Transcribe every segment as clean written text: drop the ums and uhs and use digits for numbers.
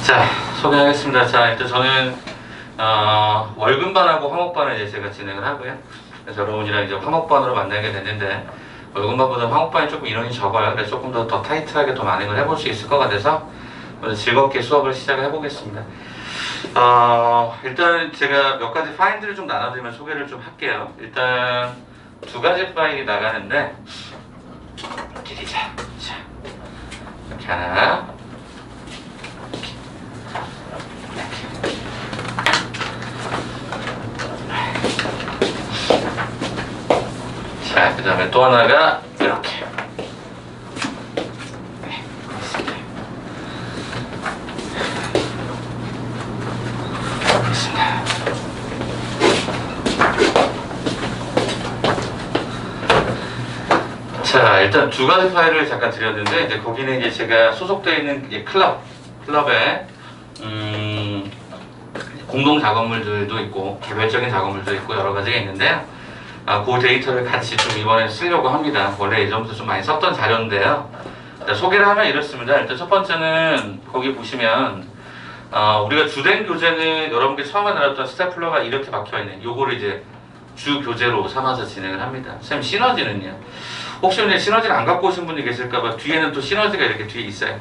자, 소개하겠습니다. 자, 일단 저는 월급반하고 화목반을 이제 제가 진행을 하고요. 그래서 여러분이랑 이제 화목반으로 만나게 됐는데 월급반보다 화목반이 조금 인원이 적어요. 그래서 조금 더 타이트하게 더 만행을 해볼 수 있을 것 같아서 오늘 즐겁게 수업을 시작을 해보겠습니다. 일단 제가 몇 가지 파일들을 좀 나눠드리면 소개를 좀 할게요. 일단 두 가지 파일이 나가는데 드리자. 자, 이렇게 하나. 자, 그 다음에 또 하나가 이렇게. 네, 그렇습니다. 그렇습니다. 자, 일단 두 가지 파일을 잠깐 드렸는데, 이제 거기는 이제 제가 소속되어 있는 이제 클럽에, 공동 작업물들도 있고, 개별적인 작업물도 있고, 여러 가지가 있는데요. 그 데이터를 같이 좀 이번에 쓰려고 합니다. 원래 예전부터 좀 많이 썼던 자료인데요. 소개를 하면 이렇습니다. 일단 첫 번째는 거기 보시면 우리가 주된 교재는 여러분께 처음에 나눴던 스테플러가 이렇게 박혀있는 요거를 이제 주 교재로 삼아서 진행을 합니다. 선생님 시너지는요? 혹시 이제 시너지를 안 갖고 오신 분이 계실까봐 뒤에는 또 시너지가 이렇게 뒤에 있어요.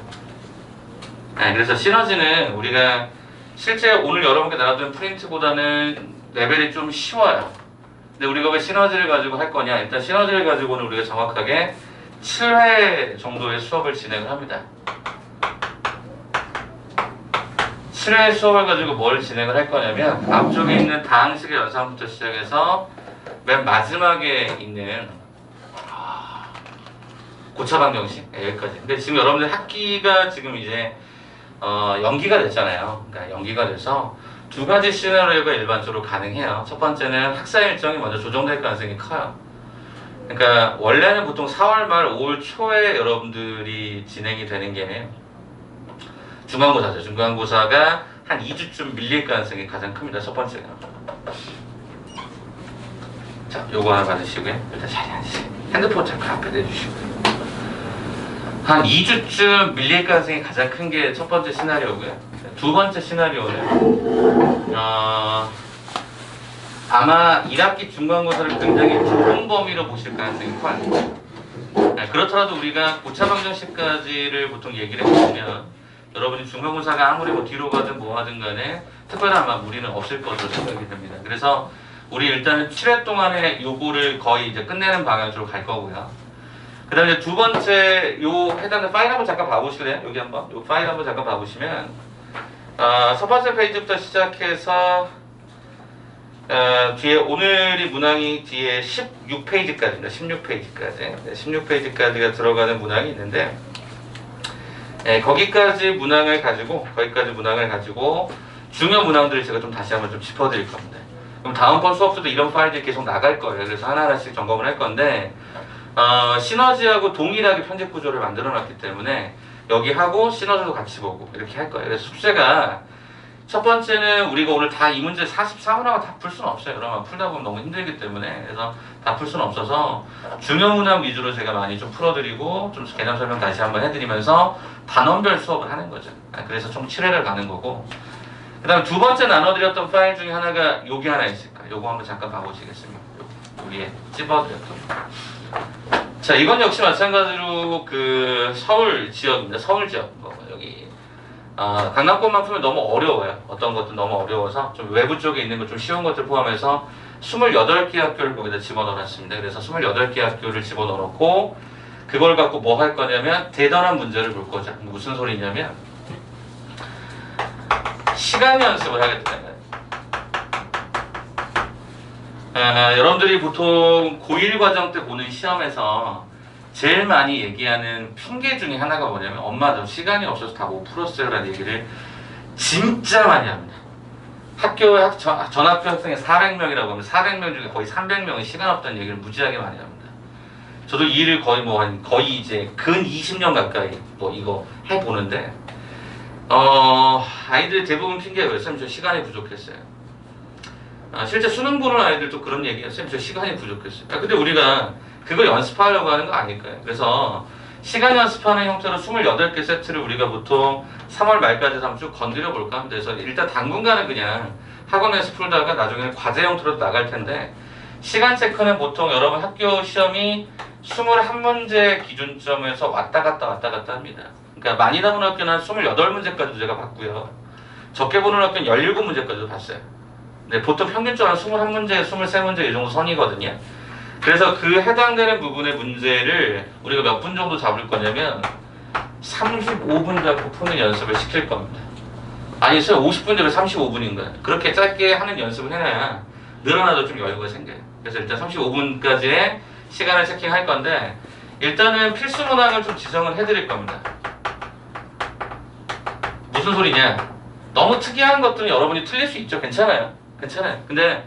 네, 그래서 시너지는 우리가 실제 오늘 여러분께 나눴던 프린트보다는 레벨이 좀 쉬워요. 근데 우리가 왜 시너지를 가지고 할 거냐? 일단 시너지를 가지고는 우리가 정확하게 7회 정도의 수업을 진행을 합니다. 7회 수업을 가지고 뭘 진행을 할 거냐면 앞쪽에 있는 다항식의 연산부터 시작해서 맨 마지막에 있는 고차 방정식 여기까지. 근데 지금 여러분들 학기가 지금 이제 연기가 됐잖아요. 그러니까 연기가 돼서 두 가지 시나리오가 일반적으로 가능해요. 첫 번째는 학사 일정이 먼저 조정될 가능성이 커요. 그러니까 원래는 보통 4월 말 5월 초에 여러분들이 진행이 되는 게 중간고사죠. 중간고사가 한 2주쯤 밀릴 가능성이 가장 큽니다. 첫 번째는. 자, 요거 하나 받으시고요. 일단 자리에 앉으세요. 핸드폰 잠깐 앞에 내주시고요. 한 2주쯤 밀릴 가능성이 가장 큰 게 첫 번째 시나리오고요. 두 번째 시나리오는 아마 1학기 중간고사를 굉장히 좁은 범위로 보실 가능성이 커요. 네, 그렇더라도 우리가 고차 방정식까지를 보통 얘기를 해보면 여러분이 중간고사가 아무리 뭐 뒤로 가든 뭐 하든 간에 특별한 아마 무리는 없을 것으로 생각이 됩니다. 그래서 우리 일단은 7회 동안에 요거를 거의 이제 끝내는 방향으로 갈 거고요. 그 다음에 두 번째 요 해당된 파일 한번 잠깐 봐보실래요? 여기 한번 요 파일 한번 잠깐 봐보시면 첫 번째 페이지부터 시작해서 뒤에 오늘이 문항이 뒤에 16페이지까지입니다. 16페이지까지. 16페이지까지가 들어가는 문항이 있는데 거기까지 문항을 가지고 중요 문항들을 제가 좀 다시 한번 좀 짚어드릴 겁니다. 그럼 다음번 수업 때도 이런 파일들이 계속 나갈 거예요. 그래서 하나하나씩 점검을 할 건데 시너지하고 동일하게 편집 구조를 만들어 놨기 때문에 여기 하고 시너지도 같이 보고 이렇게 할 거예요. 그래서 숙제가 첫 번째는 우리가 오늘 다 이 문제 44문항을 다 풀 수는 없어요. 그러면 풀다 보면 너무 힘들기 때문에 그래서 다 풀 수는 없어서 중요 문항 위주로 제가 많이 좀 풀어드리고 좀 개념 설명 다시 한번 해드리면서 단원별 수업을 하는 거죠. 그래서 총 7회를 가는 거고 그 다음에 두 번째 나눠드렸던 파일 중에 하나가 여기 하나 있을까? 요거 한번 잠깐 봐보시겠습니다. 여기에 찝어드렸던 자, 이건 역시 마찬가지로 그 서울 지역입니다. 서울 지역. 여기 강남권만 풀면 너무 어려워요. 어떤 것도 너무 어려워서 좀 외부 쪽에 있는 것 좀 쉬운 것들 포함해서 28개 학교를 거기다 집어넣어놨습니다. 그래서 28개 학교를 집어넣어놓고 그걸 갖고 뭐 할 거냐면 대단한 문제를 볼 거죠. 무슨 소리냐면 시간 연습을 하겠다는 거예요. 여러분들이 보통 고1 과정 때 보는 시험에서 제일 많이 얘기하는 핑계 중에 하나가 뭐냐면 엄마 저 시간이 없어서 다 못 풀었어요 라는 얘기를 진짜 많이 합니다. 전학교 학생이 400명이라고 하면 400명 중에 거의 300명은 시간 없다는 얘기를 무지하게 많이 합니다. 저도 이 일을 거의 이제 근 20년 가까이 뭐 이거 해보는데 아이들 대부분 핑계가 왜 쌤 저 시간이 부족했어요. 실제 수능 보는 아이들도 그런 얘기예요. 쌤 저 시간이 부족했어요. 근데 우리가 그거 연습하려고 하는 거 아닐까요? 그래서 시간 연습하는 형태로 28개 세트를 우리가 보통 3월 말까지 한번 쭉 건드려 볼까 합니다. 그래서 일단 당분간은 그냥 학원에서 풀다가 나중에는 과제 형태로 나갈 텐데, 시간 체크는 보통 여러분 학교 시험이 21문제 기준점에서 왔다 갔다 합니다. 그러니까 많이 나오는 학교는 한 28문제까지도 제가 봤고요. 적게 보는 학교는 17문제까지도 봤어요. 근데 보통 평균적으로 한 21문제, 23문제 이 정도 선이거든요. 그래서 그 해당되는 부분의 문제를 우리가 몇 분 정도 잡을 거냐면 35분 잡고 푸는 연습을 시킬 겁니다. 아니, 50분대로 35분인 거야. 그렇게 짧게 하는 연습을 해놔야 늘어나도 좀 여유가 생겨요. 그래서 일단 35분까지의 시간을 체킹할 건데, 일단은 필수 문항을 좀 지정을 해드릴 겁니다. 무슨 소리냐? 너무 특이한 것들은 여러분이 틀릴 수 있죠. 괜찮아요. 근데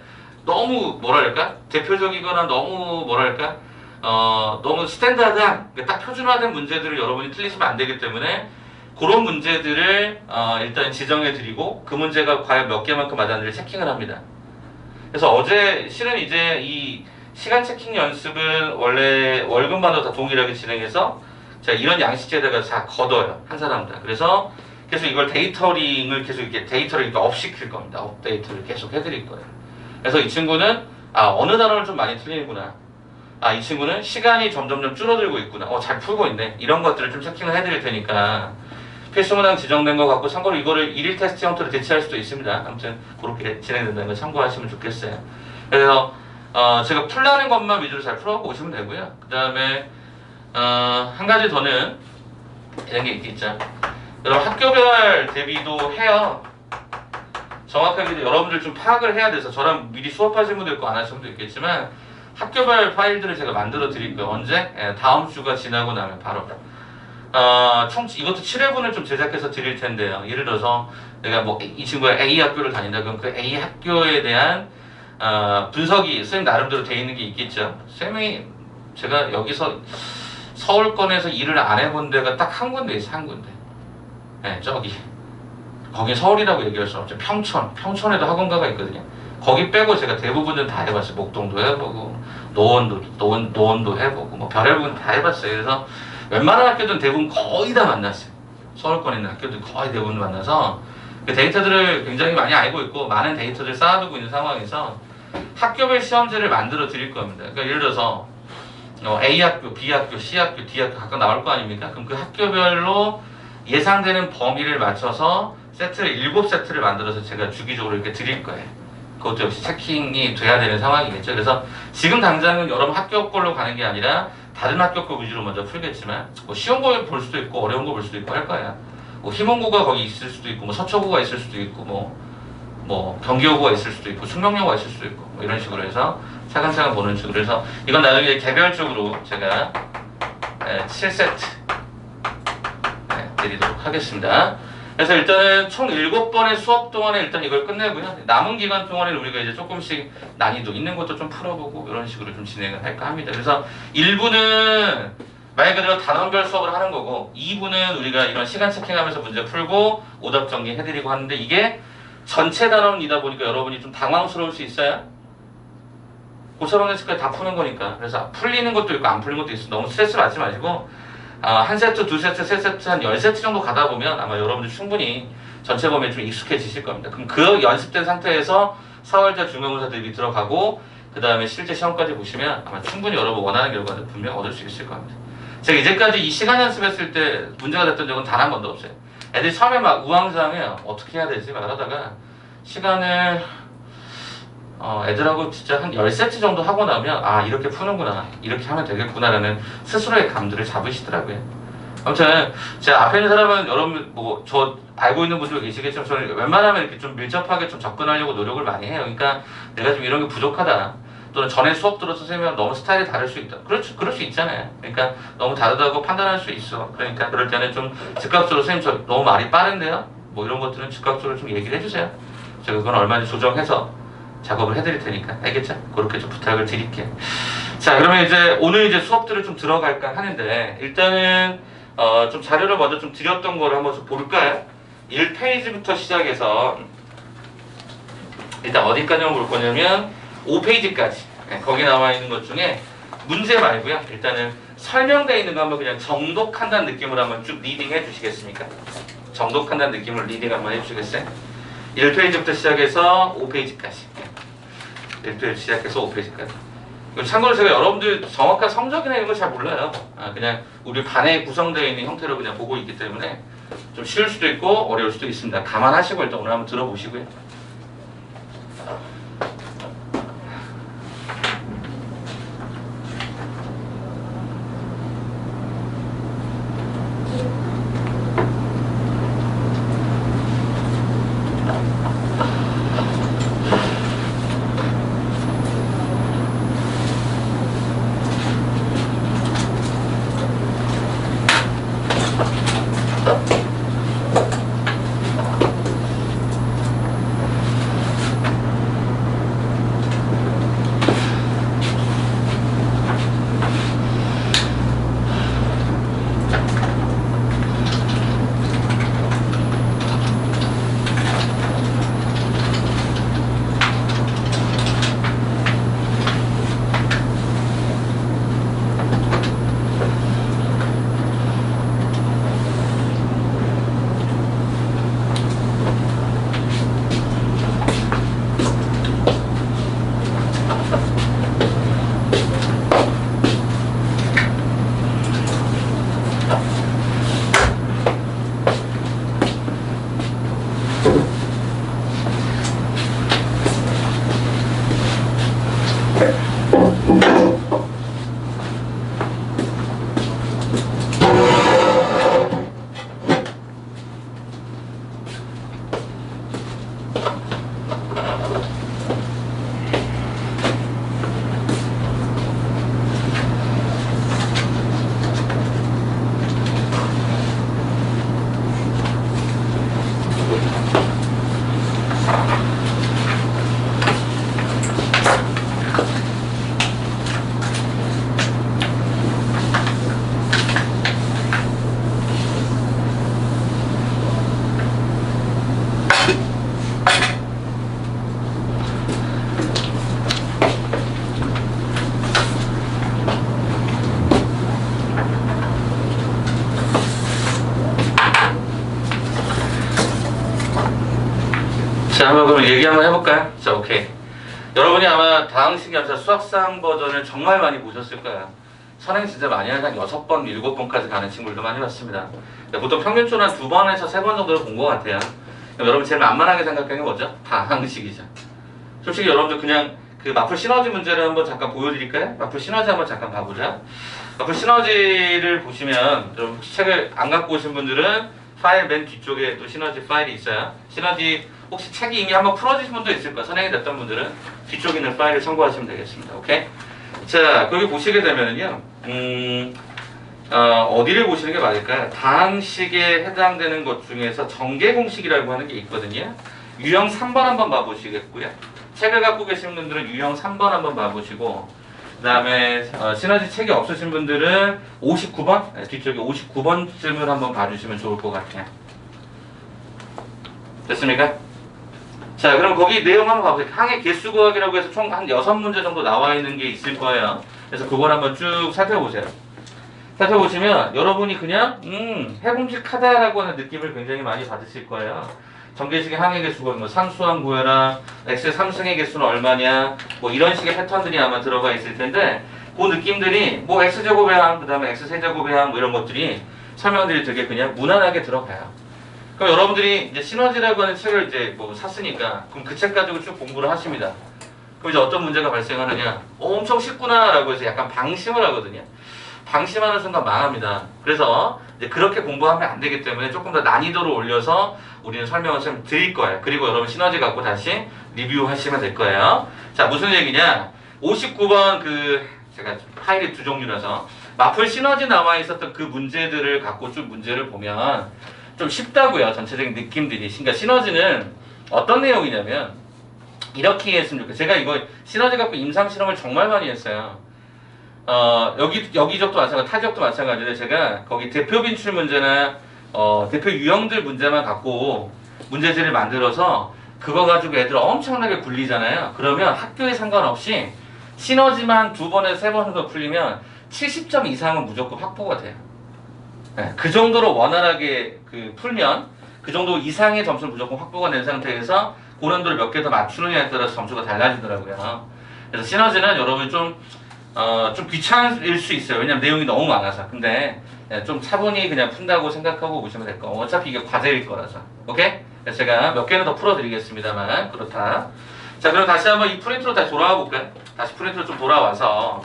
너무 뭐랄까? 대표적이거나 너무 뭐랄까? 너무 스탠다드한, 딱 표준화된 문제들을 여러분이 틀리시면 안 되기 때문에 그런 문제들을 일단 지정해 드리고, 그 문제가 과연 몇 개만큼 맞았는지 체킹을 합니다. 그래서 어제 실은 이제 이 시간 체킹 연습은 원래 월급만으로 다 동일하게 진행해서 제가 이런 양식지에다가 다 걷어요, 한 사람당. 그래서 계속 이걸 데이터링을 계속 이렇게 데이터를 업 시킬 겁니다. 업데이트를 계속 해드릴 거예요. 그래서 이 친구는 어느 단어를 좀 많이 틀리는구나. 이 친구는 시간이 점점점 줄어들고 있구나. 잘 풀고 있네. 이런 것들을 좀 체킹을 해드릴 테니까 필수 문항 지정된 거 갖고 참고로 이거를 1일 테스트 형태로 대체할 수도 있습니다. 아무튼 그렇게 진행된다는 거 참고하시면 좋겠어요. 그래서 제가 풀라는 것만 위주로 잘 풀어보고 오시면 되고요. 그 다음에 한 가지 더는 이런 게 있겠죠. 여러분 학교별 대비도 해요. 정확하게 여러분들 좀 파악을 해야 돼서 저랑 미리 수업하신 분도 있고 안 하신 분도 있겠지만, 학교별 파일들을 제가 만들어 드릴 거예요. 언제? 다음 주가 지나고 나면 바로. 총 이것도 7회분을 좀 제작해서 드릴 텐데요. 예를 들어서 내가 뭐 이 친구가 A 학교를 다닌다 그럼 그 A 학교에 대한 분석이 선생님 나름대로 돼 있는 게 있겠죠. 쌤이 제가 여기서 서울권에서 일을 안 해본 데가 딱 한 군데 있어요. 한 군데. 저기. 거긴 서울이라고 얘기할 수 없죠. 평촌에도 학원가가 있거든요. 거기 빼고 제가 대부분은 다 해봤어요. 목동도 해보고, 노원도 해보고, 뭐 별의 부분 다 해봤어요. 그래서 웬만한 학교들은 대부분 거의 다 만났어요. 서울권에 있는 학교들 거의 대부분 만나서 그 데이터들을 굉장히 많이 알고 있고, 많은 데이터들을 쌓아두고 있는 상황에서 학교별 시험지를 만들어 드릴 겁니다. 그러니까 예를 들어서 A 학교, B 학교, C 학교, D 학교 각각 나올 거 아닙니까? 그럼 그 학교별로 예상되는 범위를 맞춰서 세트를 7세트를 만들어서 제가 주기적으로 이렇게 드릴 거예요. 그것도 역시 체킹이 돼야 되는 상황이겠죠. 그래서 지금 당장은 여러분 학교 걸로 가는 게 아니라 다른 학교 거 위주로 먼저 풀겠지만, 뭐 쉬운 거 볼 수도 있고 어려운 거 볼 수도 있고 할 거야. 뭐 희문고가 거기 있을 수도 있고, 뭐 서초고가 있을 수도 있고, 뭐 경기고가 있을 수도 있고, 숙명여고가 있을 수도 있고, 뭐 이런 식으로 해서 차근차근 보는 식으로 해서 이건 나중에 개별적으로 제가 7세트 드리도록 하겠습니다. 그래서 일단은 총 7번의 수업 동안에 일단 이걸 끝내고요. 남은 기간 동안에 우리가 이제 조금씩 난이도 있는 것도 좀 풀어보고 이런 식으로 좀 진행을 할까 합니다. 그래서 1부는 말 그대로 단원별 수업을 하는 거고, 2부는 우리가 이런 시간 체킹하면서 문제 풀고 오답 정리 해드리고 하는데, 이게 전체 단원이다 보니까 여러분이 좀 당황스러울 수 있어요. 고철원의 시까지 다 푸는 거니까. 그래서 풀리는 것도 있고 안 풀리는 것도 있어. 너무 스트레스 받지 마시고, 한 세트, 두 세트, 세 세트, 한 10세트 정도 가다 보면 아마 여러분들 충분히 전체 범위에 좀 익숙해지실 겁니다. 그럼 그 연습된 상태에서 4월자 중간고사 대비 들어가고, 그 다음에 실제 시험까지 보시면 아마 충분히 여러분 원하는 결과를 분명 얻을 수 있을 겁니다. 제가 이제까지 이 시간 연습했을 때 문제가 됐던 적은 단 한 번도 없어요. 애들이 처음에 막 우왕좌왕해요. 어떻게 해야 되지? 막 하다가 시간을 애들하고 진짜 한 10세트 정도 하고 나면 이렇게 푸는구나, 이렇게 하면 되겠구나라는 스스로의 감들을 잡으시더라고요. 아무튼 제가 앞에 있는 사람은 여러분 뭐 저 알고 있는 분들 계시겠지만, 저는 웬만하면 이렇게 좀 밀접하게 좀 접근하려고 노력을 많이 해요. 그러니까 내가 좀 이런 게 부족하다, 또는 전에 수업 들어서 선생님이랑 너무 스타일이 다를 수 있다, 그럴 수 있잖아요. 그러니까 너무 다르다고 판단할 수 있어. 그러니까 그럴 때는 좀 즉각적으로 선생님 저 너무 말이 빠른데요, 뭐 이런 것들은 즉각적으로 좀 얘기를 해주세요. 제가 그건 얼마든지 조정해서 작업을 해드릴 테니까. 알겠죠? 그렇게 좀 부탁을 드릴게요. 자, 그러면 이제 오늘 이제 수업들을 좀 들어갈까 하는데, 일단은 좀 자료를 먼저 좀 드렸던 거를 한번 좀 볼까요? 1페이지부터 시작해서 일단 어디까지 볼 거냐면 5페이지까지 거기 나와 있는 것 중에 문제 말고요. 일단은 설명되어 있는 거 한번 그냥 정독한다는 느낌으로 한번 쭉 리딩 해주시겠습니까? 정독한다는 느낌으로 리딩 한번 해주시겠어요? 1페이지부터 시작해서 5페이지까지. 1페이지 시작해서 5페이지까지. 참고로 제가 여러분들 정확한 성적이나 이런 거 잘 몰라요. 그냥 우리 반에 구성되어 있는 형태로 그냥 보고 있기 때문에 좀 쉬울 수도 있고 어려울 수도 있습니다. 감안하시고 일단 오늘 한번 들어보시고요. 자, 한번 그럼 얘기 한번 해볼까요? 자, 오케이. 여러분이 아마 다항식 연사 수학상 버전을 정말 많이 보셨을 거예요. 선행 진짜 많이 하는 한 6번, 7번까지 가는 친구들도 많이 봤습니다. 보통 평균적으로 한 2번에서 3번 정도를 본 것 같아요. 여러분 제일 만만하게 생각하는 게 뭐죠? 다항식이죠. 솔직히 여러분들 그냥 그 마플 시너지 문제를 한번 잠깐 보여드릴까요? 마플 시너지 한번 잠깐 봐보자. 마플 시너지를 보시면 좀 혹시 책을 안 갖고 오신 분들은 파일 맨 뒤쪽에 또 시너지 파일이 있어요. 시너지 혹시 책이 이미 한번 풀어지신 분도 있을 거예요. 선행이 됐던 분들은 뒤쪽에 있는 파일을 참고하시면 되겠습니다. 오케이? 자, 거기 보시게 되면은요, 어디를 보시는 게 맞을까요? 다항식에 해당되는 것 중에서 전개공식이라고 하는 게 있거든요. 유형 3번 한번 봐보시겠고요. 책을 갖고 계신 분들은 유형 3번 한번 봐보시고, 그 다음에 시너지 책이 없으신 분들은 59번? 뒤쪽에 59번쯤을 한번 봐주시면 좋을 것 같아요. 됐습니까? 자, 그럼 거기 내용 한번 봐보세요. 항의 개수구하기라고 해서 총 한 6문제 정도 나와 있는 게 있을 거예요. 그래서 그걸 한번 쭉 살펴보세요. 살펴보시면 여러분이 그냥 해봄직하다라고 하는 느낌을 굉장히 많이 받으실 거예요. 전개식의 항의 개수가 뭐 상수항 구해라, x의 3승의 개수는 얼마냐, 뭐 이런 식의 패턴들이 아마 들어가 있을 텐데 그 느낌들이 뭐 x제곱의 항, 그 다음에 x세제곱의 항 뭐 이런 것들이 설명들이 되게 그냥 무난하게 들어가요. 그럼 여러분들이 이제 시너지라고 하는 책을 이제 뭐 샀으니까 그럼 그 책 가지고 쭉 공부를 하십니다. 그럼 이제 어떤 문제가 발생하느냐? 엄청 쉽구나 라고 해서 약간 방심을 하거든요. 방심하는 순간 망합니다. 그래서 이제 그렇게 공부하면 안 되기 때문에 조금 더 난이도를 올려서 우리는 설명을 좀 드릴 거예요. 그리고 여러분 시너지 갖고 다시 리뷰하시면 될 거예요. 자, 무슨 얘기냐? 59번 제가 파일이 두 종류라서 마플 시너지 나와 있었던 그 문제들을 갖고 쭉 문제를 보면 좀 쉽다고요. 전체적인 느낌들이. 그러니까 시너지는 어떤 내용이냐면 이렇게 했으면 좋겠어요. 제가 이거 시너지 갖고 임상 실험을 정말 많이 했어요. 여기 지역도 마찬가지고 타 지역도 마찬가지인데 제가 거기 대표 빈출 문제나 대표 유형들 문제만 갖고 문제지를 만들어서 그거 가지고 애들 엄청나게 굴리잖아요. 그러면 학교에 상관없이 시너지만 2번에서 3번 정도 풀리면 70점 이상은 무조건 확보가 돼요. 네, 그 정도로 원활하게 풀면 그 정도 이상의 점수를 무조건 확보가 된 상태에서 고난도를 몇 개 더 맞추느냐에 따라서 점수가 달라지더라고요. 그래서 시너지는 여러분 좀 귀찮을 수 있어요. 왜냐면 내용이 너무 많아서. 근데 좀 차분히 그냥 푼다고 생각하고 보시면 될 거예요. 어차피 이게 과제일 거라서. 오케이? 그래서 제가 몇 개는 더 풀어드리겠습니다만 그렇다. 자, 그럼 다시 한번 이 프린트로 다시 돌아와 볼까요? 다시 프린트로 좀 돌아와서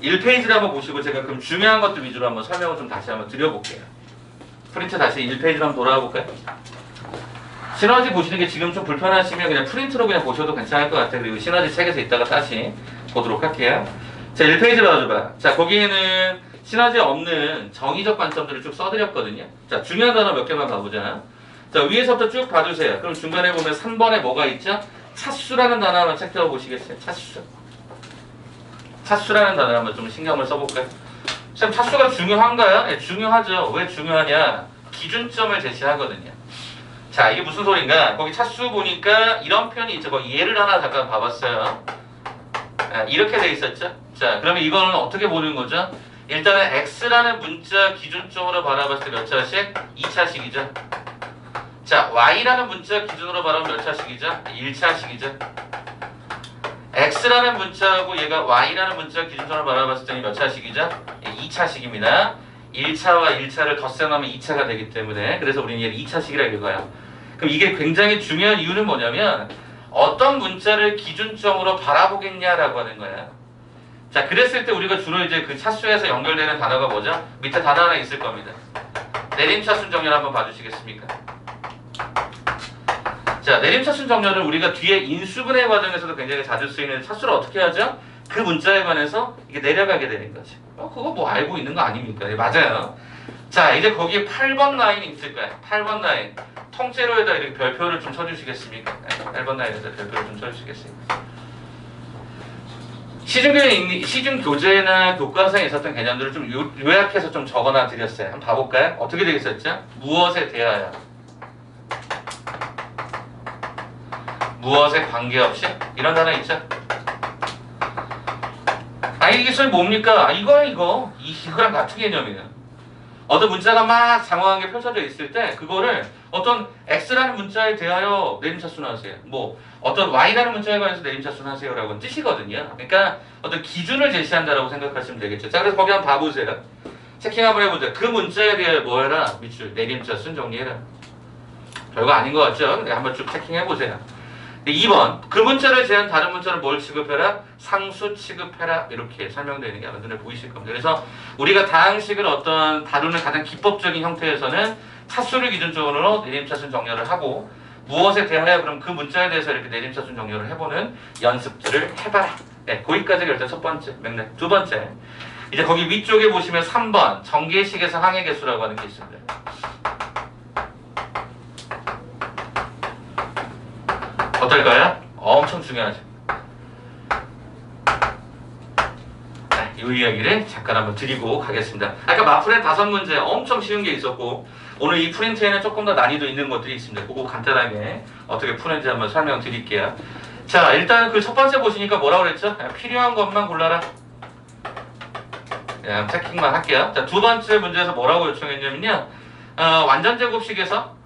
1페이지를 한번 보시고 제가 그럼 중요한 것들 위주로 한번 설명을 좀 다시 한번 드려볼게요. 프린트 다시 1페이지로 한번 돌아와 볼까요? 시너지 보시는 게 지금 좀 불편하시면 그냥 프린트로 그냥 보셔도 괜찮을 것 같아요. 그리고 시너지 책에서 이따가 다시 보도록 할게요. 자, 1페이지 봐줘봐. 자, 거기에는 시너지 없는 정의적 관점들을 쭉 써드렸거든요. 자, 중요한 단어 몇 개만 봐보자. 자, 위에서부터 쭉 봐주세요. 그럼 중간에 보면 3번에 뭐가 있죠? 차수라는 단어 한번 체크해 보시겠어요? 차수. 차수라는 단어 한번 좀 신경을 써볼까요? 참 차수가 중요한가요? 네, 중요하죠. 왜 중요하냐? 기준점을 제시하거든요. 자, 이게 무슨 소린가? 거기 차수 보니까 이런 표현이 있죠. 거기 예를 하나 잠깐 봐봤어요. 이렇게 돼 있었죠? 자, 그러면 이거는 어떻게 보는 거죠? 일단은 x라는 문자 기준점으로 바라봤을 때 몇 차씩? 2차식이죠. 자, y라는 문자 기준으로 바라보면 몇 차식이죠? 1차식이죠. x라는 문자하고 얘가 y라는 문자 기준점으로 바라봤을 때 몇 차식이죠? 2차식입니다. 1차와 1차를 덧셈하면 2차가 되기 때문에 그래서 우리는 얘를 2차식이라고 읽어요. 그럼 이게 굉장히 중요한 이유는 뭐냐면 어떤 문자를 기준점으로 바라보겠냐라고 하는 거예요. 자, 그랬을 때 우리가 주로 이제 그 차수에서 연결되는 단어가 뭐죠? 밑에 단어 하나 있을 겁니다. 내림차순 정렬 한번 봐주시겠습니까? 자, 내림차순 정렬을 우리가 뒤에 인수분해 과정에서도 굉장히 자주 쓰이는 차수를 어떻게 하죠? 그 문자에 관해서 이게 내려가게 되는 거지. 그거 뭐 알고 있는 거 아닙니까? 네, 맞아요. 자, 이제 거기에 8번 라인이 있을 거야. 8번 라인. 통째로에다 이렇게 별표를 좀 쳐주시겠습니까? 네, 8번 라인에다 별표를 좀 쳐주시겠습니까? 시중교재나 교과서에 있었던 개념들을 좀 요약해서 좀 적어놔 드렸어요. 한번 봐볼까요? 어떻게 되겠었죠? 무엇에 대하여, 무엇에 관계없이, 이런 단어 있죠? 이게 기술 뭡니까? 이거랑 같은 개념이에요. 어떤 문자가 막 장황하게 펼쳐져 있을 때 그거를 어떤 x라는 문자에 대하여 내림차순 하세요. 뭐 어떤 y라는 문자에 관해서 내림차순 하세요라고는 뜻이거든요. 그러니까 어떤 기준을 제시한다라고 생각하시면 되겠죠. 자, 그래서 거기 한번 봐보세요. 체킹 한번 해보자. 그 문자에 대해 뭐 해라? 밑줄 내림차순 정리해라. 별거 아닌 것 같죠? 근데 한번 쭉 체킹해보세요. 2번, 그 문자를 제한 다른 문자는 뭘 취급해라? 상수 취급해라. 이렇게 설명되어 있는 게 아마 눈에 보이실 겁니다. 그래서 우리가 다항식을 어떤 다루는 가장 기법적인 형태에서는 차수를 기준적으로 내림차순 정렬을 하고 무엇에 대하여 그럼 그 문자에 대해서 이렇게 내림차순 정렬을 해보는 연습들을 해봐라. 네, 거기까지가 일단 첫 번째 맥락. 두 번째, 이제 거기 위쪽에 보시면 3번 정계식에서 항해계수라고 하는 게 있습니다. 어떨까요? 엄청 중요하죠. 네, 이 이야기를 잠깐 한번 드리고 가겠습니다. 아까 마프렌 5문제 엄청 쉬운 게 있었고 오늘 이 프린트에는 조금 더 난이도 있는 것들이 있습니다. 그거 간단하게 어떻게 푸는지 한번 설명드릴게요. 자, 일단 그 첫 번째 보시니까 뭐라고 그랬죠? 필요한 것만 골라라. 네, 체킹만 할게요. 자, 두 번째 문제에서 뭐라고 요청했냐면요. 완전제곱식에서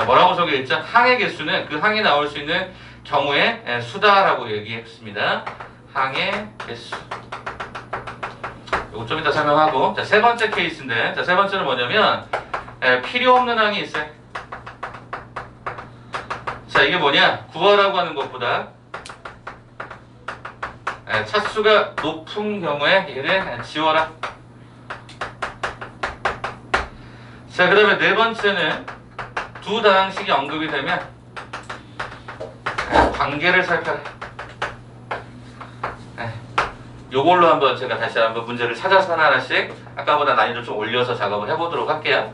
뭐라고 적혀있죠? 항의 개수는 그 항에 나올 수 있는 경우의 수다라고 얘기했습니다. 항의 개수. 이거 좀 이따 설명하고. 자, 세 번째 케이스인데, 자, 세 번째는 뭐냐면 필요 없는 항이 있어요. 자, 이게 뭐냐? 구하라고 하는 것보다 차수가 높은 경우에 얘를 지워라. 자, 그다음에 네 번째는 두 다항식이 언급이 되면 관계를 살펴라. 요걸로 한번 제가 다시 한번 문제를 찾아서 하나씩 아까보다 난이도를 좀 올려서 작업을 해보도록 할게요.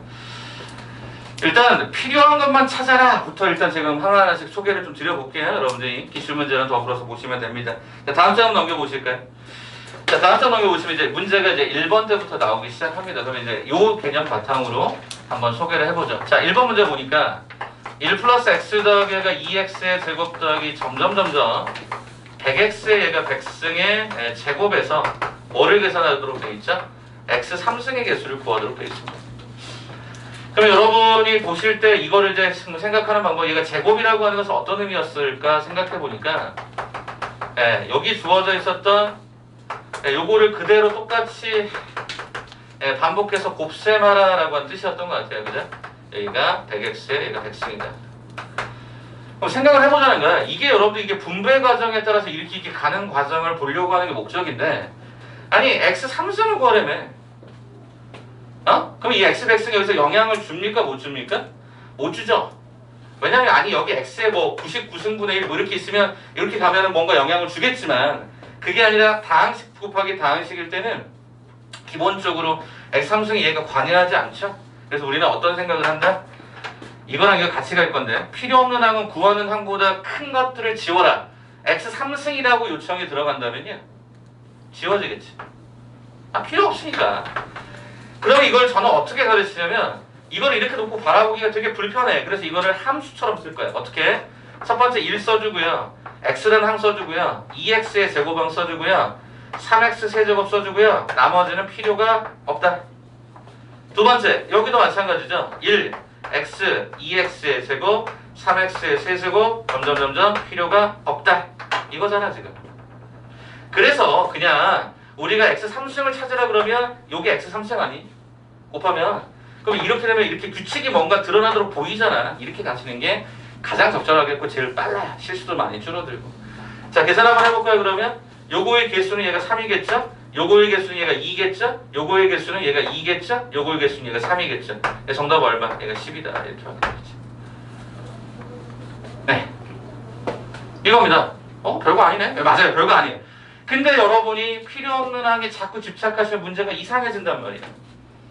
일단 필요한 것만 찾아라 부터 일단 지금 하나씩 소개를 좀 드려볼게요. 여러분들이 기출문제는 더불어서 보시면 됩니다. 자, 다음 장 한번 넘겨보실까요? 자, 다음 장 넘겨보시면 이제 문제가 이제 1번 때부터 나오기 시작합니다. 그러면 이제 요 개념 바탕으로 한번 소개를 해보죠. 자, 1번 문제 보니까 1 플러스 x 더하기가 2x의 제곱 더하기 점점 100x의 얘가 100승의 제곱에서 뭐를 계산하도록 되어 있죠? x 3승의 개수를 구하도록 되어 있습니다. 그럼 여러분이 보실 때 이거를 이제 생각하는 방법, 얘가 제곱이라고 하는 것은 어떤 의미였을까 생각해 보니까 여기 주어져 있었던 요거를 그대로 똑같이 반복해서 곱셈하라라고 하는 뜻이었던 것 같아요. 그죠? 여기가 100x에 얘가 100승이다. 그럼 생각을 해보자는 거야. 이게 여러분들 이게 분배 과정에 따라서 이렇게 가는 과정을 보려고 하는 게 목적인데, 아니 x 3승을 구하려면 그럼 이 x 100승이 여기서 영향을 줍니까 못 줍니까? 못 주죠. 왜냐면 아니 여기 x에 뭐 99승분의 1 뭐 이렇게 있으면 이렇게 가면은 뭔가 영향을 주겠지만, 그게 아니라 다항식 곱하기 다항식일 때는 기본적으로 x 3승이 얘가 관여하지 않죠. 그래서 우리는 어떤 생각을 한다? 이거랑 이거 같이 갈 건데, 필요 없는 항은 구하는 항보다 큰 것들을 지워라. x 3승이라고 요청이 들어간다면요, 지워지겠지. 필요 없으니까. 그러면 이걸 저는 어떻게 가르치냐면, 이걸 이렇게 놓고 바라보기가 되게 불편해. 그래서 이거를 함수처럼 쓸 거예요. 어떻게? 첫 번째 1 써주고요, x라는 항 써주고요, 2x의 제곱항 써주고요, 3x 세제곱 써주고요, 나머지는 필요가 없다. 두 번째, 여기도 마찬가지죠. 1, x, 2x의 제곱, 3x의 세제곱, 점점점점 필요가 없다. 이거잖아 지금. 그래서 그냥 우리가 x 3승을 찾으라 그러면 요게 x 3승 아니? 곱하면, 그럼 이렇게 되면 이렇게 규칙이 뭔가 드러나도록 보이잖아. 이렇게 가시는 게 가장 적절하겠고 제일 빨라요. 실수도 많이 줄어들고. 자, 계산 한번 해볼까요? 그러면 요거의 개수는 얘가 3이겠죠? 요거의 개수는 얘가 2겠죠? 요거의 개수는 얘가 2겠죠? 요거의 개수는 얘가 3이겠죠? 정답 얼마? 얘가 10이다. 이렇게 하면 되겠지. 네, 이겁니다. 별거 아니네? 네, 맞아요. 별거 아니에요. 근데 여러분이 필요 없는 항에 자꾸 집착하시면 문제가 이상해진단 말이에요.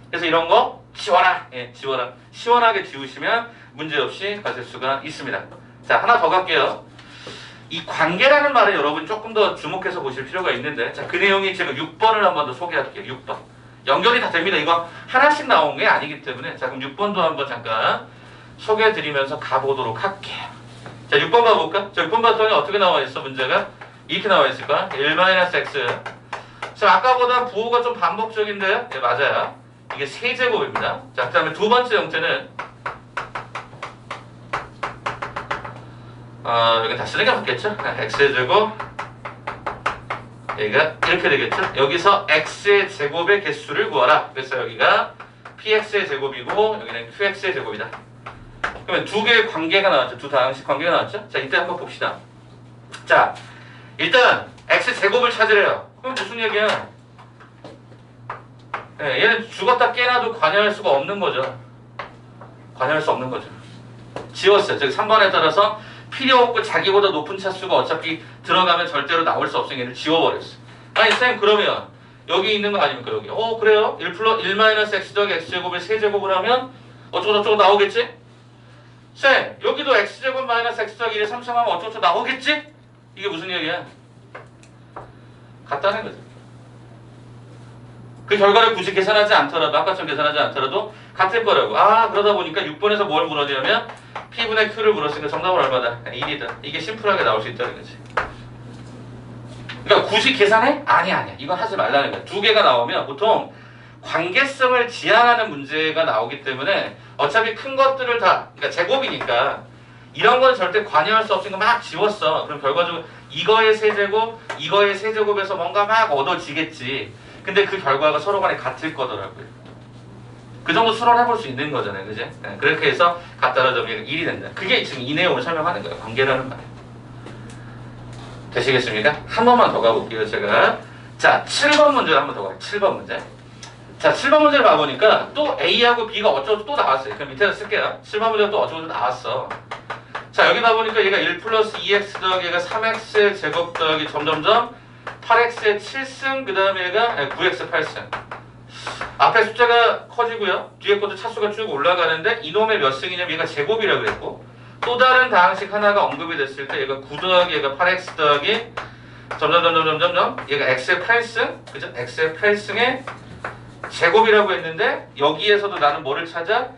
그래서 이런 거 지워라. 지워라. 시원하게 지우시면 문제없이 가실 수가 있습니다. 자, 하나 더 갈게요. 이 관계라는 말에 여러분 조금 더 주목해서 보실 필요가 있는데, 자, 그 내용이 제가 6번을 한번 더 소개할게요. 6번. 연결이 다 됩니다. 이거 하나씩 나온 게 아니기 때문에. 자, 그럼 6번도 한번 잠깐 소개해드리면서 가보도록 할게요. 자, 6번 가볼까? 자, 6번 봤더니 어떻게 나와 있어, 문제가? 이렇게 나와 있을까? 1-x. 자, 아까보다 부호가 좀 반복적인데요? 네, 맞아요. 이게 세제곱입니다. 자, 그 다음에 두 번째 형태는 여기 다 쓰는 게 맞겠죠? x의 제곱, 여기가 이렇게 되겠죠? 여기서 x의 제곱의 개수를 구하라. 그래서 여기가 px의 제곱이고 여기는 qx의 제곱이다. 그러면 두 개의 관계가 나왔죠. 두 다항식 관계가 나왔죠? 자, 이때 한번 봅시다. 자, 일단 x 제곱을 찾으래요. 그럼 무슨 얘기야? 얘는 죽었다 깨나도 관여할 수가 없는 거죠. 관여할 수 없는 거죠. 지웠어요. 저기 3번에 따라서 필요 없고 자기보다 높은 차수가 어차피 들어가면 절대로 나올 수 없으니 얘를 지워버렸어. 아니 쌤, 그러면 여기 있는 거 아닙니까? 여기. 그래요? 1-x 더하기 x제곱을 세제곱을 하면 어쩌고저쩌고 나오겠지? 쌤, 여기도 x제곱 마이너스 x 더하기 1에 3승하면 어쩌고저쩌고 나오겠지? 이게 무슨 얘기야? 같다는 거죠. 그 결과를 굳이 계산하지 않더라도, 아까처럼 계산하지 않더라도 같을 거라고. 그러다 보니까 6번에서 뭘 물었냐면 P분의 Q를 물었으니까 정답은 얼마다? 1이다. 이게 심플하게 나올 수 있다는 거지. 그러니까 굳이 계산해? 아니야. 이건 하지 말라는 거야. 두 개가 나오면 보통 관계성을 지향하는 문제가 나오기 때문에 어차피 큰 것들을 다, 그러니까 제곱이니까 이런 건 절대 관여할 수 없으니까 막 지웠어. 그럼 결과적으로 이거의 세제곱, 이거의 세제곱에서 뭔가 막 얻어지겠지. 근데 그 결과가 서로 간에 같을 거더라고요. 그 정도 수론해볼 수 있는 거잖아요. 그지? 그렇게 해서 같다라 점이 1이 된다. 그게 지금 이 내용을 설명하는 거예요. 관계라는 말. 되시겠습니까? 한 번만 더 가볼게요. 제가. 자, 7번 문제를 한 번 더 가요. 7번 문제. 자, 7번 문제를 봐보니까 또 A하고 B가 어쩌고 또 나왔어요. 그럼 밑에다 쓸게요. 7번 문제가 또 어쩌고 나왔어. 자, 여기 봐보니까 얘가 1 플러스 2x 더하기 얘가 3x의 제곱 더하기 점점점 8x의 7승, 그 다음에 얘가 9x 8승. 앞에 숫자가 커지고요. 뒤에 것도 차수가 쭉 올라가는데 이놈의 몇 승이냐면 얘가 제곱이라고 그랬고, 또 다른 다항식 하나가 언급이 됐을 때 얘가 9 더하기 얘가 8x 더하기 점점점점점점 얘가 x의 8승, 그죠? x의 8승의 제곱이라고 했는데 여기에서도 나는 뭐를 찾아?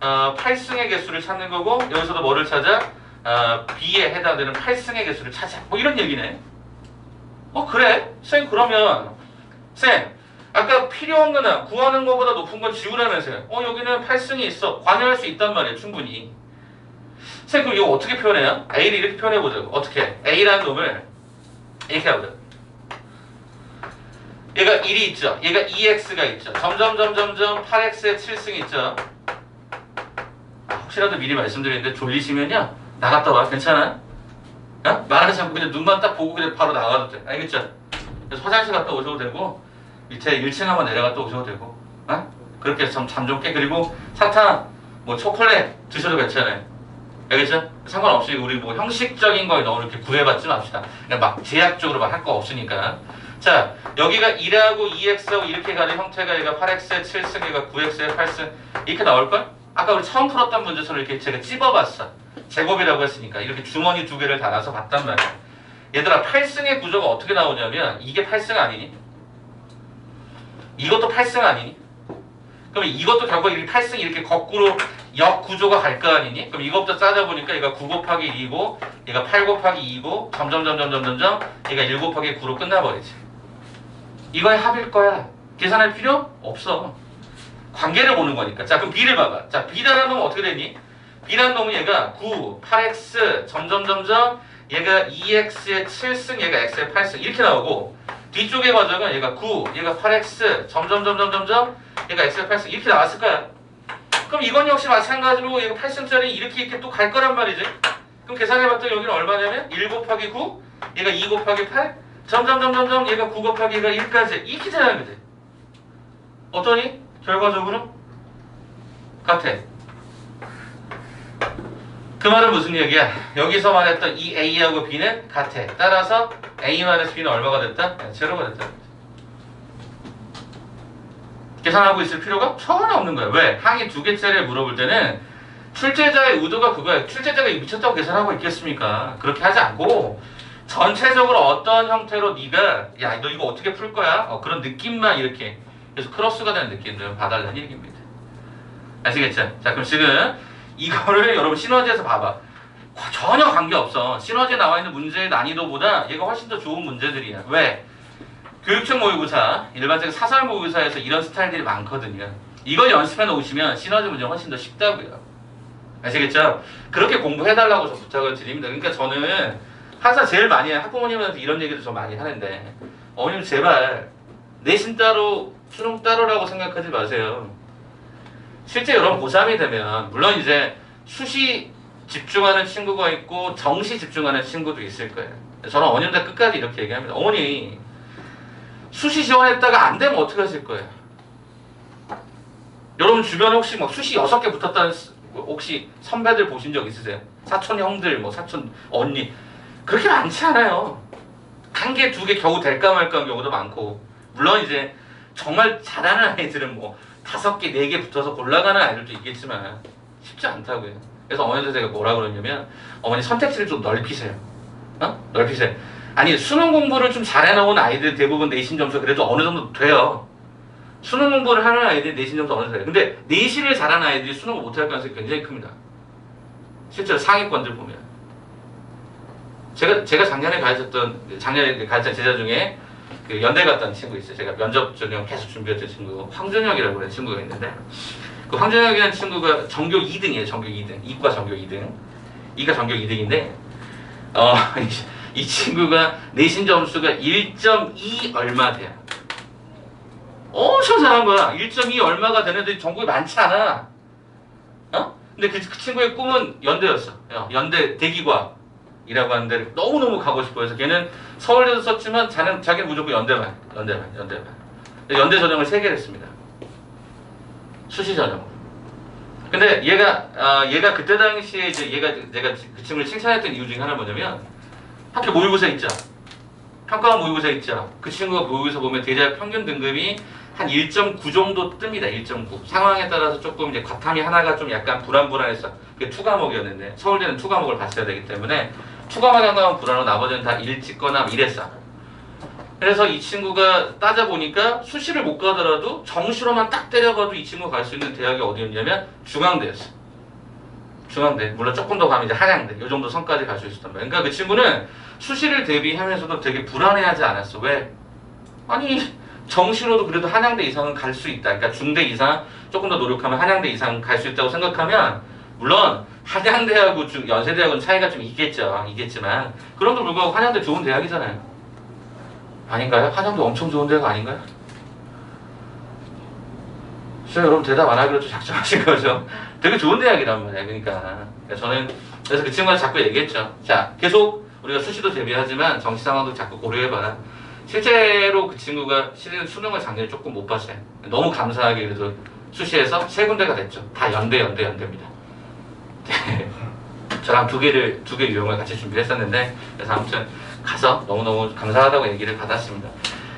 8승의 개수를 찾는 거고, 여기서도 뭐를 찾아? b에 해당되는 8승의 개수를 찾아. 뭐 이런 얘기네. 그래? 쌤 그러면 쌤 아까 필요 없는 한 구하는 것보다 높은 건 지우라면서요. 여기는 8승이 있어. 관여할 수 있단 말이에요. 충분히. 쌤 그럼 이거 어떻게 표현해요? A를 이렇게 표현해보자고. 어떻게? A라는 놈을 이렇게 해보자. 얘가 1이 있죠. 얘가 2x가 있죠. 점점 8x에 7승이 있죠. 혹시라도 미리 말씀드리는데 졸리시면요 나갔다 와. 괜찮아? 말하지 않고 그냥 눈만 딱 보고 그냥 바로 나가도 돼. 알겠죠? 그래서 화장실 갔다 오셔도 되고 밑에 1층 한번 내려갔다 오셔도 되고 그렇게 해서 잠 좀 깨. 그리고 사탕 뭐 초콜릿 드셔도 괜찮아요. 알겠죠? 상관없이 우리 뭐 형식적인 거에 너무 이렇게 구애받지 맙시다. 그냥 막 제약적으로 막 할 거 없으니까. 자 여기가 1하고 2x하고 이렇게 가는 형태가 얘가 8x에 7승 얘가 9x에 8승 이렇게 나올걸? 아까 우리 처음 풀었던 문제처럼 이렇게 제가 찝어봤어. 제곱이라고 했으니까 이렇게 주머니 두 개를 달아서 봤단 말이야. 얘들아 8승의 구조가 어떻게 나오냐면 이게 8승 아니니? 이것도 8승 아니니? 그럼 이것도 결국 이렇게 8승 이렇게 거꾸로 역 구조가 갈 거 아니니? 그럼 이것부터 따져보니까 얘가 9 곱하기 2고 얘가 8 곱하기 2고 점점 얘가 1 곱하기 9로 끝나버리지. 이거의 합일 거야. 계산할 필요 없어. 관계를 보는 거니까. 자 그럼 B를 봐봐. 자 B라는 놈은 어떻게 되니? B라는 놈은 얘가 9, 8x 점점 얘가 2x에 7승 얘가 x에 8승 이렇게 나오고 뒤쪽의 과정은 얘가 9, 얘가 8x 점점 얘가 x에 8승 이렇게 나왔을 거야. 그럼 이건 역시 마찬가지로 얘가 8승짜리 이렇게 또 갈 거란 말이지. 그럼 계산해봤더니 여기는 얼마냐면 1 곱하기 9 얘가 2 곱하기 8 점점 얘가 9 곱하기 얘가 1까지 이렇게 되는 거지. 어떠니? 결과적으로 같아. 그 말은 무슨 얘기야? 여기서 말했던 이 A하고 B는 같아. 따라서 A-B는 얼마가 됐다? 제로가 됐다. 계산하고 있을 필요가 전혀 없는 거야. 왜? 항이 두 개짜리를 물어볼 때는 출제자의 의도가 그거야. 출제자가 미쳤다고 계산하고 있겠습니까? 그렇게 하지 않고 전체적으로 어떤 형태로 네가 야 너 이거 어떻게 풀 거야? 그런 느낌만 이렇게 그래서 크로스가 되는 느낌을 봐달라는 얘기입니다. 아시겠죠? 자 그럼 지금 이거를 여러분 시너지에서 봐봐. 전혀 관계없어. 시너지에 나와 있는 문제의 난이도보다 얘가 훨씬 더 좋은 문제들이야. 왜? 교육청 모의고사, 일반적인 사설 모의고사에서 이런 스타일들이 많거든요. 이걸 연습해 놓으시면 시너지 문제가 훨씬 더 쉽다고요. 아시겠죠? 그렇게 공부해달라고 저 부탁을 드립니다. 그러니까 저는 항상 제일 많이 학부모님한테 이런 얘기를 좀 많이 하는데 어머님 제발 내신 따로 수능 따로라고 생각하지 마세요. 실제 여러분 고3이 되면 물론 이제 수시 집중하는 친구가 있고 정시 집중하는 친구도 있을 거예요. 저는 어머님들 끝까지 이렇게 얘기합니다. 어머니 수시 지원했다가 안 되면 어떻게 하실 거예요? 여러분 주변에 혹시 막 수시 6개 붙었다는 혹시 선배들 보신 적 있으세요? 사촌 형들, 뭐 사촌 언니 그렇게 많지 않아요. 1개, 2개 겨우 될까 말까 하는 경우도 많고 물론 이제 정말 잘하는 아이들은 뭐 5개, 4개 붙어서 올라가는 아이들도 있겠지만 쉽지 않다고요. 그래서 어머니한테 제가 뭐라 그러냐면 어머니 선택지를 좀 넓히세요. 넓히세요. 아니 수능 공부를 좀 잘해놓은 아이들 대부분 내신 점수 그래도 어느 정도 돼요. 수능 공부를 하는 아이들이 내신 점수 어느 정도 돼요. 근데 내신을 잘하는 아이들이 수능을 못할 가능성이 굉장히 큽니다. 실제로 상위권들 보면 제가 작년에 가르쳤던 제자 중에 그 연대 갔던 친구 있어요. 제가 면접 전형 계속 준비했던 친구 황준혁이라고 하는 친구가 있는데 그 황준혁이라는 친구가 전교 2등이에요. 전교 2등. 이과 전교 2등. 이가 전교 2등인데 이 친구가 내신 점수가 1.2 얼마 돼요. 엄청 잘한 거야. 1.2 얼마가 되는 애들이 전국에 많지 않아. 근데 그 친구의 꿈은 연대였어. 연대 대기과이라고 하는데 너무너무 가고 싶어 해서 걔는 서울대도 썼지만 자기는 무조건 연대만. 연대 전형을 3개를 했습니다. 수시 전형. 근데 얘가 그때 당시에 이제 내가 그 친구를 칭찬했던 이유 중에 하나 뭐냐면 학교 모의고사 있죠. 평가원 모의고사 있죠. 그 친구가 모의고사 보면 대략 평균 등급이 한 1.9 정도 뜹니다. 1.9. 상황에 따라서 조금 이제 과탐이 하나가 좀 약간 불안해서 그게 투과목이었는데 서울대는 투과목을 봤어야 되기 때문에 투과목 하나만 불안하고 나머지는 다 일찍거나 이랬어. 그래서 이 친구가 따져보니까 수시를 못 가더라도 정시로만 딱 때려봐도 이 친구가 갈 수 있는 대학이 어디였냐면 중앙대였어. 중앙대, 물론 조금 더 가면 이제 한양대, 요 정도 선까지 갈 수 있었단 말이야. 그러니까 그 친구는 수시를 대비하면서도 되게 불안해하지 않았어. 왜? 아니 정시로도 그래도 한양대 이상은 갈 수 있다. 그러니까 중대 이상 조금 더 노력하면 한양대 이상 갈 수 있다고 생각하면 물론 한양대하고 연세대하고는 차이가 좀 있겠지만 그럼에도 불구하고 한양대 좋은 대학이잖아요. 아닌가요? 한양대 엄청 좋은 대학 아닌가요? 진짜 여러분 대답 안 하기로 좀 작정하신 거죠? 되게 좋은 대학이란 말이에요. 그러니까 저는 그래서 그 친구한테 자꾸 얘기했죠. 자, 계속 우리가 수시도 대비하지만 정시 상황도 자꾸 고려해봐라. 실제로 그 친구가 수능을 작년에 조금 못 봤어요. 너무 감사하게 그래도 수시에서 3군데가 됐죠. 다 연대입니다. 네. 저랑 두 개 유형을 같이 준비했었는데 그래서 아무튼 가서 너무너무 감사하다고 얘기를 받았습니다.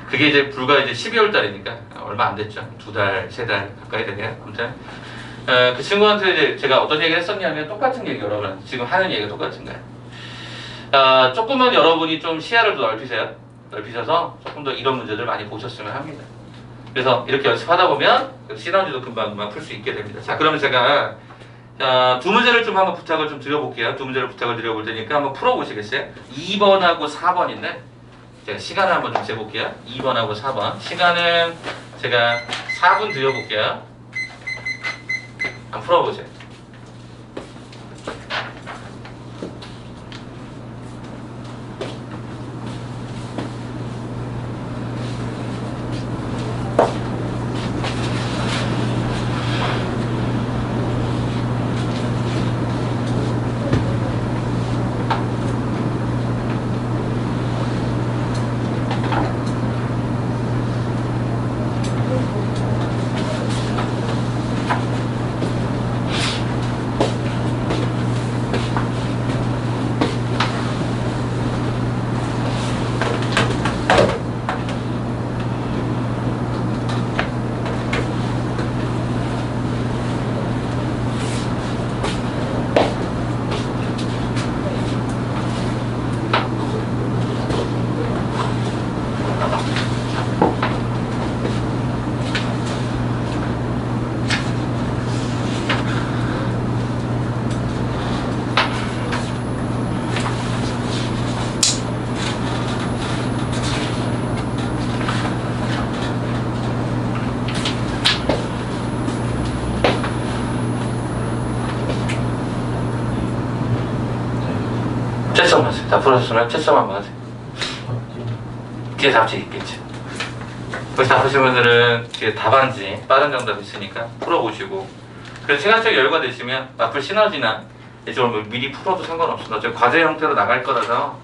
그게 이제 불과 이제 12월 달이니까 얼마 안 됐죠. 2달, 3달 가까이 되네요. 아무튼 그 친구한테 이제 제가 어떤 얘기를 했었냐면 똑같은 얘기 여러분 지금 하는 얘기가 똑같은 거예요. 조금은 여러분이 좀 시야를 더 넓히셔서 조금 더 이런 문제들 많이 보셨으면 합니다. 그래서 이렇게 연습하다 보면 시너지도 금방 풀 수 있게 됩니다. 자, 그러면 제가 두 문제를 좀 한번 부탁을 좀 드려볼게요. 두 문제를 부탁을 드려볼 테니까 한번 풀어보시겠어요? 2번하고 4번인데 제가 시간을 한번 좀 재볼게요. 2번하고 4번 시간은 제가 4분 드려볼게요. 한번 풀어보세요. 채점 하세요. 다 풀어주시면 채점 한번 하세요. 뒤에 답지 있겠지. 그래서 다 푸신 분들은 뒤에 답안지 빠른 정답 있으니까 풀어보시고 그래서 시간적 여유가 되시면 맞풀 시너지나 이쪽을 미리 풀어도 상관없습니다. 어차피 과제 형태로 나갈 거라서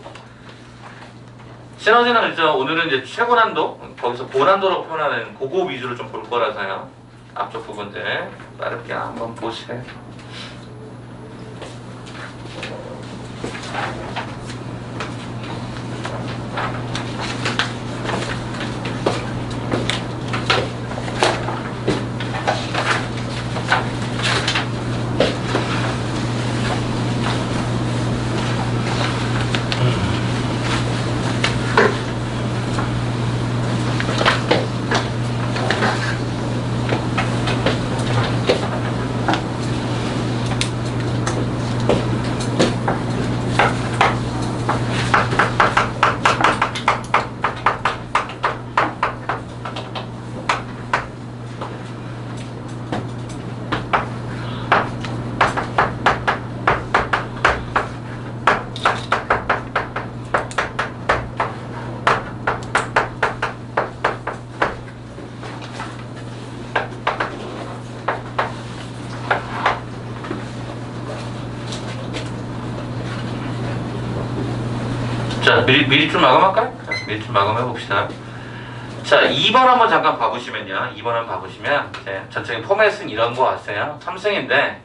시너지는 이제 오늘은 이제 최고난도 거기서 고난도로 표현하는 그거 위주로 좀 볼 거라서요. 앞쪽 부분들 빠르게 한번 보세요. 자, 미리 좀 마감할까요? 미리 좀 마감해봅시다. 자, 2번 한번 잠깐 봐보시면요. 2번 한번 봐보시면, 전체적인 포맷은 이런 거 같아요. 3승인데,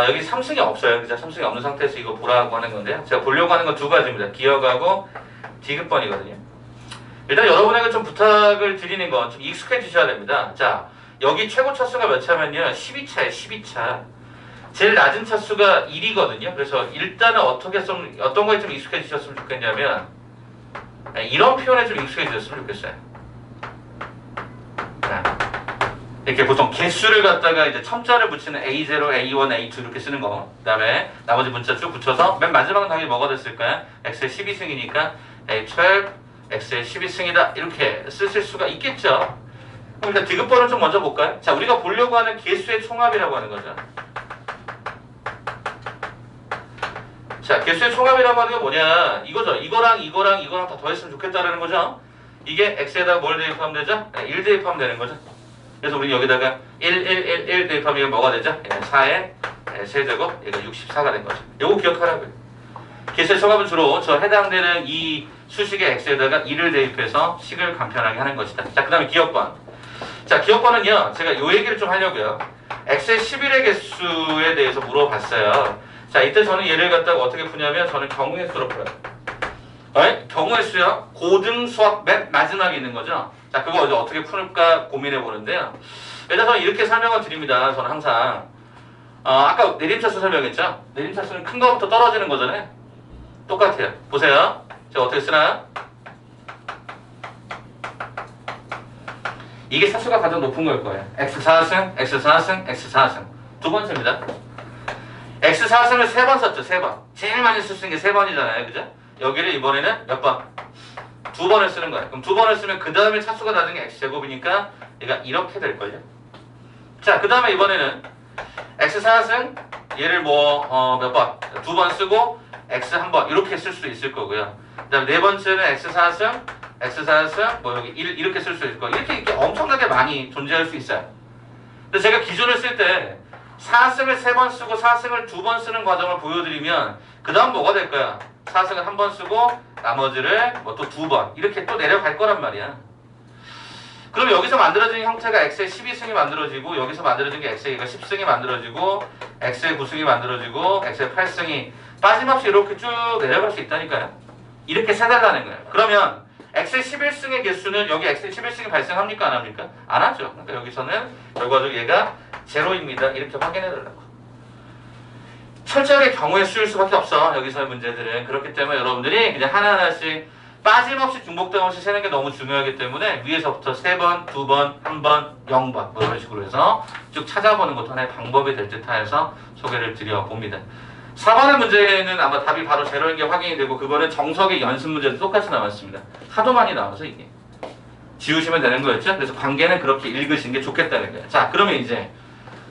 여기 3승이 없어요. 그죠? 3승이 없는 상태에서 이거 보라고 하는 건데요. 제가 보려고 하는 건 두 가지입니다. 기억하고 디귿번이거든요. 일단 여러분에게 좀 부탁을 드리는 건 좀 익숙해지셔야 됩니다. 자, 여기 최고 차수가 몇 차면요. 12차예요, 12차. 제일 낮은 차수가 1이거든요. 그래서 일단은 어떤 거에 좀 익숙해지셨으면 좋겠냐면 이런 표현에 좀 익숙해지셨으면 좋겠어요. 이렇게 보통 개수를 갖다가 이제 첨자를 붙이는 A0, A1, A2 이렇게 쓰는 거. 그 다음에 나머지 문자 쭉 붙여서 맨 마지막은 당연히 뭐가 됐을까요? X의 12승이니까 A12, X의 12승이다. 이렇게 쓰실 수가 있겠죠. 그럼 일단 디귿번을 좀 먼저 볼까요? 자, 우리가 보려고 하는 개수의 총합이라고 하는 거죠. 자, 개수의 총합이라고 하는 게 뭐냐? 이거죠. 이거랑 다 더했으면 좋겠다라는 거죠. 이게 X에다가 뭘 대입하면 되죠? 1 대입하면 되는 거죠. 그래서 우리 여기다가 1 대입하면 뭐가 되죠? 4의 세제곱, 얘가 64가 된 거죠. 요거 기억하라고요. 개수의 총합은 주로 저 해당되는 이 수식의 X에다가 1을 대입해서 식을 간편하게 하는 것이다. 자, 그 다음에 기억번. 자, 기억번은요, 제가 요 얘기를 좀 하려고요. X의 11의 개수에 대해서 물어봤어요. 자, 이때 저는 얘를 갖다가 어떻게 푸냐면 저는 경우의 수로 풀어요. 경우의 수요? 고등 수학 맨 마지막에 있는 거죠. 자, 그거 어떻게 풀까 고민해 보는데요. 일단 저는 이렇게 설명을 드립니다. 저는 항상 아까 내림차수 설명했죠. 내림차수는 큰 거부터 떨어지는 거잖아요. 똑같아요. 보세요. 제가 어떻게 쓰나요? 이게 차수가 가장 높은 걸 거예요. X4승, X4승, X4승. 두 번째입니다. X4승을 3번 썼죠. 3번. 제일 많이 쓸 수 있는 게 3번이잖아요. 그죠? 여기를 이번에는 몇 번? 2번을 쓰는 거예요. 그럼 2번을 쓰면 그 다음에 차수가 나중에 X제곱이니까 얘가 이렇게 될걸요. 자, 그 다음에 이번에는 X4승 얘를 몇 번? 2번 쓰고 X 한 번 이렇게 쓸 수 있을 거고요. 그 다음에 네 번째는 X4승 여기 1 이렇게 쓸 수 있을 거예요. 이렇게 엄청나게 많이 존재할 수 있어요. 근데 제가 기준을 쓸 때 4승을 3번 쓰고 4승을 2번 쓰는 과정을 보여드리면 그 다음 뭐가 될까요? 4승을 한 번 쓰고 나머지를 또 2번 이렇게 또 내려갈 거란 말이야. 그럼 여기서 만들어진 형태가 X의 12승이 만들어지고 여기서 만들어진 게 X의 10승이 만들어지고 X의 9승이 만들어지고 X의 8승이 빠짐없이 이렇게 쭉 내려갈 수 있다니까요. 이렇게 세달라는 거예요. 그러면 X의 11승의 개수는 여기 X의 11승이 발생합니까? 안 합니까? 안 하죠. 그러니까 여기서는 결과적으로 얘가 제로입니다. 이렇게 확인해 달라고. 철저하게 경우의 수일 수밖에 없어. 여기서의 문제들은. 그렇기 때문에 여러분들이 그냥 하나하나씩 빠짐없이 중복됨 없이 세는 게 너무 중요하기 때문에 위에서부터 3번, 2번, 1번, 0번 뭐 이런 식으로 해서 쭉 찾아보는 것도 하나의 방법이 될 듯 해서 소개를 드려봅니다. 4번의 문제는 아마 답이 바로 제로인 게 확인이 되고 그거는 정석의 연습 문제도 똑같이 나왔습니다. 하도 많이 나와서 이게 지우시면 되는 거였죠. 그래서 관계는 그렇게 읽으시는 게 좋겠다는 거예요. 자, 그러면 이제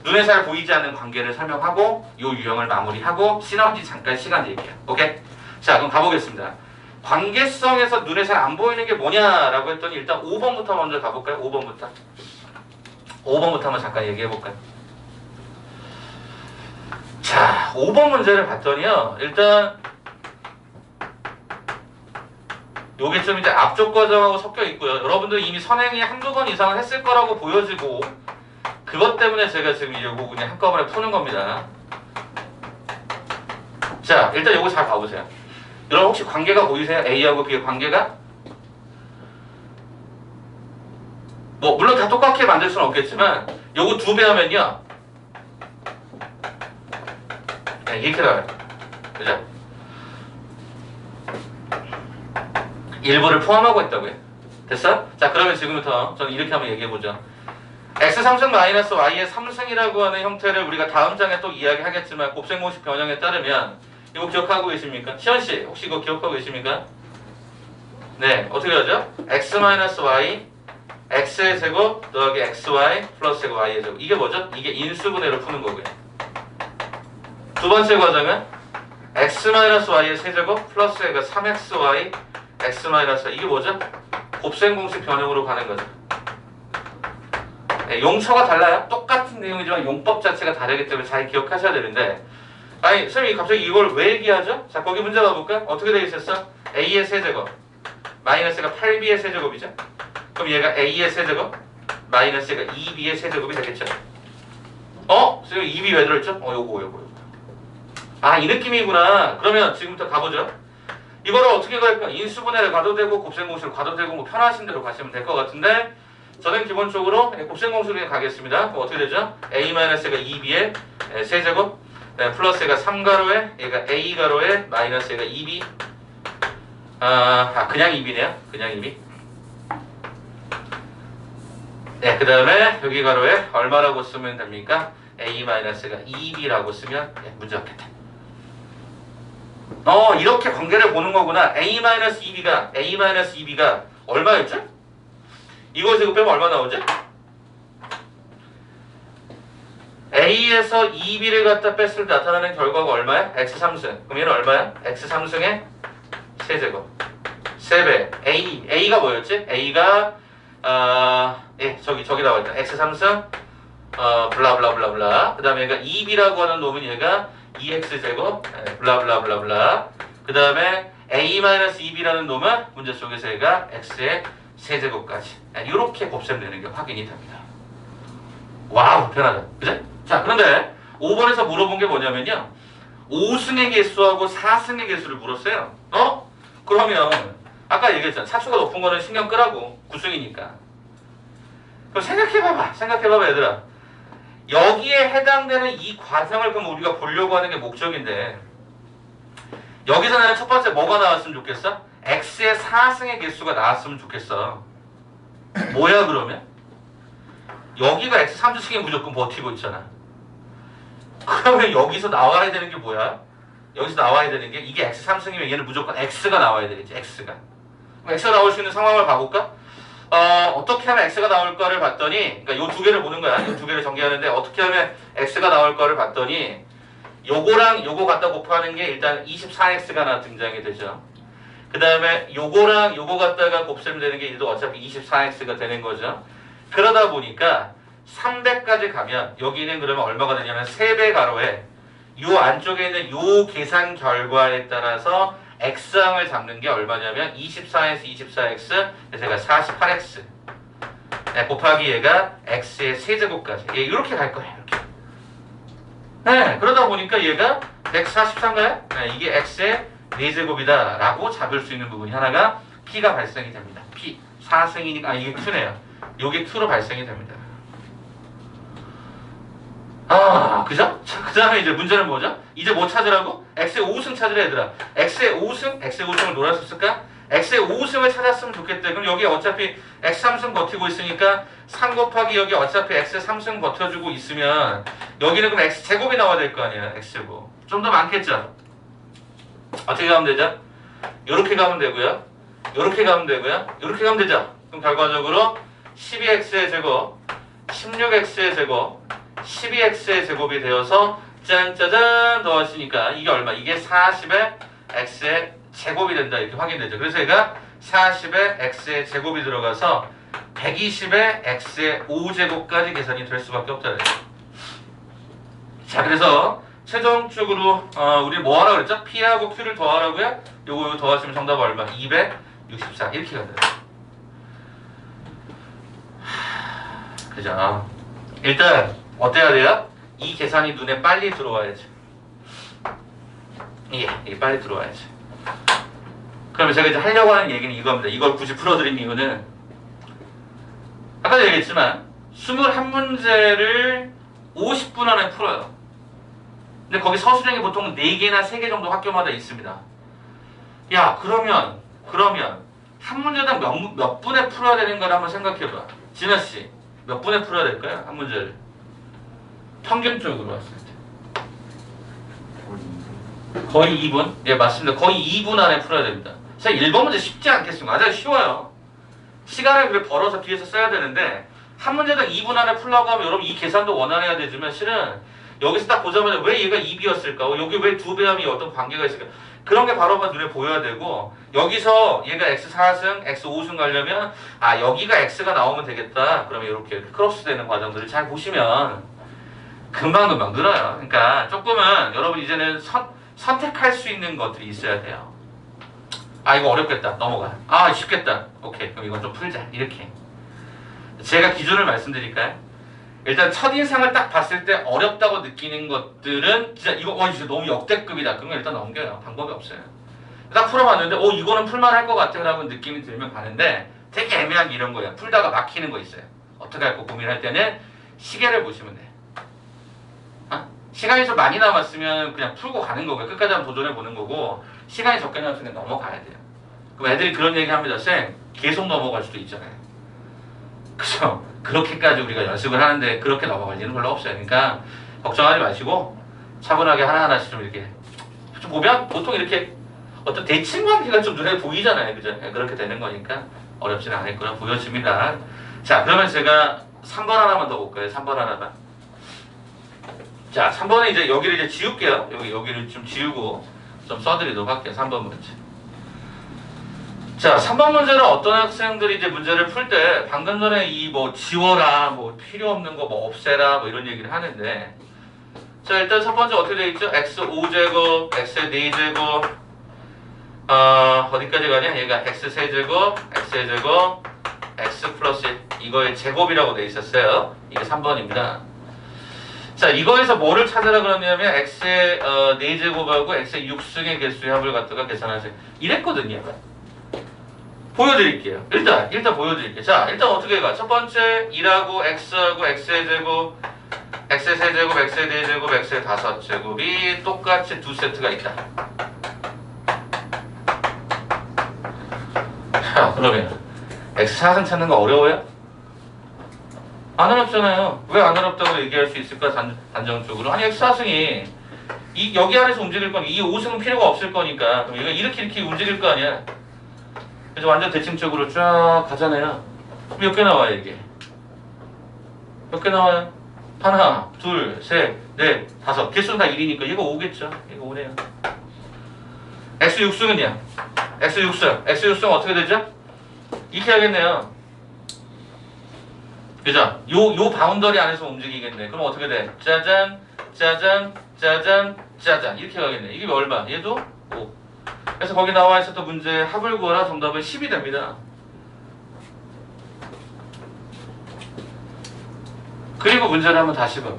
눈에 잘 보이지 않는 관계를 설명하고 이 유형을 마무리하고 시너지 잠깐 시간 얘기해요. 오케이? 자, 그럼 가보겠습니다. 관계성에서 눈에 잘 안 보이는 게 뭐냐라고 했더니 일단 5번부터 먼저 가볼까요? 5번부터 한번 잠깐 얘기해볼까요? 자, 5번 문제를 봤더니요. 일단 요게 좀 이제 앞쪽 과정하고 섞여 있고요. 여러분들 이미 선행이 한두 번 이상은 했을 거라고 보여지고 그것 때문에 제가 지금 이거 그냥 한꺼번에 푸는 겁니다. 자, 일단 요거 잘 봐보세요. 여러분 혹시 관계가 보이세요? A하고 B의 관계가? 뭐 물론 다 똑같게 만들 수는 없겠지만 요거 2배 하면요. 네, 이렇게 나와요. 그죠? 일부를 포함하고 있다고요. 됐어? 자, 그러면 지금부터 저는 이렇게 한번 얘기해보죠. X3승 마이너스 Y의 3승이라고 하는 형태를 우리가 다음 장에 또 이야기하겠지만 곱셈공식 변형에 따르면 이거 기억하고 계십니까? 시연씨 혹시 이거 기억하고 계십니까? 네, 어떻게 하죠? X 마이너스 Y X의 제곱 더하기 XY 플러스 제곱 Y의 제곱 이게 뭐죠? 이게 인수분해를 푸는 거고요. 두 번째 과정은 X 마이너스 Y의 세제곱 플러스 3XY X 마이너스 이게 뭐죠? 곱셈공식 변형으로 가는 거죠. 네, 용처가 달라요. 똑같은 내용이지만 용법 자체가 다르기 때문에 잘 기억하셔야 되는데 아니 선생님이 갑자기 이걸 왜 얘기하죠? 자, 거기 문제 봐볼까? 어떻게 되어 있었어? A의 세제곱 마이너스가 8B의 세제곱이죠? 그럼 얘가 A의 세제곱 마이너스가 2B의 세제곱이 되겠죠? 선생님 2B 왜 들어있죠? 요거 아, 이 느낌이구나. 그러면 지금부터 가보죠. 이거를 어떻게 갈까? 인수분해를 가도 되고 곱셈공식을 가도 되고 뭐 편하신 대로 가시면 될 것 같은데 저는 기본적으로 곱셈공식으로 가겠습니다. 그럼 어떻게 되죠? A-가 2B의 세제곱 플러스가 3가로에 얘가 A가로에 마이너스가 2B 그냥 2B네요. 그냥 2B 네, 그 다음에 여기 가로에 얼마라고 쓰면 됩니까? A-가 2b라고 쓰면 문제 없겠다. 이렇게 관계를 보는 거구나. A-2b가 얼마였죠? 이거 제곱 빼면 얼마 나오죠? A에서 2b를 갖다 뺐을 때 나타나는 결과가 얼마야? x3승. 그럼 얘는 얼마야? x3승의 세제곱. 3배. A가 뭐였지? A가 저기 나와 있다. x3승 블라블라블라블라. 그 다음에 얘가 2b라고 하는 놈은 얘가 2x제곱 블라블라블라블라. 그 다음에 a-2b라는 놈은 문제 속에서 얘가 x의 세제곱까지 이렇게 곱셈되는 게 확인이 됩니다. 와우 편하다. 그죠? 자 그런데 5번에서 물어본 게 뭐냐면요, 5승의 개수하고 4승의 개수를 물었어요. 그러면 아까 얘기했잖아, 차수가 높은 거는 신경 끄라고. 9승이니까. 그럼 생각해봐봐 얘들아. 여기에 해당되는 이 과정을 그럼 우리가 보려고 하는 게 목적인데, 여기서 나는 첫 번째 뭐가 나왔으면 좋겠어? x의 4승의 개수가 나왔으면 좋겠어. 뭐야 그러면? 여기가 x 3주승이 무조건 버티고 있잖아. 그러면 여기서 나와야 되는 게 뭐야? 여기서 나와야 되는 게, 이게 x 3승이면 얘는 무조건 x가 나와야 되겠지. x가. 그럼 x가 나올 수 있는 상황을 봐볼까? 어떻게 하면 x가 나올 거를 봤더니, 그러니까 요 두 개를 보는 거야. 요 두 개를 전개하는데 어떻게 하면 x가 나올 거를 봤더니, 요거랑 요거 갖다 곱하는 게 일단 24x가 등장이 되죠. 그 다음에 요거랑 요거 갖다가 곱셈되는 게 얘도 어차피 24x가 되는 거죠. 그러다 보니까 300까지 가면 여기는 그러면 얼마가 되냐면 3배 가로에 요 안쪽에 있는 요 계산 결과에 따라서 x항을 잡는 게 얼마냐면 24에서 24x, 그래서 얘가 48x 곱하기 얘가 x의 세제곱까지 이렇게 갈 거예요. 이렇게. 네, 그러다 보니까 얘가 143가요? 네, 이게 x의 4제곱이다 라고 잡을 수 있는 부분이 하나가 p가 발생이 됩니다. p 4승이니까 이게 q네요. 요게 q로 발생이 됩니다. 그죠? 그 다음에 이제 문제는 뭐죠? 이제 뭐 찾으라고? x의 5승 찾으라 얘들아. x의 5승을 놀아서 쓸까? x의 5승을 찾았으면 좋겠대. 그럼 여기 어차피 x 3승 버티고 있으니까 3 곱하기 여기 어차피 x 3승 버텨주고 있으면 여기는 그럼 x 제곱이 나와야 될 거 아니야. x제곱. 좀 더 많겠죠? 어떻게 가면 되죠? 요렇게 가면 되고요. 요렇게 가면 되고요. 요렇게 가면 되죠? 그럼 결과적으로 12x의 제곱, 16x의 제곱, 12x의 제곱이 되어서 짠짜잔 더하시니까 이게 얼마? 이게 40의 x의 제곱이 된다 이렇게 확인되죠. 그래서 얘가 40의 x의 제곱이 들어가서 120의 x의 5제곱까지 계산이 될 수밖에 없다. 자 그래서 최종적으로 우리 뭐 하라고 그랬죠? p하고 q를 더하라고요? 요거 더하시면 정답 얼마? 264 이렇게 가요. 그죠? 일단 어때야 돼요? 이 계산이 눈에 빨리 들어와야지. 이게 빨리 들어와야지. 그러면 제가 이제 하려고 하는 얘기는 이겁니다. 이걸 굳이 풀어드린 이유는 아까도 얘기했지만 21문제를 50분 안에 풀어요. 근데 거기 서술형이 보통 4개나 3개 정도 학교마다 있습니다. 야 그러면 한 문제당 몇 분에 풀어야 되는 걸 한번 생각해봐. 진아씨 몇 분에 풀어야 될까요? 한 문제를 평균적으로 왔을 때 거의 2분? 예 맞습니다. 거의 2분 안에 풀어야 됩니다. 사실 1번 문제 쉽지 않겠습니까? 맞아요. 쉬워요. 시간을 그래 벌어서 뒤에서 써야 되는데 한 문제당 2분 안에 풀려고 하면 여러분 이 계산도 원활해야 되지만 실은 여기서 딱 보자마자 왜 얘가 2b였을까? 여기 왜 2배함이 어떤 관계가 있을까? 그런 게 바로 눈에 보여야 되고 여기서 얘가 x4승, x5승 가려면 여기가 x가 나오면 되겠다. 그러면 이렇게 크로스되는 과정들을 잘 보시면 금방금방 늘어요. 그러니까 조금은 여러분 이제는 선택할 수 있는 것들이 있어야 돼요. 이거 어렵겠다. 넘어가. 쉽겠다. 오케이. 그럼 이건 좀 풀자. 이렇게. 제가 기준을 말씀드릴까요? 일단 첫인상을 딱 봤을 때 어렵다고 느끼는 것들은 진짜 이거 진짜 너무 역대급이다. 그러면 일단 넘겨요. 방법이 없어요. 딱 풀어봤는데 이거는 풀만할 것 같아 라고 느낌이 들면 가는데 되게 애매한 게 이런 거예요. 풀다가 막히는 거 있어요. 어떻게 할까 고민할 때는 시계를 보시면 돼. 시간이 좀 많이 남았으면 그냥 풀고 가는 거고요. 끝까지 한번 도전해보는 거고 시간이 적게 남았으면 넘어가야 돼요. 그럼 애들이 그런 얘기 합니다. 쌤 계속 넘어갈 수도 있잖아요. 그죠? 그렇게까지 우리가 연습을 하는데 그렇게 넘어갈 일은 별로 없어요. 그러니까 걱정하지 마시고 차분하게 하나하나씩 좀 이렇게 좀 보면 보통 이렇게 어떤 대칭 관계가 좀 눈에 보이잖아요. 그죠? 그렇게 되는 거니까 어렵지는 않을 거라 보여집니다. 자, 그러면 제가 3번 하나만 더 볼까요? 3번 하나만. 자, 3번은 이제 여기를 이제 지울게요. 여기를 좀 지우고 좀 써드리도록 할게요. 3번 문제. 자, 3번 문제는 어떤 학생들이 이제 문제를 풀 때 방금 전에 이 뭐 지워라, 뭐 필요 없는 거 뭐 없애라, 뭐 이런 얘기를 하는데, 자, 일단 첫 번째 어떻게 되어 있죠? x 5제곱, x의 4제곱, 어디까지 가냐? 얘가 x 세제곱, x의 제곱, x 플러스 이거의 제곱이라고 되어 있었어요. 이게 3번입니다. 자, 이거에서 뭐를 찾으라 그러냐면 x의 4제곱하고 x의 6승의 개수의 합을 갖다가 계산하세요. 이랬거든요. 보여드릴게요. 일단 보여드릴게요. 자, 일단 어떻게 가? 첫 번째 2하고 x하고 x의 제곱, x의 세제곱, x의 4제곱, x의 5제곱이 똑같이 두 세트가 있다. 자, 그러면 x 4승 찾는 거 어려워요? 안 어렵잖아요. 왜 안 어렵다고 얘기할 수 있을까? 단정적으로. 아니 x 4승이 여기 안에서 움직일 거니까 이 5승은 필요가 없을 거니까 그럼 얘가 이렇게 움직일 거 아니야. 그래서 완전 대칭적으로 쫙 가잖아요. 몇 개 나와요 이게? 몇 개 나와요? 하나, 둘, 셋, 넷, 다섯. 개수는 다 1이니까 이거 5겠죠. 이거 5네요. x 6승은요? x 6승 어떻게 되죠? 이렇게 하겠네요. 그죠? 요 바운더리 안에서 움직이겠네. 그럼 어떻게 돼? 짜잔, 짜잔, 짜잔, 짜잔. 이렇게 가겠네. 이게 얼마? 얘도 5. 그래서 거기 나와 있었던 문제의 합을 구하라. 정답은 10이 됩니다. 그리고 문제를 한번 다시 봐봐.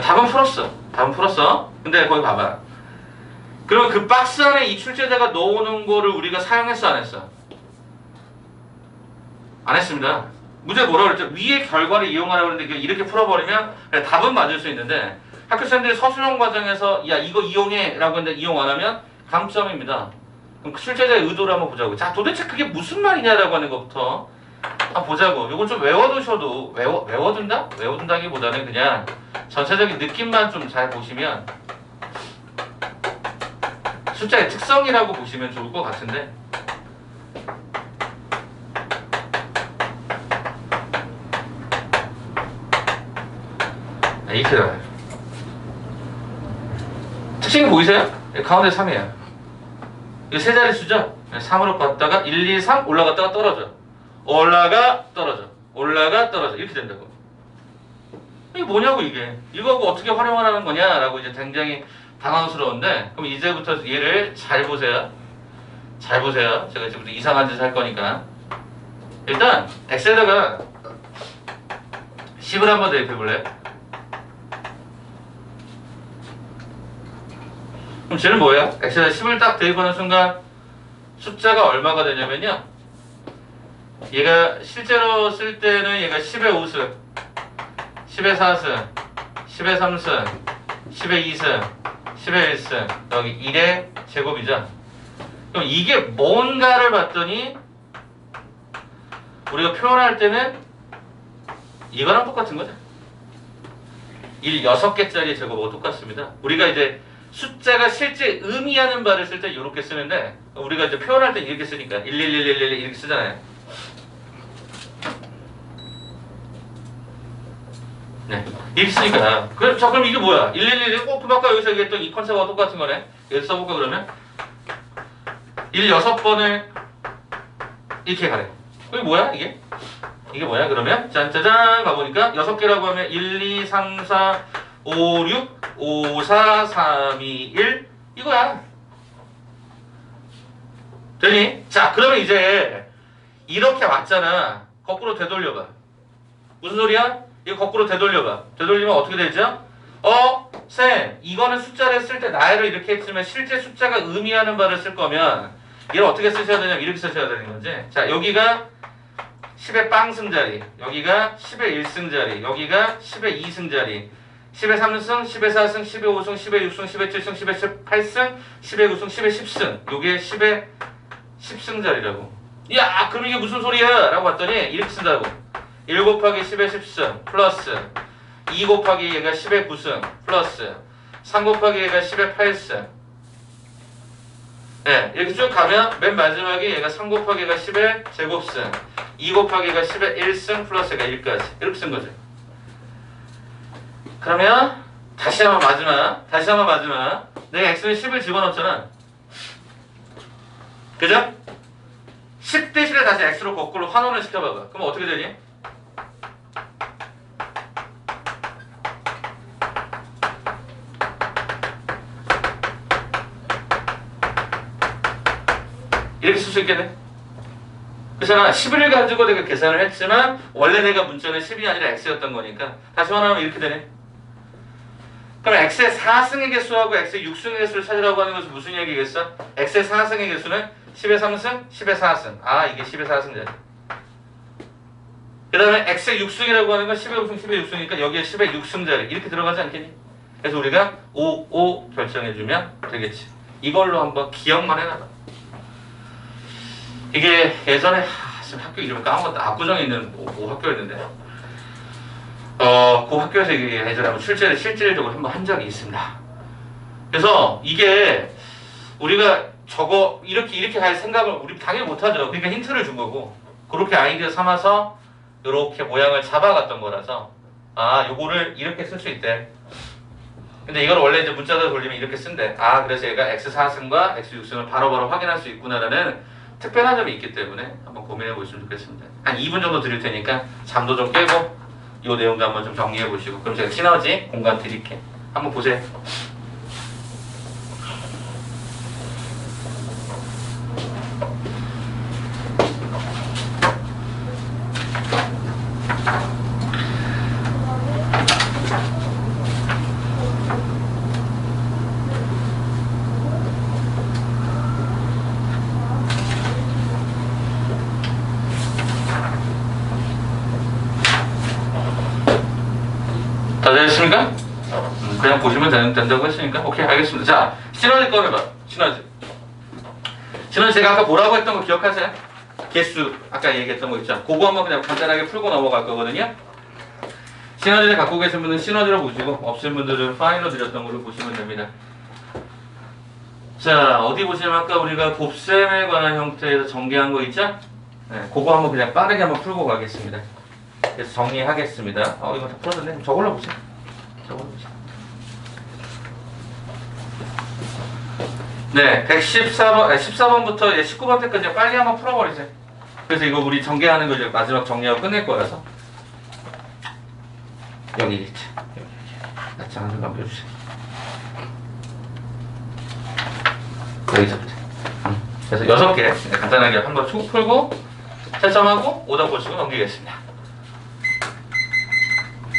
답은 풀었어. 근데 거기 봐봐. 그럼 그 박스 안에 이 출제자가 넣어놓은 거를 우리가 사용했어, 안 했어? 안 했습니다. 문제 뭐라고 그랬죠? 위의 결과를 이용하라고 했는데 이렇게 풀어버리면 답은 맞을 수 있는데 학교생들이 서술형 과정에서 야 이거 이용해 라고 했는데 이용 안 하면 감점입니다. 그럼 출제자의 의도를 한번 보자고. 자, 도대체 그게 무슨 말이냐라고 하는 것부터 한번 보자고. 이건 좀 외워두셔도 외워둔다? 외워둔다기보다는 그냥 전체적인 느낌만 좀 잘 보시면 숫자의 특성이라고 보시면 좋을 것 같은데 이렇게 나와요. 특징이 보이세요? 가운데 3이에요. 이거 세 자릿수죠? 3으로 갔다가 1, 2, 3 올라갔다가 떨어져. 올라가 떨어져 이렇게 된다고. 이게 뭐냐고 이게. 이거하고 어떻게 활용하라는 거냐라고 이제 굉장히 당황스러운데 그럼 이제부터 얘를 잘 보세요. 제가 지금부터 이상한 짓 할 거니까 일단 엑셀에다가 10을 한번 대입해 볼래요? 그럼 쟤는 뭐예요? 엑셀에 10을 딱 대입하는 순간 숫자가 얼마가 되냐면요. 얘가 실제로 쓸 때는 얘가 10의 5승, 10의 4승, 10의 3승, 10의 2승, 10의 1승, 여기 1의 제곱이죠. 그럼 이게 뭔가를 봤더니 우리가 표현할 때는 이거랑 똑같은 거죠. 1 6개짜리 제곱하고 똑같습니다. 우리가 이제 숫자가 실제 의미하는 바를 쓸 때 이렇게 쓰는데 우리가 이제 표현할 때 이렇게 쓰니까 11111 이렇게 쓰잖아요. 네, 이렇게 쓰니까 그럼 이게 뭐야? 111 그럼 아까 여기서 얘기했던 이 컨셉과 똑같은 거네. 여기서 써볼까 그러면? 1 6번을 이렇게 가래. 그게 뭐야 이게? 이게 뭐야 그러면? 짠짜잔 가보니까 6개라고 하면 1, 2, 3, 4, 5, 6, 5, 4, 3, 2, 1 이거야. 되니? 자, 그러면 이제 이렇게 왔잖아. 거꾸로 되돌려봐. 무슨 소리야? 이거 거꾸로 되돌려봐. 되돌리면 어떻게 되죠? 쌤, 이거는 숫자를 쓸 때 나열을 이렇게 했지만 실제 숫자가 의미하는 바를 쓸 거면 얘를 어떻게 쓰셔야 되냐면 이렇게 쓰셔야 되는 거지. 자, 여기가 10의 빵승 자리, 여기가 10의 1승 자리, 여기가 10의 2승 자리, 10의 3승, 10의 4승, 10의 5승, 10의 6승, 10의 7승, 10의 8승, 10의 9승, 10의 10승. 요게 10의 10승 자리라고. 야, 그럼 이게 무슨 소리야? 라고 봤더니 이렇게 쓴다고. 1 곱하기 10의 10승 플러스 2 곱하기 얘가 10의 9승 플러스 3 곱하기 얘가 10의 8승. 네, 이렇게 쭉 가면 맨 마지막에 얘가 3 곱하기 얘가 10의 제곱승 2 곱하기 얘가 10의 1승 플러스 얘가 1까지 이렇게 쓴 거죠. 그러면 다시 한번 마지막 내가 x는 10을 집어넣었잖아. 그죠? 10 대신에 다시 x로 거꾸로 환원을 시켜봐봐. 그럼 어떻게 되니? 이렇게 쓸 수 있겠네? 그래서 11을 가지고 내가 계산을 했지만 원래 내가 문자는 10이 아니라 x였던 거니까 다시 환원하면 이렇게 되네. 그럼 x의 4승의 개수하고 x의 6승의 개수를 찾으라고 하는 것은 무슨 얘기겠어? x의 4승의 개수는 10의 3승, 10의 4승. 아, 이게 10의 4승자리. 그 다음에 x의 6승이라고 하는 건 10의 5승, 10의 6승이니까 여기에 10의 6승자리. 이렇게 들어가지 않겠니? 그래서 우리가 5, 5 결정해주면 되겠지. 이걸로 한번 기억만 해놔봐. 이게 예전에 지금 학교 이름 까먹었다. 압구정에 있는 오 학교였는데 그 학교에서 이게 예전에 한번 출제를 실질적으로 한번 한 적이 있습니다. 그래서 이게 우리가 저거 이렇게 할 생각을 우리 당연히 못하죠. 그러니까 힌트를 준 거고 그렇게 아이디어 삼아서 이렇게 모양을 잡아갔던 거라서 아, 요거를 이렇게 쓸 수 있대. 근데 이걸 원래 이제 문자로 돌리면 이렇게 쓴대. 아, 그래서 얘가 x4승과 x6승을 바로바로 확인할 수 있구나라는 특별한 점이 있기 때문에 한번 고민해 보시면 좋겠습니다. 한 2분 정도 드릴 테니까 잠도 좀 깨고 이 내용도 한번 좀 정리해 보시고 그럼 제가 시너지 공간 드릴게. 한번 보세요. 다 되셨습니까? 그냥 보시면 된다고 했으니까 오케이, 알겠습니다. 자, 시너지 꺼내봐. 시너지 제가 아까 뭐라고 했던 거 기억하세요? 개수 아까 얘기했던 거 있죠? 그거 한번 그냥 간단하게 풀고 넘어갈 거거든요. 시너지를 갖고 계신 분은 시너지로 보시고 없으신 분들은 파일로 드렸던 걸로 보시면 됩니다. 자, 어디 보시면 아까 우리가 곱셈에 관한 형태에서 전개한 거 있죠? 네, 그거 한번 그냥 빠르게 한번 풀고 가겠습니다. 그래서 정리하겠습니다. 이거 다 풀어졌네. 저걸로 보세요. 네, 114번, 14번부터 19번 때까지 빨리 한번 풀어버리세요. 그래서 이거 우리 전개하는 거 이제 마지막 정리하고 끝낼 거라서. 여기 있지. 여기. 낯장 좀 넘겨주세요. 여기서부터. 그래서 6개 간단하게 한번 쭉 풀고 채점하고 오답 보시고 넘기겠습니다.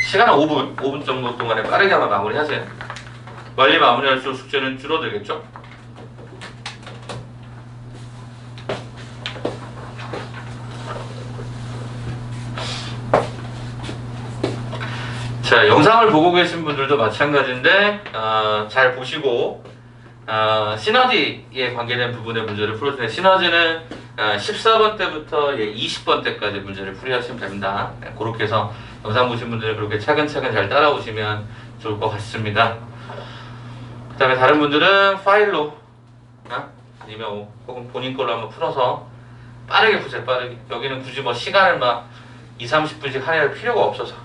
시간은 5분 정도 동안에 빠르게 한번 마무리 하세요. 빨리 마무리할수록 숙제는 줄어들겠죠? 자, 영상을 보고 계신 분들도 마찬가지인데 잘 보시고 시너지에 관계된 부분의 문제를 풀어주세요. 시너지는 14번 때부터 20번 때까지 문제를 풀이하시면 됩니다. 그렇게 해서 영상 보신 분들은 그렇게 차근차근 잘 따라오시면 좋을 것 같습니다. 그 다음에 다른 분들은 파일로 아니면 혹은 본인 걸로 한번 풀어서 빠르게 보세요. 빠르게. 여기는 굳이 뭐 시간을 막 2, 30분씩 할애할 필요가 없어서.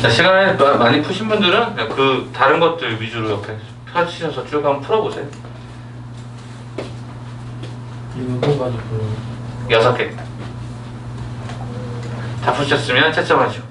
자, 시간을 많이 푸신 분들은 그냥 그 다른 것들 위주로 옆에 펼치셔서 쭉 한번 풀어보세요. 이거 몇 가지고 6개. 다 푸셨으면 채점하시고.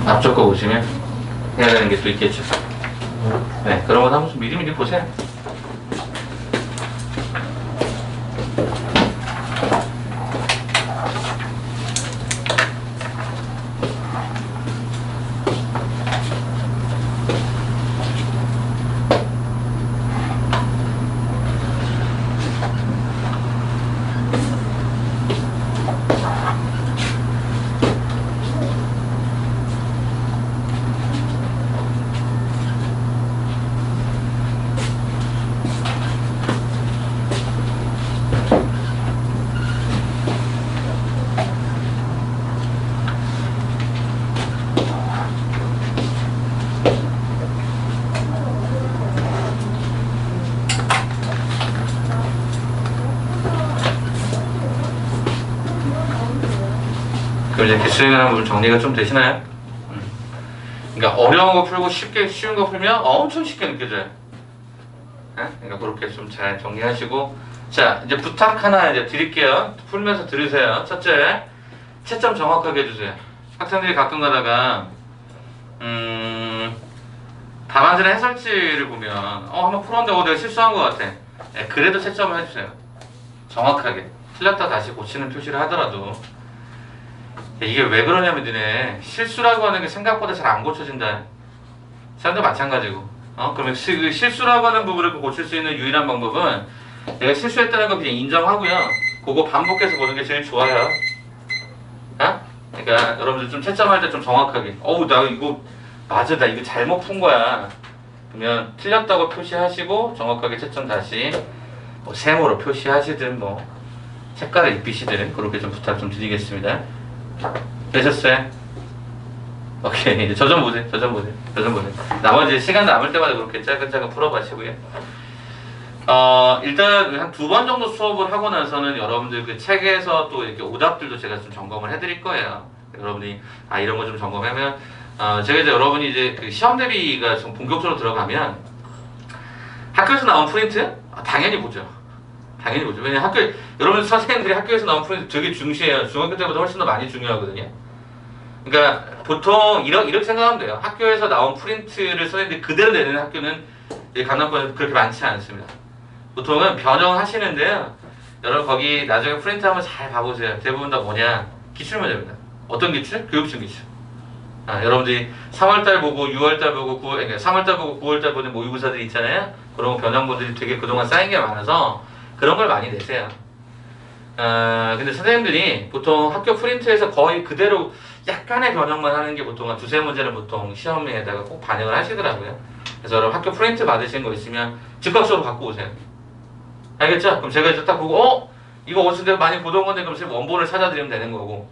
앞쪽 거 보시면 해야 되는 게 또 있겠죠. 네, 그런 건 한번 좀 미리미리 보세요. 그럼 이제 기술행하는 부분 정리가 좀 되시나요? 그러니까 어려운 거 풀고 쉬운 거 풀면 엄청 쉽게 느껴져요. 네? 그러니까 그렇게 좀 잘 정리하시고, 자 이제 부탁 하나 이제 드릴게요. 풀면서 들으세요. 첫째, 채점 정확하게 해주세요. 학생들이 가끔 가다가 답안지나 해설지를 보면 한번 풀었는데 내가 실수한 것 같아. 네, 그래도 채점을 해주세요. 정확하게. 틀렸다 다시 고치는 표시를 하더라도. 이게 왜 그러냐면 니네 실수라고 하는 게 생각보다 잘 안 고쳐진다. 사람도 마찬가지고. 그러면 그 실수라고 하는 부분을 고칠 수 있는 유일한 방법은 내가 실수했다는 거 그냥 인정하고요. 그거 반복해서 보는 게 제일 좋아요. 그러니까 여러분들 좀 채점할 때 좀 정확하게. 나 이거 맞아, 나 이거 잘못 푼 거야. 그러면 틀렸다고 표시하시고 정확하게 채점 다시 뭐 세모로 표시하시든 뭐 색깔을 입히시든 그렇게 좀 부탁 좀 드리겠습니다. 되셨어요? 오케이. 이제 저 좀 보세요. 나머지 시간 남을 때마다 그렇게 짜근짜근 풀어가시고요. 일단 한 2번 정도 수업을 하고 나서는 여러분들 그 책에서 또 이렇게 오답들도 제가 좀 점검을 해드릴 거예요. 여러분이 이런 거 좀 점검하면 제가 이제 여러분이 이제 그 시험 대비가 좀 본격적으로 들어가면 학교에서 나온 프린트 당연히 보죠. 왜냐면 여러분 선생님들이 학교에서 나온 프린트 되게 중시해요. 중학교 때보다 훨씬 더 많이 중요하거든요. 그러니까 보통 이렇게 생각하면 돼요. 학교에서 나온 프린트를 선생님들이 그대로 내는 학교는 강남권에서 그렇게 많지 않습니다. 보통은 변형하시는데요. 여러분 거기 나중에 프린트 한번 잘 봐보세요. 대부분 다 뭐냐? 기출문제입니다. 어떤 기출? 교육청 기출. 여러분들이 3월달 보고 6월달 보고 3월달 보고 9월달 보는 모의고사들이 있잖아요. 그런 변형본들이 되게 그동안 쌓인 게 많아서 그런 걸 많이 내세요. 근데 선생님들이 보통 학교 프린트에서 거의 그대로 약간의 변형만 하는 게 보통 한 2-3문제는 보통 시험에다가 꼭 반영을 하시더라고요. 그래서 여러분 학교 프린트 받으신 거 있으면 즉각적으로 갖고 오세요. 알겠죠? 그럼 제가 이제 딱 보고 이거 어디서 내가 많이 보던 건데 그럼 제가 원본을 찾아드리면 되는 거고.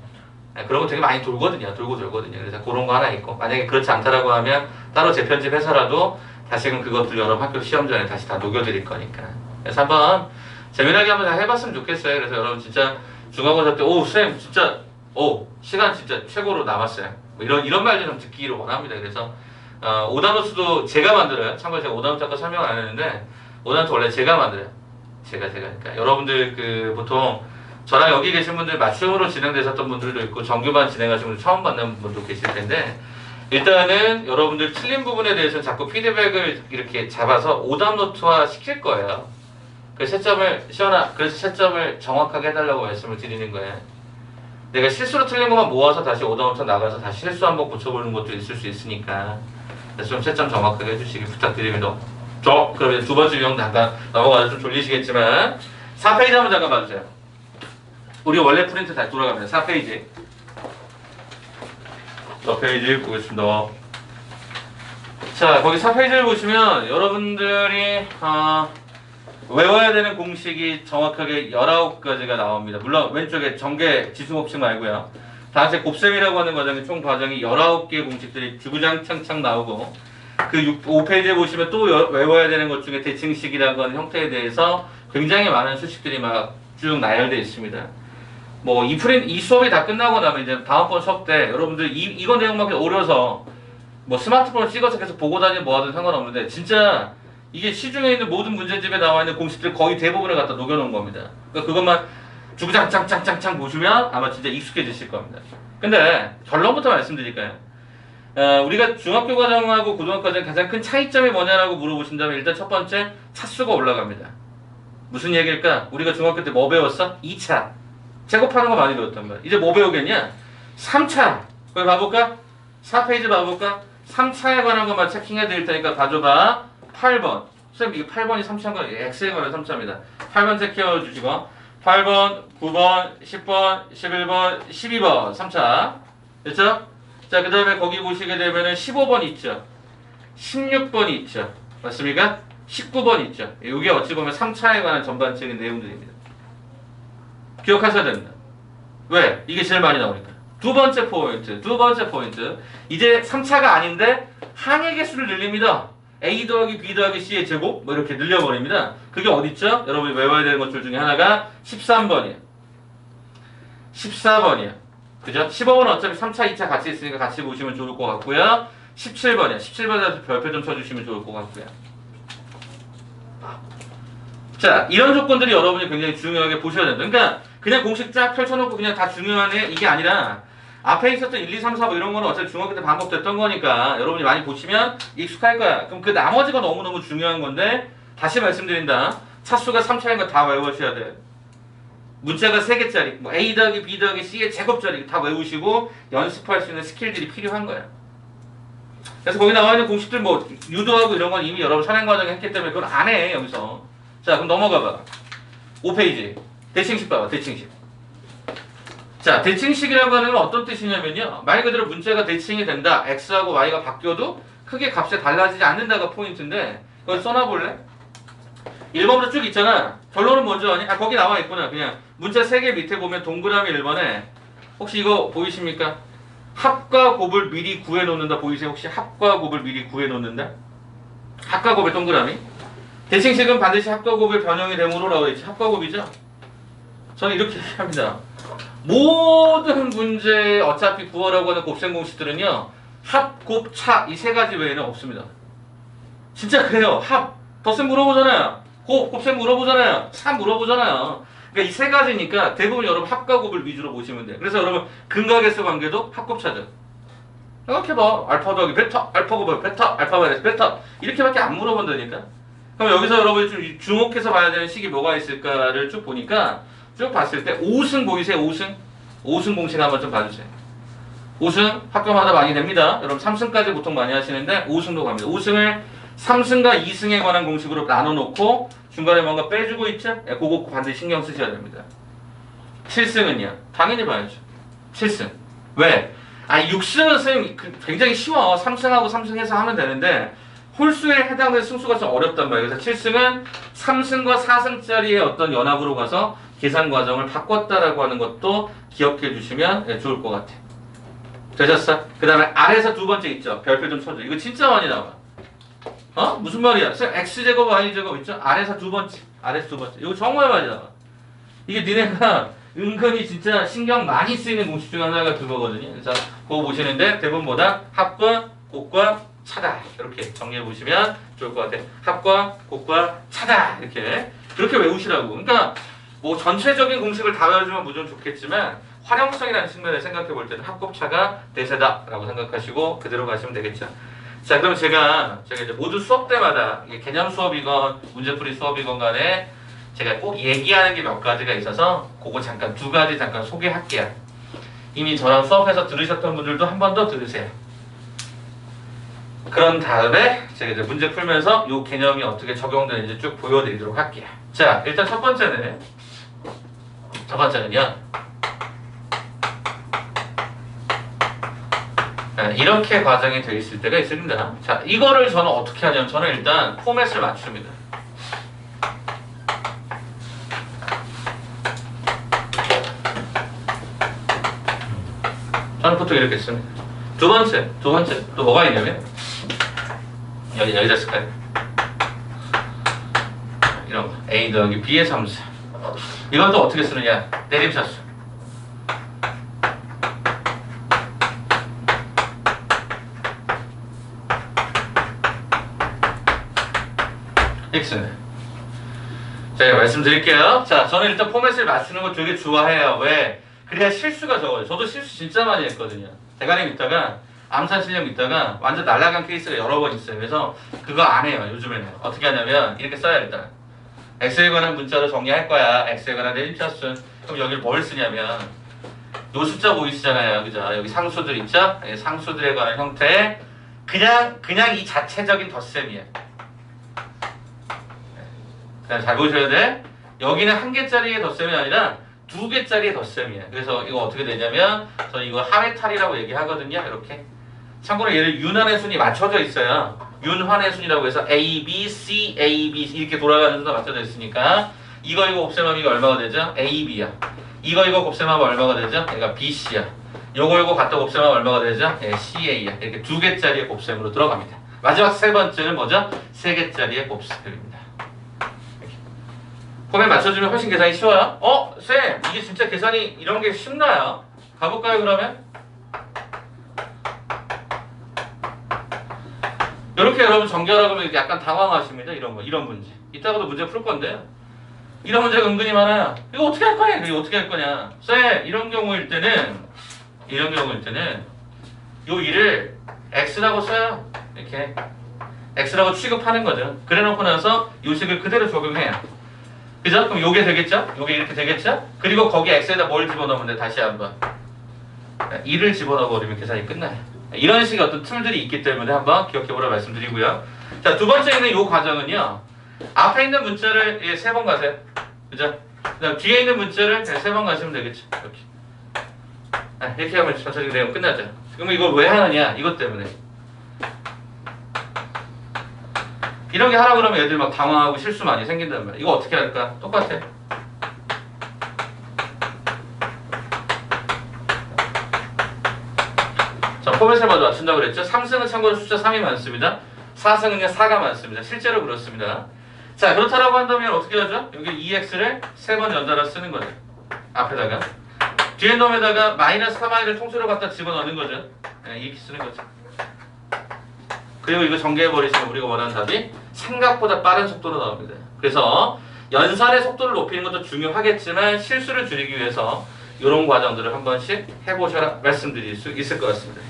그런 거 되게 많이 돌거든요. 그래서 그런 거 하나 있고, 만약에 그렇지 않다라고 하면 따로 재편집해서라도 다시금 그것들 여러분 학교 시험 전에 다시 다 녹여드릴 거니까. 그래서 한번 재미나게 한번 다 해봤으면 좋겠어요. 그래서 여러분 진짜 중간고사 때 선생님 진짜 시간 진짜 최고로 남았어요. 뭐 이런 말들 좀 듣기를 원합니다. 그래서 오답노트도 제가 만들어요. 참고로 제가 오답노트 아까 설명을 안 했는데 오답노트 원래 제가 만들어요. 제가 그러니까 여러분들 그 보통 저랑 여기 계신 분들 맞춤으로 진행되셨던 분들도 있고 정규반 진행하신 분들 처음 만난 분도 계실 텐데 일단은 여러분들 틀린 부분에 대해서는 자꾸 피드백을 이렇게 잡아서 오답 노트화 시킬 거예요. 그래서 채점을 정확하게 해달라고 말씀을 드리는 거예요. 내가 실수로 틀린 것만 모아서 다시 오답 노트 나가서 다시 실수 한번 고쳐보는 것도 있을 수 있으니까 그래서 좀 채점 정확하게 해주시길 부탁드립니다. 그러면 두 번째 유형 잠깐 넘어가서 좀 졸리시겠지만 4페이지 한번 잠깐 봐주세요. 우리 원래 프린트 다시 돌아갑니다. 4페이지. 4페이지 보겠습니다. 자, 거기 4페이지를 보시면 여러분들이 외워야 되는 공식이 정확하게 19가지가 나옵니다. 물론 왼쪽에 전개 지수법칙 말고요. 다 같이 곱셈이라고 하는 과정이 총 과정이 19개의 공식들이 주구장창창 나오고 그 5페이지에 보시면 또 외워야 되는 것 중에 대칭식이라고 하는 형태에 대해서 굉장히 많은 수식들이 막 쭉 나열되어 있습니다. 뭐 이 수업이 다 끝나고 나면 이제 다음번 수업 때 여러분들 이거 내용만 어려서 뭐 스마트폰을 찍어서 계속 보고 다니면 뭐하든 상관없는데 진짜 이게 시중에 있는 모든 문제집에 나와 있는 공식들 거의 대부분을 갖다 녹여놓은 겁니다. 그러니까 그것만 주구장창창창창 보시면 아마 진짜 익숙해지실 겁니다. 근데 결론부터 말씀드릴까요? 우리가 중학교 과정하고 고등학교 과정 가장 큰 차이점이 뭐냐라고 물어보신다면 일단 첫 번째 차수가 올라갑니다. 무슨 얘기일까? 우리가 중학교 때 뭐 배웠어? 2차 제곱하는 거 많이 배웠단 말이야. 이제 뭐 배우겠냐? 3차 거기 봐볼까? 4페이지 봐볼까? 3차에 관한 것만 체킹해 드릴 테니까 봐줘봐. 8번 선생님 이게 8번이 3차인 거 X에 관한 3차입니다. 8번 체크해 주시고 8번, 9번, 10번, 11번, 12번 3차 됐죠? 자, 그 다음에 거기 보시게 되면은 15번 있죠. 16번이 있죠. 맞습니까? 19번 있죠. 이게 어찌 보면 3차에 관한 전반적인 내용들입니다. 기억하셔야 됩니다. 왜? 이게 제일 많이 나오니까. 두 번째 포인트. 이제 3차가 아닌데 항의 개수를 늘립니다. A 더하기 B 더하기 C의 제곱 뭐 이렇게 늘려버립니다. 그게 어딨죠? 여러분이 외워야 되는 것들 중에 하나가 13번이에요. 14번이에요. 그죠? 15번은 어차피 3차, 2차 같이 있으니까 같이 보시면 좋을 것 같고요. 17번이야. 17번에서 별표 좀 쳐주시면 좋을 것 같고요. 자, 이런 조건들이 여러분이 굉장히 중요하게 보셔야 된다. 그러니까 그냥 공식 쫙 펼쳐놓고 그냥 다 중요하네 이게 아니라 앞에 있었던 1, 2, 3, 4 뭐 이런 거는 어차피 중학교 때 반복됐던 거니까 여러분이 많이 보시면 익숙할 거야. 그럼 그 나머지가 너무너무 중요한 건데 다시 말씀드린다. 차수가 3차인 거 다 외우셔야 돼. 문자가 3개짜리 뭐 A 더하기 B 더하기 C의 제곱짜리 다 외우시고 연습할 수 있는 스킬들이 필요한 거야. 그래서 거기 나와 있는 공식들 뭐 유도하고 이런 건 이미 여러분 선행 과정에 했기 때문에 그건 안 해 여기서. 자, 그럼 넘어가 봐. 5페이지. 대칭식 봐봐. 대칭식. 자, 대칭식이라고 하는 건 어떤 뜻이냐면요. 말 그대로 문자가 대칭이 된다. x하고 y가 바뀌어도 크게 값이 달라지지 않는다가 포인트인데 그걸 써놔볼래? 1번부터 쭉 있잖아. 결론은 먼저 아니? 거기 나와 있구나. 그냥 문자 3개 밑에 보면 동그라미 1번에 혹시 이거 보이십니까? 합과 곱을 미리 구해놓는다. 보이세요? 혹시 합과 곱을 미리 구해놓는다? 합과 곱의 동그라미. 대칭식은 반드시 합과 곱의 변형이 되므로 라고 했지. 합과 곱이죠? 저는 이렇게 얘기합니다. 모든 문제에 어차피 구하라고 하는 곱셈 공식들은요. 합, 곱, 차 이 3가지 외에는 없습니다. 진짜 그래요. 합, 덧셈 물어보잖아요. 곱, 곱셈 물어보잖아요. 차 물어보잖아요. 그러니까 이 3가지니까 대부분 여러분 합과 곱을 위주로 보시면 돼요. 그래서 여러분 근각에서 관계도 합곱차죠. 이렇게 봐. 알파 더하기 베타, 알파 곱하기 베타, 알파 마이너스 베타 이렇게밖에 안 물어본다니까. 그럼 여기서 여러분이 좀 주목해서 봐야 되는 식이 뭐가 있을까를 쭉 보니까 쭉 봤을 때 5승 보이세요? 5승? 5승 공식 한번 좀 봐주세요. 5승 학교마다 많이 됩니다. 여러분 3승까지 보통 많이 하시는데 5승도 갑니다. 5승을 3승과 2승에 관한 공식으로 나눠놓고 중간에 뭔가 빼주고 있죠? 그거 반드시 신경 쓰셔야 됩니다. 7승은요? 당연히 봐야죠. 7승. 왜? 6승은 선생님 굉장히 쉬워. 3승하고 3승 해서 하면 되는데 홀수에 해당되는 승수가 좀 어렵단 말이에요. 그래서 7승은 3승과 4승짜리의 어떤 연합으로 가서 계산 과정을 바꿨다라고 하는 것도 기억해 주시면 좋을 것 같아요. 되셨어? 그 다음에 아래에서 두 번째 있죠? 별표 좀 쳐줘. 이거 진짜 많이 나와. 무슨 말이야? X제곱, Y제곱 있죠? 아래에서 두 번째. 이거 정말 많이 나와. 이게 니네가 은근히 진짜 신경 많이 쓰이는 공식 중 하나가 그거거든요. 그래서 그거 보시는데 대부분보다 합과 곱과 차다 이렇게 정리해 보시면 좋을 것 같아요. 합과 곱과 차다 이렇게 그렇게 외우시라고. 그러니까 뭐 전체적인 공식을 다 외워주면 무조건 좋겠지만 활용성이라는 측면을 생각해 볼 때는 합곱차가 대세다라고 생각하시고 그대로 가시면 되겠죠. 자, 그럼 제가 이제 모두 수업 때마다 이게 개념 수업이건 문제풀이 수업이건 간에 제가 꼭 얘기하는 게 몇 가지가 있어서 그거 잠깐 두 가지 잠깐 소개할게요. 이미 저랑 수업해서 들으셨던 분들도 한 번 더 들으세요. 그런 다음에 제가 이제 문제 풀면서 이 개념이 어떻게 적용되는지 쭉 보여드리도록 할게요. 자, 일단 첫 번째는요. 이렇게 과정이 되어 있을 때가 있습니다. 자, 이거를 저는 어떻게 하냐면 저는 일단 포맷을 맞춥니다. 저는 보통 이렇게 씁니다. 두 번째 또 뭐가 있냐면 여기다 쓸까요? 이런 거 A 더하기 B의 함수. 이건 또 어떻게 쓰느냐? 내림차수. X. 제가 말씀드릴게요. 자, 저는 일단 포맷을 맞추는 거 되게 좋아해요. 왜? 그래야 실수가 적어요. 저도 실수 진짜 많이 했거든요. 대가리 믿다가 암산 실력 믿다가 완전 날아간 케이스가 여러 번 있어요. 그래서 그거 안 해요. 요즘에는 어떻게 하냐면 이렇게 써야 일단 X에 관한 문자로 정리할 거야. X에 관한 내림차수. 그럼 여기를 뭘 쓰냐면 요 숫자 보이시잖아요. 그죠? 여기 상수들 있죠? 상수들에 관한 형태의 그냥 이 자체적인 덧셈이에요. 잘 보셔야 돼. 여기는 한 개짜리의 덧셈이 아니라 두 개짜리의 덧셈이에요. 그래서 이거 어떻게 되냐면 저는 이거 하회탈이라고 얘기하거든요. 이렇게. 참고로 얘를 윤환의 순이 맞춰져 있어요. 윤환의 순이라고 해서 A, B, C, A, B 이렇게 돌아가는 순서 맞춰져 있으니까 이거 곱셈하면 이거 얼마가 되죠? A, B야. 이거 곱셈하면 얼마가 되죠? 얘가 B, C야. 요거 갖다 곱셈하면 얼마가 되죠? C, A야. 이렇게 두 개짜리의 곱셈으로 들어갑니다. 마지막 세 번째는 뭐죠? 세 개짜리의 곱셈입니다. 포맷 맞춰주면 훨씬 계산이 쉬워요. 쌤, 이게 진짜 계산이 이런 게 쉽나요? 가볼까요, 그러면? 이렇게 여러분 전개하라고 하면 약간 당황하십니다. 이런 문제. 이따가도 문제 풀 건데요. 이런 문제가 은근히 많아요. 이거 어떻게 할 거냐? 이거 어떻게 할 거냐? 쌤, 이런 경우일 때는 요 일을 X라고 써요. 이렇게. X라고 취급하는 거죠. 그래 놓고 나서 요 식을 그대로 적용해요. 그죠? 그럼 요게 되겠죠? 요게 이렇게 되겠죠? 그리고 거기 X에다 뭘 집어넣으면 돼? 다시 한번 1을 집어넣어 버리면 계산이 끝나요. 이런 식의 어떤 툴들이 있기 때문에 한번 기억해보라 말씀드리고요. 자, 두 번째 있는 요 과정은요. 앞에 있는 문자를 3번 가세요. 그죠? 그다음 뒤에 있는 문자를 3번 가시면 되겠죠. 이렇게 하면 전체적인 내용 끝나죠. 그러면 이걸 왜 하느냐? 이것 때문에. 이런 게 하라 그러면 애들 막 당황하고 실수 많이 생긴단 말이야. 이거 어떻게 할까? 똑같아. 자, 포맷을 먼저 맞춘다고 그랬죠? 3승은 참고로 숫자 3이 많습니다. 4승은요 4가 많습니다. 실제로 그렇습니다. 자, 그렇다라고 한다면 어떻게 하죠? 여기 2x를 3번 연달아 쓰는 거죠. 앞에다가. 뒤에 놈에다가 마이너스 3i를 통째로 갖다 집어넣는 거죠. 이렇게 쓰는 거죠. 그리고 이거 전개해버리시면 우리가 원하는 답이 생각보다 빠른 속도로 나옵니다. 그래서 연산의 속도를 높이는 것도 중요하겠지만 실수를 줄이기 위해서 이런 과정들을 한 번씩 해보셔라 말씀드릴 수 있을 것 같습니다.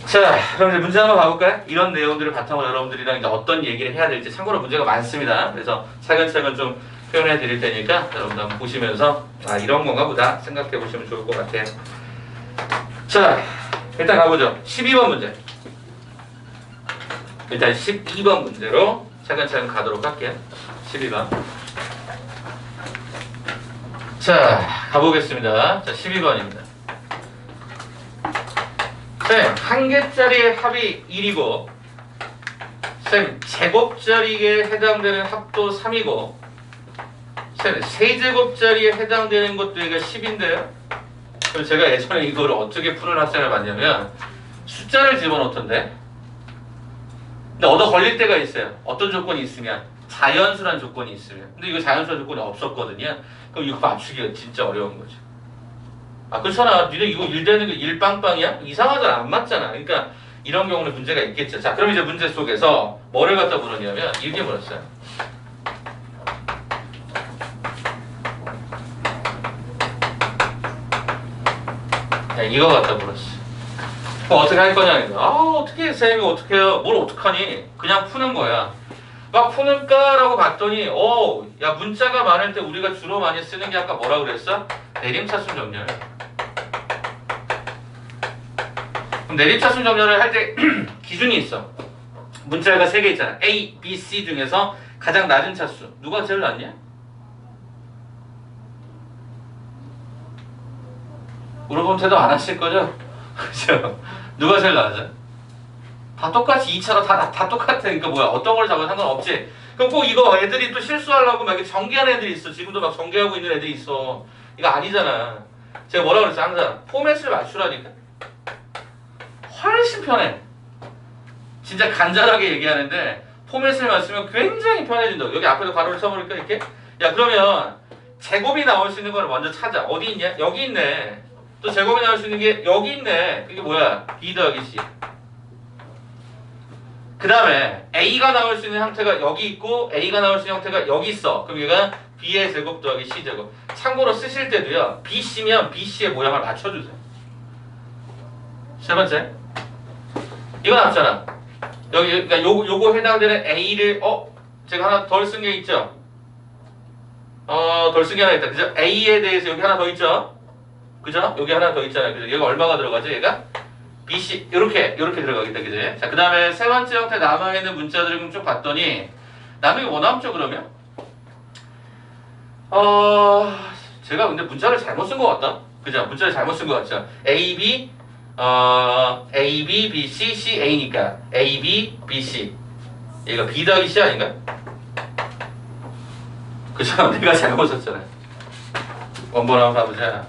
자, 그럼 이제 문제 한번 봐볼까요? 이런 내용들을 바탕으로 여러분들이랑 이제 어떤 얘기를 해야 될지 참고로 문제가 많습니다. 그래서 차근차근 좀 표현해 드릴 테니까 여러분들 한번 보시면서 이런 건가 보다 생각해 보시면 좋을 것 같아요. 자, 일단 가보죠. 12번 문제. 일단 12번 문제로 차근차근 가도록 할게요. 12번. 자, 가보겠습니다. 자, 12번입니다. 쌤, 한 개짜리의 합이 1이고 쌤, 제곱짜리에 해당되는 합도 3이고 쌤, 세제곱짜리에 해당되는 것도 얘가 10인데요. 그럼 제가 예전에 이걸 어떻게 푸는 학생을 봤냐면 숫자를 집어넣던데 근데 얻어 걸릴 때가 있어요. 어떤 조건이 있으면 자연수란 조건이 있으면. 근데 이거 자연수란 조건이 없었거든요. 그럼 이거 맞추기가 진짜 어려운 거죠. 그렇잖아. 니네 이거 1 되는 게 1 빵빵이야? 이상하잖아. 안 맞잖아. 그러니까 이런 경우는 문제가 있겠죠. 자, 그럼 이제 문제 속에서 뭐를 갖다 물었냐면 이렇게 물었어요. 야, 이거 갖다 물었어. 그럼 어떻게 할 거냐 이거. 어떻게 쌤이 어떻게 해요? 뭘 어떡하니? 그냥 푸는 거야. 막 푸는까라고 봤더니 야 문자가 많을 때 우리가 주로 많이 쓰는 게 아까 뭐라 그랬어? 내림차순 정렬. 그럼 내림차순 정렬을 할 때 기준이 있어. 문자가 3개 있잖아. A, B, C 중에서 가장 낮은 차수 누가 제일 낮냐? 물어보면 대답 안 하실 거죠? 그죠? 누가 제일 낮아? 다 똑같이 2차로 다 똑같으니까 뭐야 어떤 걸 잡아도 상관없지. 그럼 꼭 이거 애들이 또 실수하려고 막 이렇게 전개하는 애들이 있어. 지금도 막 전개하고 있는 애들이 있어. 이거 아니잖아. 제가 뭐라 그랬어 항상 포맷을 맞추라니까. 훨씬 편해. 진짜 간단하게 얘기하는데 포맷을 맞추면 굉장히 편해진다고. 여기 앞에도 가로를 쳐버릴까 이렇게? 야 그러면 제곱이 나올 수 있는 걸 먼저 찾아. 어디 있냐? 여기 있네. 또 제곱이 나올 수 있는 게 여기 있네. 그게 뭐야? B 더하기 C. 그 다음에 A가 나올 수 있는 형태가 여기 있고 A가 나올 수 있는 형태가 여기 있어. 그럼 얘가 B의 제곱 더하기 C 제곱. 참고로 쓰실 때도요. BC면 BC의 모양을 맞춰주세요. 세 번째. 이거 남잖아. 여기 그러니까 요거 해당되는 A를 제가 하나 덜 쓴 게 있죠? 덜 쓴 게 하나 있다. 그죠? A에 대해서 여기 하나 더 있죠? 그죠? 여기 하나 더 있잖아요. 그죠? 얘가 얼마가 들어가죠? 얘가? BC 이렇게 들어가겠다. 그죠? 자, 그 다음에 세 번째 형태 남아있는 문자들을 좀 쭉 봤더니 남은 게 뭐 남죠 그러면? 제가 근데 문자를 잘못 쓴 것 같다. 그죠? 문자를 잘못 쓴 것 같죠? A, B A, B, B, C, C, A니까 A, B, B, C 얘가 B 더하기 C 아닌가? 그죠? 내가 잘못 썼잖아. 원본 한번 봐보자.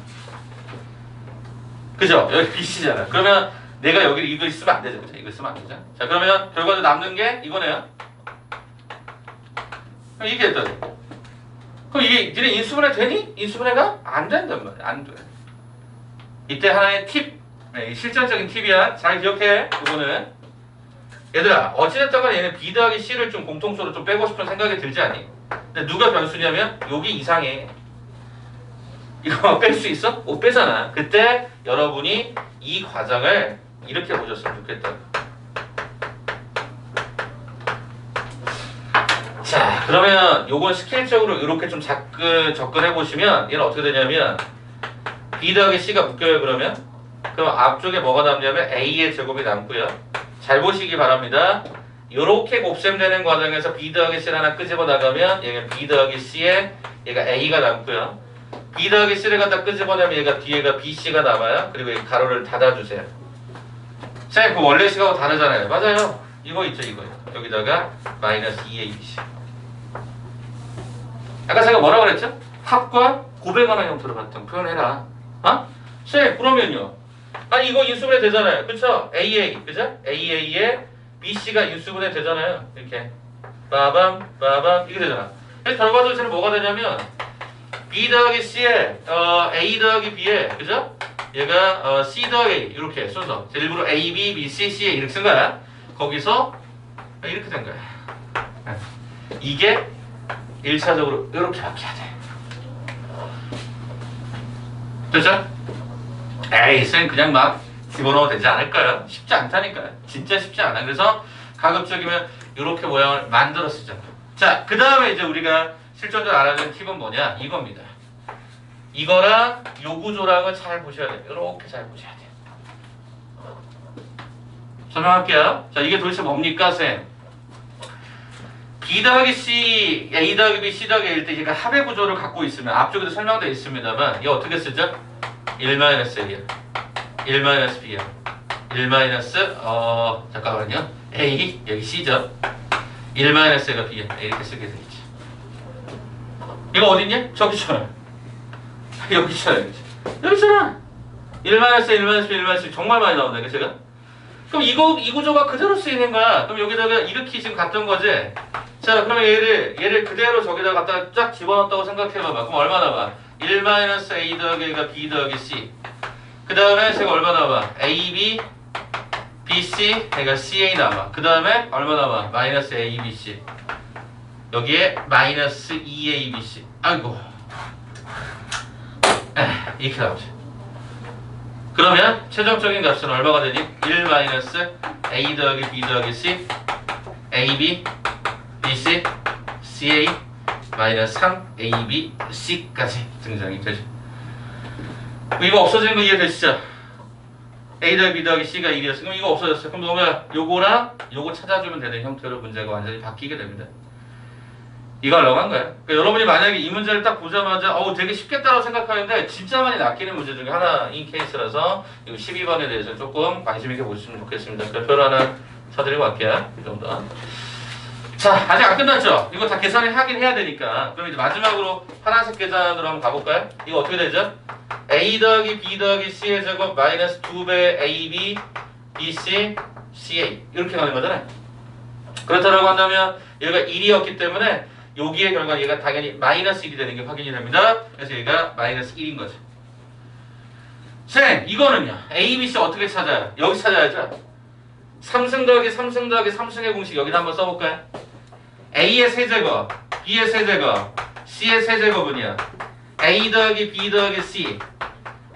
그죠? 여기 B, C잖아. 그러면 내가 여기 이거 쓰면 안 되죠. 그죠? 이거 쓰면 안 되죠. 자 그러면 결과로 남는 게 이거네요. 그럼 이게 됐다. 그럼 이게 니네 인수분해 되니? 인수분해가 안 된단 말이야. 안 돼. 이때 하나의 팁. 네, 실전적인 팁이야. 잘 기억해. 이거는 얘들아 어찌됐든 간에 얘는 B 더하기 C를 좀 공통수로 좀 빼고 싶은 생각이 들지 않니? 근데 누가 변수냐면 여기 이상해. 이거 뺄 수 있어? 못 빼잖아. 그때 여러분이 이 과정을 이렇게 보셨으면 좋겠다. 자 그러면 요건 스킬적으로 이렇게 좀 접근해 보시면 얘는 어떻게 되냐면 B 더하기 C가 묶여요. 그럼 앞쪽에 뭐가 남냐면 A의 제곱이 남고요. 잘 보시기 바랍니다. 요렇게 곱셈되는 과정에서 B 더하기 C를 하나 끄집어 나가면 얘가 B 더하기 C에 얘가 A가 남고요. B 더하기 C를 갖다 끄집어내면 얘가 뒤에가 BC가 남아요. 그리고 이 가로를 닫아주세요. 쌤, 그 원래 식하고 다르잖아요. 맞아요. 이거 있죠, 이거. 여기다가 마이너스 2ABC. 아까 제가 뭐라 그랬죠? 합과 고배관한 형태로 봤던 표현해라. 쌤, 그러면요. 아니 이거 인수분해 되잖아요. 그쵸? AA, 그죠? AA에 BC가 인수분해 되잖아요. 이렇게 빠밤 이게 되잖아. 결과적으로 쟤는 뭐가 되냐면 B 더하기 C에 A 더하기 B에 그죠? 얘가 C 더하기 A 이렇게 순서. 일부러 A, B, B, C, C에 이렇게 쓴 거야. 거기서 이렇게 된 거야. 이게 1차적으로 이렇게 바뀌어야 돼. 됐죠? 에이 쌤 그냥 막 집어넣어도 되지 않을까요? 쉽지 않다니까요. 진짜 쉽지 않아. 그래서 가급적이면 이렇게 모양을 만들어 쓰자고. 자, 그 다음에 이제 우리가 실전적으로 알아야 되는 팁은 뭐냐? 이겁니다. 이거랑 요 구조랑을 잘 보셔야 돼요. 이렇게 잘 보셔야 돼요. 설명할게요. 자, 이게 도대체 뭡니까, 쌤? B 더하기 C, A 더하기 B, C 더하기 A일 때 얘가 합의 구조를 갖고 있으면 앞쪽에도 설명되어 있습니다만 이거 어떻게 쓰죠? 1-A야 1-B야 1- 잠깐만요. A, 여기 C죠. 1-A가 B야. 이렇게 쓰게 되겠지. 이거 어딨냐? 저기 있잖아. 여기 있잖아. 여기 있잖아. 1-A, 1-B, 1-C 정말 많이 나온다. 이거 제가. 그럼 이 구조가 그대로 쓰이는 거야. 그럼 여기다가 이렇게 지금 갔던 거지. 자, 그러면 얘를 그대로 저기다 갖다 쫙 집어넣었다고 생각해봐봐. 그럼 얼마 남아? 1-A 더하기 A가 B 더하기 C. 그 다음에 제가 얼마 남아? AB, BC, 그러니까 CA 남아. 그 다음에 얼마 남아? 마이너스 ABC. 여기에 마이너스 2ABC. 아이고. 이렇게 나오죠. 그러면 최종적인 값은 얼마가 되니? 1 마이너스 a 더하기 b 더하기 c ab bc ca 마이너스 3 ab c까지 등장이 되죠. 이거 없어지는 거 이해되시죠? a 더하기 b 더하기 c가 1이었어. 그럼 이거 없어졌어요. 그럼 뭐야? 요거랑 요거 찾아주면 되는 형태로 문제가 완전히 바뀌게 됩니다. 이거 하려고 한 거예요. 그러니까 여러분이 만약에 이 문제를 딱 보자마자 되게 쉽겠다고 생각하는데 진짜 많이 낚이는 문제 중에 하나인 케이스라서 이거 12번에 대해서 조금 관심 있게 보시면 좋겠습니다. 별표를 하나 쳐드리고 갈게요. 이 정도. 자, 아직 안 끝났죠? 이거 다 계산을 하긴 해야 되니까. 그럼 이제 마지막으로 파란색 계산으로 한번 가볼까요? 이거 어떻게 되죠? a 더하기 b 더하기 c의 제곱 마이너스 2배 ab bc ca 이렇게 가는 거잖아요. 그렇다고 한다면 얘가 1이었기 때문에 여기의 결과 얘가 당연히 마이너스 1이 되는 게 확인이 됩니다. 그래서 얘가 마이너스 1인 거죠. 쌤, 이거는요. A, B, C 어떻게 찾아요? 여기 찾아야죠. 3승 더하기 3승 더하기 3승의 공식 여기다 한번 써볼까요? A의 세제곱, B의 세제곱, C의 세제곱은요. A 더하기 B 더하기 C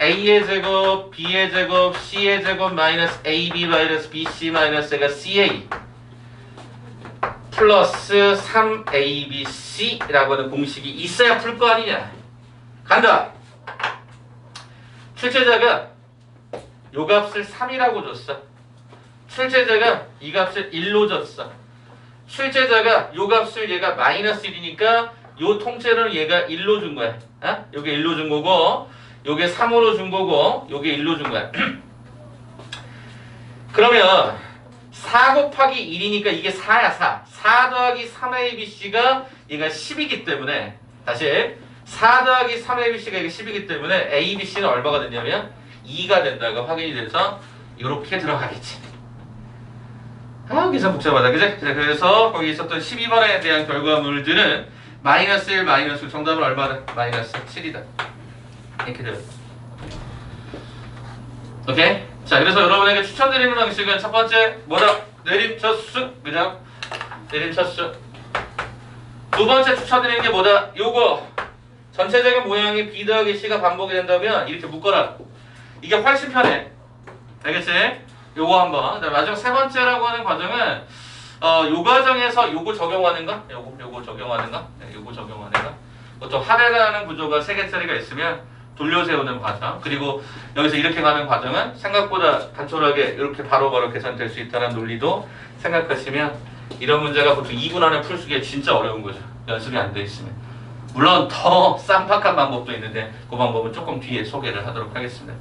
A의 제곱, B의 제곱, C의 제곱 마이너스 AB 마이너스 BC 마이너스가 CA 플러스 3ABC라고 하는 공식이 있어야 풀 거 아니냐. 간다. 출제자가 요 값을 3이라고 줬어. 출제자가 이 값을 1로 줬어. 출제자가 요 값을 얘가 마이너스 1이니까 요 통째로는 얘가 1로 준 거야. 요게 1로 준 거고 요게 3으로 준 거고 요게 1로 준 거야. 그러면 4 곱하기 1이니까 이게 4야 4. 4 더하기 3ABC가 얘가 10이기 때문에 다시 4 더하기 3ABC가 이게 10이기 때문에 ABC는 얼마가 됐냐면 2가 된다고 확인이 돼서 이렇게 들어가겠지. 계산 복잡하다 그지? 그래서 거기 있었던 12번에 대한 결과물들은 마이너스 1, 마이너스 1 정답은 얼마다? 마이너스 7이다. 이렇게 돼요. 오케이? 자, 그래서 여러분에게 추천드리는 방식은 첫 번째 뭐다? 내림차수 그냥 내림차수. 두 번째 추천드리는 게 뭐다? 요거 전체적인 모양이 B 더하기 C가 반복이 된다면 이렇게 묶어라. 이게 훨씬 편해. 알겠지? 요거 한번. 마지막 세 번째라고 하는 과정은 요 과정에서 요거 적용하는가? 요거 적용하는가? 네, 요거 적용하는가? 보통 합해가는 구조가 3개짜리가 있으면 돌려 세우는 과정, 그리고 여기서 이렇게 가는 과정은 생각보다 단촐하게 이렇게 바로바로 계산될 수 있다는 논리도 생각하시면 이런 문제가 보통 2분 안에 풀 수가 진짜 어려운 거죠. 연습이 안 돼 있으면. 물론 더 쌈박한 방법도 있는데 그 방법은 조금 뒤에 소개를 하도록 하겠습니다.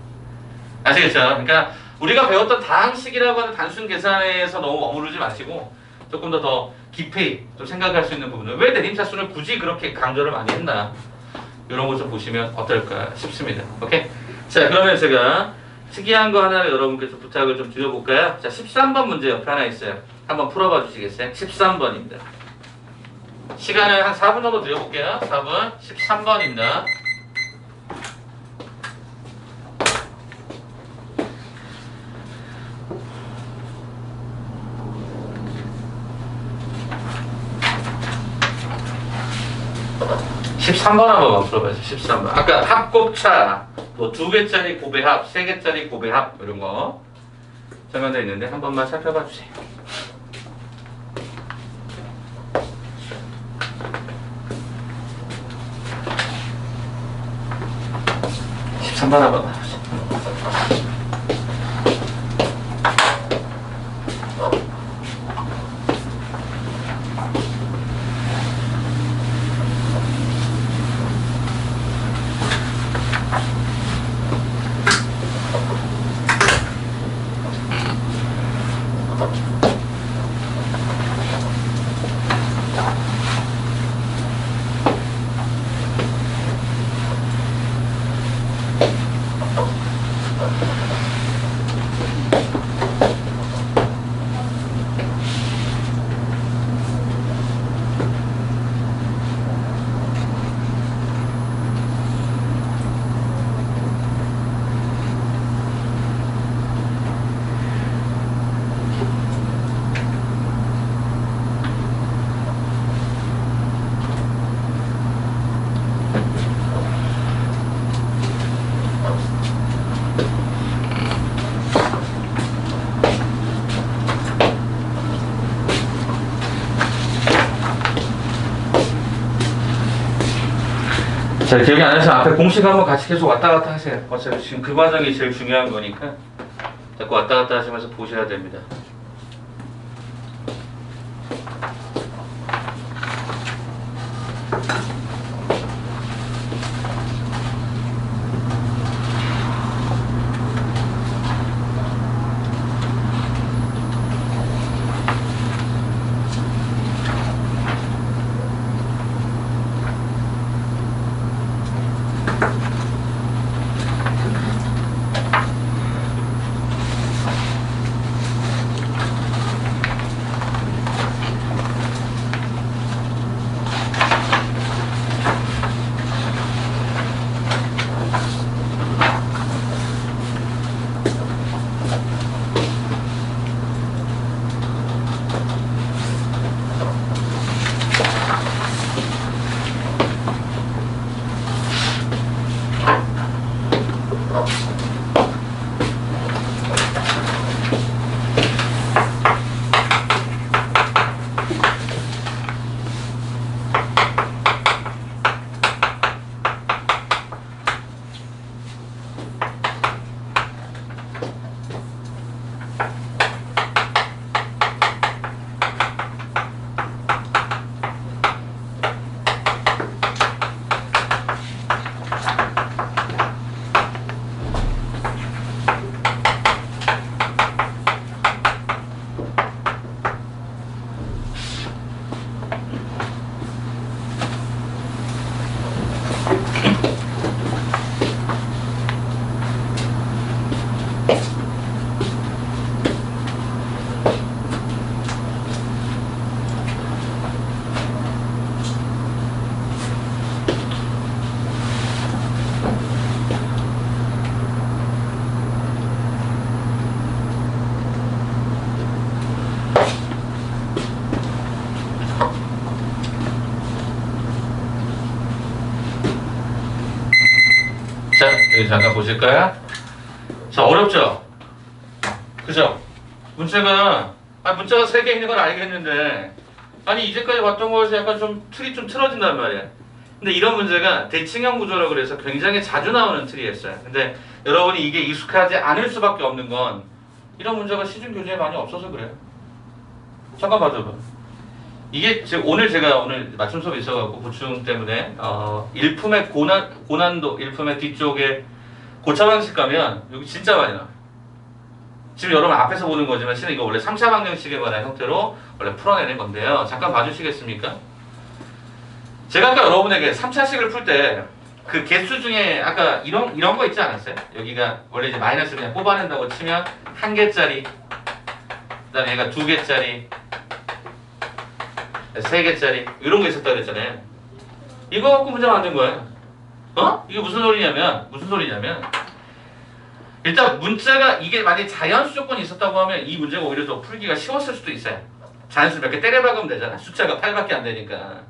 아시겠죠? 그러니까 우리가 배웠던 다항식이라고 하는 단순 계산에서 너무 머무르지 마시고 조금 더 깊이 좀 생각할 수 있는 부분을 왜 내림차수를 굳이 그렇게 강조를 많이 했나 이런 거 좀 보시면 어떨까 싶습니다. 오케이? 자, 그러면 제가 특이한 거 하나를 여러분께 좀 부탁을 좀 드려볼까요? 자, 13번 문제 옆에 하나 있어요. 한번 풀어봐 주시겠어요? 13번입니다. 시간을 한 4분 정도 드려볼게요. 4분. 13번입니다. 한번 풀어봐야죠. 13번. 아까 합곱차, 뭐 2개짜리 고배합, 3개짜리 고배합 이런 거 설명되어 있는데 한 번만 살펴봐 주세요. 13번 한번 봐주세요. 잘 기억이 안 나서 앞에 공식 한번 같이 계속 왔다 갔다 하세요. 어차피 지금 그 과정이 제일 중요한 거니까 자꾸 왔다 갔다 하시면서 보셔야 됩니다. 자, 여기 잠깐 보실까요? 자, 어렵죠? 그죠? 문자가 3개 있는 건 알겠는데, 아니, 이제까지 봤던 거에서 약간 좀 틀이 좀 틀어진단 말이야. 근데 이런 문제가 대칭형 구조라고 그래서 굉장히 자주 나오는 틀이었어요. 근데 여러분이 이게 익숙하지 않을 수밖에 없는 건 이런 문제가 시중 교재에 많이 없어서 그래요. 잠깐 봐줘봐. 이게 오늘 제가 맞춤 수업이 있어갖고 보충 때문에 일품의 고난도 일품의 뒤쪽에 고차 방식 가면 여기 진짜 많이 나와요. 지금 여러분 앞에서 보는 거지만 실은 이거 원래 3차 방정식에 관한 형태로 원래 풀어내는 건데요. 잠깐 봐주시겠습니까? 제가 아까 여러분에게 3차식을 풀 때 그 개수 중에 아까 이런 거 있지 않았어요? 여기가 원래 이제 마이너스 그냥 뽑아낸다고 치면 1개짜리, 그 다음에 얘가 2개짜리, 3개짜리 이런 거 있었다 그랬잖아요. 이거 갖고 문제 만든 거예요. 이게 무슨 소리냐면 일단 문자가 이게 만약에 자연수 조건이 있었다고 하면 이 문제가 오히려 더 풀기가 쉬웠을 수도 있어요. 자연수 몇 개 때려박으면 되잖아. 숫자가 8밖에 안 되니까.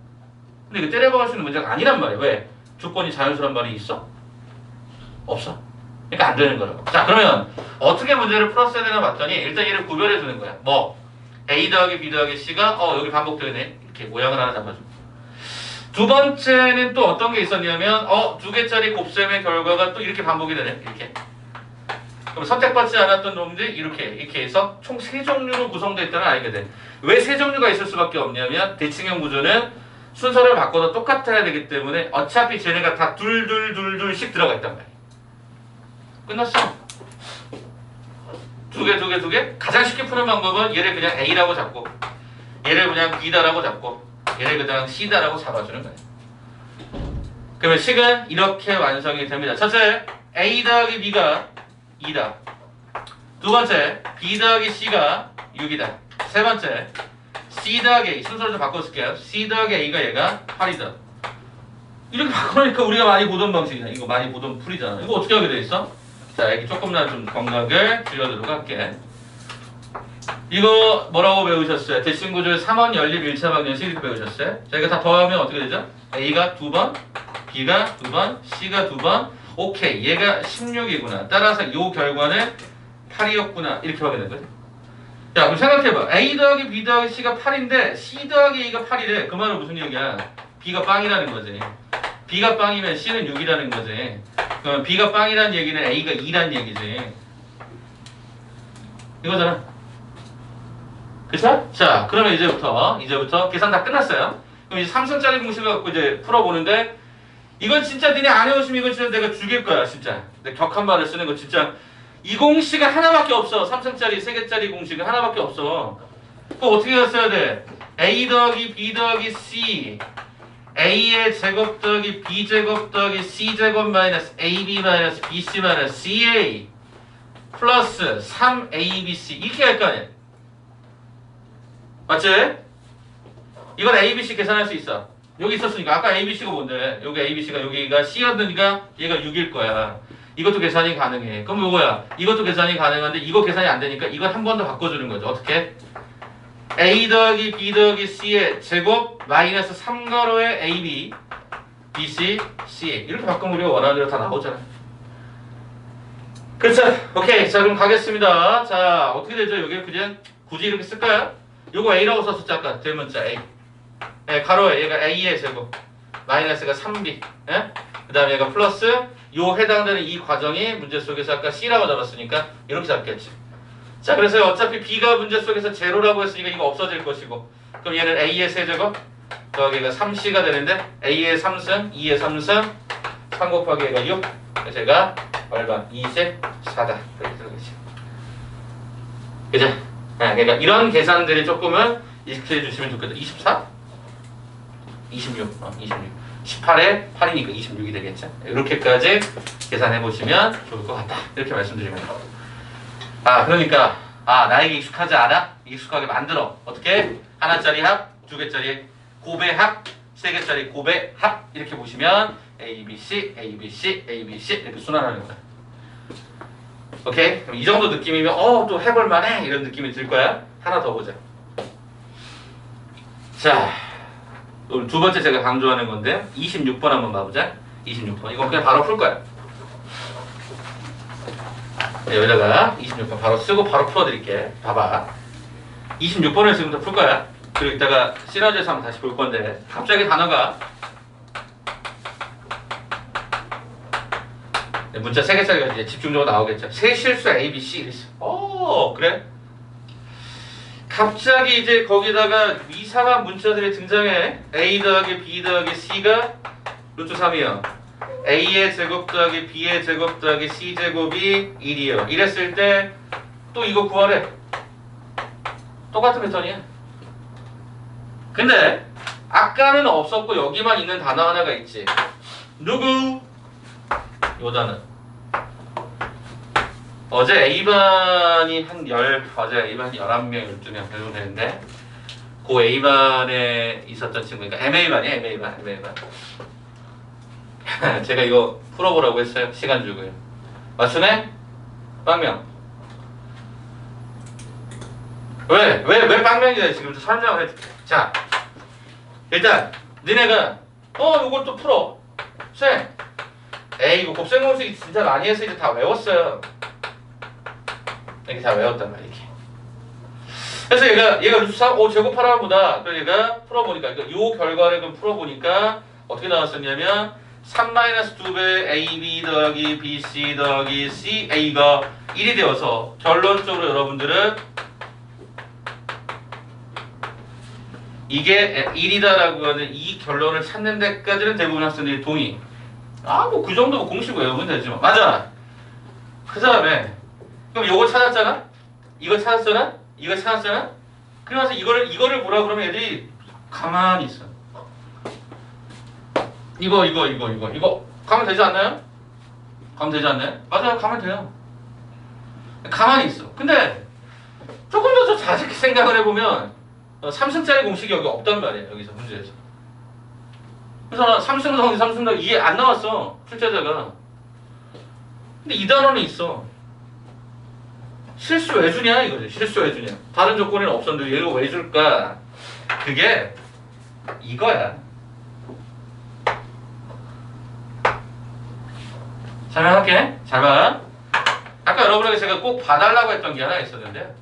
근데 이거 때려박을 수 있는 문제가 아니란 말이에요. 왜? 조건이 자연수란 말이 있어? 없어. 그러니까 안 되는 거라고. 자, 그러면 어떻게 문제를 풀었어야 되나 봤더니 일단 얘를 구별해 주는 거야. 뭐 A 더하기 B 더하기 C가 여기 반복되네. 이렇게 모양을 하나 잡아줘. 두 번째는 또 어떤 게 있었냐면 2개짜리 곱셈의 결과가 또 이렇게 반복이 되네. 이렇게. 그럼 선택받지 않았던 놈들이 이렇게 해서 총 3종류로 구성되어 있다는 걸 알게 돼. 왜 3종류가 있을 수밖에 없냐면 대칭형 구조는 순서를 바꿔도 똑같아야 되기 때문에 어차피 쟤네가 다 둘씩 들어가 있단 말이야. 끝났어. 두 개. 가장 쉽게 푸는 방법은 얘를 그냥 A라고 잡고 얘를 그냥 B다라고 잡고 얘를 그냥 C다라고 잡아주는 거예요. 그러면 식은 이렇게 완성이 됩니다. 첫째, A 더하기 B가 2다. 두 번째, B 더하기 C가 6이다. 세 번째, C 더하기 A, 순서를 좀 바꿔줄게요. C 더하기 A가 얘가 8이다. 이렇게 바꿔놓으니까 우리가 많이 보던 방식이야. 이거 많이 보던 풀이잖아. 이거 어떻게 하게 돼 있어? 자, 여기 조금만 좀 감각을 줄여두도록 할게. 이거 뭐라고 배우셨어요? 대칭구조의 3원 연립 1차 방정식 이렇게 배우셨어요? 자, 이거 다 더하면 어떻게 되죠? A가 2번, B가 2번, C가 2번. 오케이, 얘가 16이구나. 따라서 이 결과는 8이었구나. 이렇게 하게 된 거죠. 자, 그럼 생각해봐. A 더하기 B 더하기 C가 8인데 C 더하기 A가 8이래. 그 말은 무슨 얘기야? B가 빵이라는 거지. B가 빵이면 C는 6이라는 거지. 그럼 B가 빵이라는 얘기는 A가 2라는 얘기지. 이거잖아. 그쵸? 자, 그러면 이제부터 계산 다 끝났어요. 그럼 이제 삼성짜리 공식을 갖고 이제 풀어보는데, 이건 진짜 니네 안 해오시면 이건 진짜 내가 죽일 거야, 진짜. 내 격한 말을 쓰는 거 진짜. 이 공식은 하나밖에 없어. 삼성짜리 3개짜리 공식은 하나밖에 없어. 그거 어떻게 써야 돼? A 더하기 B 더하기 C A의 제곱 더하기 B 제곱 더하기 C 제곱 마이너스 AB 마이너스 BC 마이너스 CA 플러스 3ABC 이렇게 할 거 아니야. 맞지? 이건 ABC 계산할 수 있어. 여기 있었으니까 아까 ABC가 뭔데? 여기 ABC가 여기가 C였으니까 얘가 6일 거야. 이것도 계산이 가능해. 그럼 요거야. 이것도 계산이 가능한데 이거 계산이 안 되니까 이건 한 번 더 바꿔주는 거죠. 어떻게? A 더하기 B 더하기 C의 제곱 마이너스 3가로의 AB BC CA 이렇게 바꾸면 우리가 원하는 대로 다 나오잖아. 그렇죠. 오케이. 자 그럼 가겠습니다. 자 어떻게 되죠? 여기 그냥 굳이 이렇게 쓸까요? 요거 A라고 썼었죠 아까 대문자 A. 네, 가로에 얘가 A의 제곱 마이너스가 3B 예? 그 다음에 얘가 플러스 요 해당되는 이 과정이 문제 속에서 아까 C라고 잡았으니까 이렇게 잡겠지. 자 그래서 어차피 B가 문제 속에서 제로라고 했으니까 이거 없어질 것이고 그럼 얘는 A의 세제곱 더하기가 3C가 되는데 A의 3승 2의 3승 3 곱하기 얘가 6 그래서 얘가 얼마? 24다 그렇게 들어가지. 그죠? 네, 그러니까 이런 계산들이 조금은 익숙해 주시면 좋겠다. 24? 26 26 18에 8이니까 26이 되겠죠. 이렇게까지 계산해 보시면 좋을 것 같다 이렇게 말씀드리면 돼요. 아 그러니까 나에게 익숙하지 않아? 익숙하게 만들어. 어떻게? 하나짜리 합, 2개짜리 고배 합, 3개짜리 고배 합 이렇게 보시면 ABC, ABC, ABC 이렇게 순환하는 거야. 오케이? 그럼 이 정도 느낌이면 또 해볼 만해 이런 느낌이 들 거야. 하나 더 보자. 자 오늘 두 번째 제가 강조하는 건데 26번 한번 봐보자. 26번 이건 그냥 바로 풀 거야. 네, 여기다가 26번 바로 쓰고 바로 풀어드릴게. 봐봐. 26번을 지금부터 풀 거야. 그리고 이따가 시너지에서 한번 다시 볼 건데 갑자기 단어가 네, 문자 3개짜리가 이제 집중적으로 나오겠죠. 세실수 ABC 이랬어. 그래? 갑자기 이제 거기다가 이상한 문자들이 등장해. A 더하기 B 더하기 C가 루트 3이요. A의 제곱 더하기 B의 제곱 더하기 C 제곱이 1이요. 이랬을 때 또 이거 구하래. 똑같은 패턴이야. 근데 아까는 없었고 여기만 있는 단어 하나가 있지. 누구? 요 단어. 어제 A반이 어제 A반이 11명, 12명 정도 되는데 그 A반에 있었던 친구, 그러니까 MA반이야, MA반. 제가 이거 풀어보라고 했어요. 시간 주고요. 맞추네? 빵명. 왜 빵명이냐 지금 설명을 해줄게. 자, 일단 니네가 요것도 풀어. 쌤, 이거 곱셈 공식 진짜 많이 해서 이제 다 외웠어요. 이렇게 다 외웠단 말이야. 이렇게. 그래서 얘가 루트 3, 제곱하라는 보다. 그래서 얘가 풀어보니까, 요 결과를 좀 풀어보니까 어떻게 나왔었냐면 3-2배 AB 더하기 BC 더하기 CA가 1이 되어서 결론적으로 여러분들은 이게 1이다라고 하는 이 결론을 찾는 데까지는 대부분 학생들이 동의. 뭐 그 정도 공식 외우면 되지 뭐. 맞아. 그 다음에 그럼 요거 찾았잖아? 이거 찾았잖아? 이거 찾았잖아? 그래서 이거를 보라 그러면 애들이 가만히 있어. 이거 가면 되지 않나요? 가면 되지 않나요? 맞아요. 가면 돼요. 가만히 있어. 근데 조금 더 자세히 생각을 해보면 3승짜리 공식이 여기 없단 말이에요. 여기서 문제에서. 그래서 3승 더하기 3승 더하기 이게 안 나왔어. 출제자가. 근데 이 단어는 있어. 실수 왜 주냐 이거지. 실수 왜 주냐. 다른 조건에는 없었는데 얘가 왜 줄까? 그게 이거야. 설명할게. 잘 봐. 아까 여러분에게 제가 꼭 봐달라고 했던 게 하나 있었는데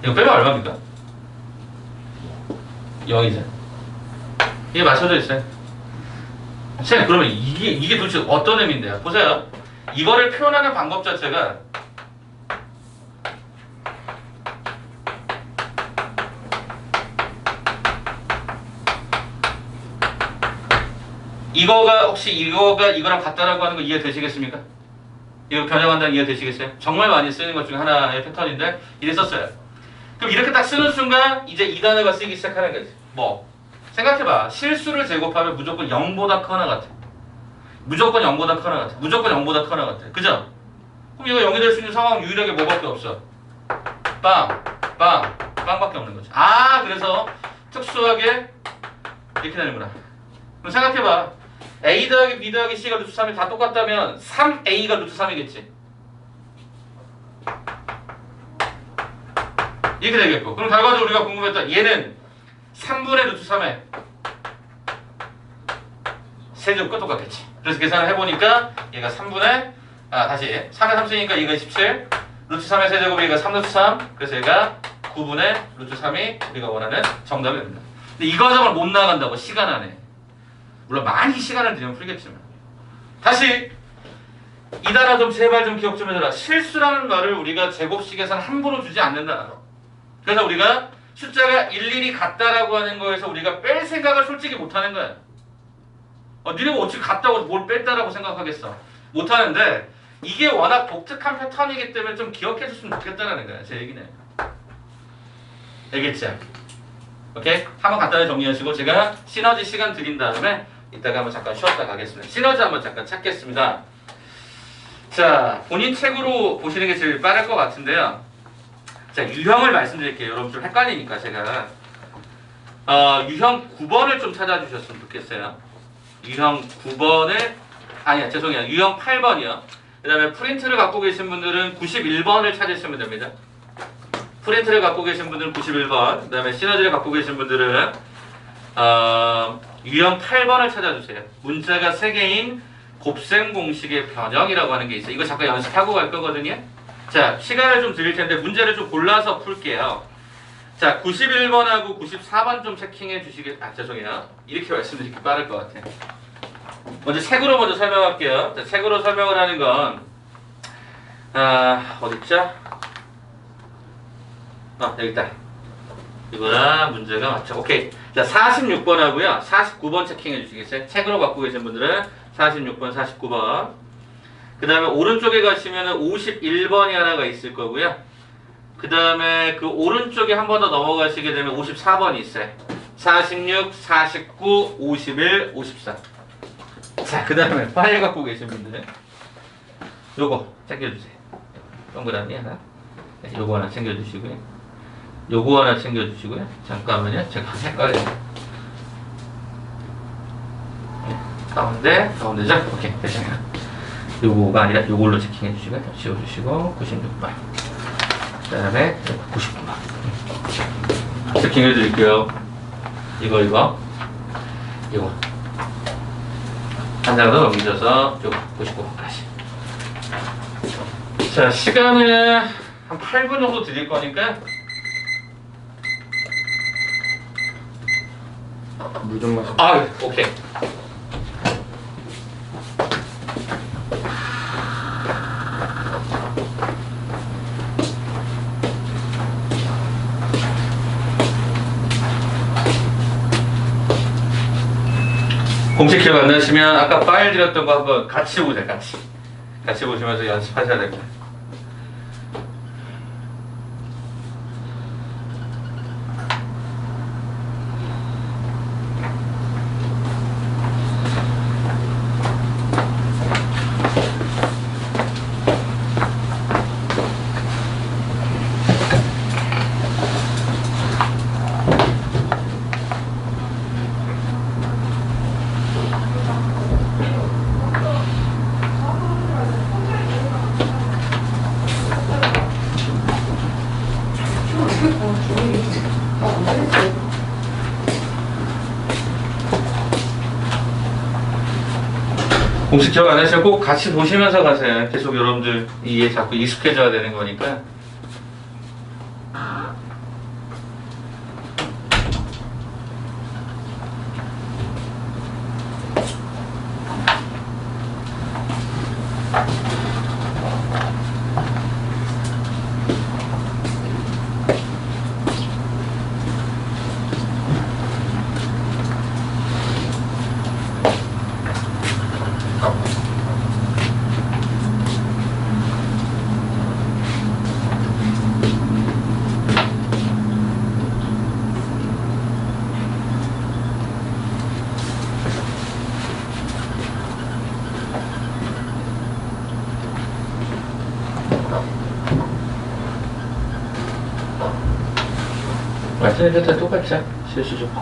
이거 빼면 얼마입니까? 0이죠. 이게 맞춰져 있어요. 쌤, 그러면 이게 도대체 어떤 의미인데요? 보세요. 이거를 표현하는 방법 자체가 이거가 혹시 이거랑 같다라고 하는 거 이해되시겠습니까? 이거 변형한다는 이해 되시겠어요? 정말 많이 쓰는 것 중에 하나의 패턴인데 이래 썼어요. 그럼 이렇게 딱 쓰는 순간 이제 이 단어가 쓰기 시작하는 거지. 뭐 생각해봐. 실수를 제곱하면 무조건 0보다 커나 같아. 무조건 0보다 커나 같아. 무조건 0보다 커나 같아. 그죠? 그럼 이거 0이 될 수 있는 상황은 유일하게 뭐밖에 없어? 빵밖에 없는 거지. 아, 그래서 특수하게 이렇게 되는구나. 그럼 생각해봐. A 더하기 B 더하기 C가 루트 3이 다 똑같다면 3A가 루트 3이겠지. 이렇게 되겠고. 그럼 결과적으로 우리가 궁금했던 얘는 3분의 루트 3에 세제곱과 똑같겠지. 그래서 계산을 해보니까 얘가 3분의 다시 3의 3승이니까 얘가 17 루트 3의 세제곱이 얘가 3 루트 3 그래서 얘가 9분의 루트 3이 우리가 원하는 정답이 됩니다. 근데 이 과정을 못 나간다고 시간 안에 물론 많이 시간을 들이면 풀겠지만 다시 이 단어 좀 제발 좀 기억 좀 해줘라. 실수라는 말을 우리가 제곱식에서는 함부로 주지 않는다. 그래서 우리가 숫자가 일일이 같다라고 하는 거에서 우리가 뺄 생각을 솔직히 못하는 거야. 니네가 어찌 같다고 뭘 뺐다라고 생각하겠어. 못하는데 이게 워낙 독특한 패턴이기 때문에 좀 기억해 줬으면 좋겠다라는 거야. 제 얘기는. 알겠지? 오케이? 한번 간단히 정리하시고 제가 시너지 시간 드린 다음에 이따가 한번 잠깐 쉬었다 가겠습니다. 시너지 한번 잠깐 찾겠습니다. 자, 본인 책으로 보시는 게 제일 빠를 것 같은데요. 자, 유형을 말씀드릴게요. 여러분 좀 헷갈리니까 제가 유형 9번을 좀 찾아주셨으면 좋겠어요. 유형 9번을 아니야 죄송해요. 유형 8번이요. 그 다음에 프린트를 갖고 계신 분들은 91번을 찾으시면 됩니다. 프린트를 갖고 계신 분들은 91번 그 다음에 시너지를 갖고 계신 분들은 유형 8번을 찾아주세요. 문자가 3개인 곱셈 공식의 변형이라고 하는 게 있어요. 이거 잠깐 연습하고 갈 거거든요. 자, 시간을 좀 드릴 텐데 문제를 좀 골라서 풀게요. 자, 91번하고 94번 좀 체킹해 죄송해요. 이렇게 말씀드리기 빠를 것 같아요. 먼저 책으로 먼저 설명할게요. 자, 책으로 설명을 하는 건 어딨죠? 여기 있다. 이거랑 문제가 맞죠. 오케이. 자, 46번하고요. 49번 체킹해 주시겠어요? 책으로 갖고 계신 분들은 46번, 49번. 그 다음에 오른쪽에 가시면 51번이 하나가 있을 거고요. 그 다음에 그 오른쪽에 한 번 더 넘어가시게 되면 54번이 있어요. 46, 49, 51, 54. 자, 그 다음에 파일 갖고 계신 분들 요거 챙겨주세요. 동그라미 하나. 네, 요거 하나 챙겨주시고요. 요거 하나 챙겨주시고요. 잠깐만요. 제가 헷갈려요. 가운데죠? 오케이, 됐습니다. 요거가 아니라 요걸로 체킹해 주시고요. 지워주시고 96번. 그 다음에 99번. 체킹해 드릴게요. 이거. 한 장 더 넘겨서 요거 99번까지. 자, 시간은 한 8분 정도 드릴 거니까 물 좀 마셔. 오케이. 공식 기억 안 나시면 아까 파일 드렸던 거 한번 같이 보세요. 같이 보시면서 연습하셔야 됩니다. 공식 기억 안 하시면 꼭 같이 보시면서 가세요. 계속 여러분들 이게 자꾸 익숙해져야 되는 거니까. 같은 회사 똑같죠? 실수 좋고.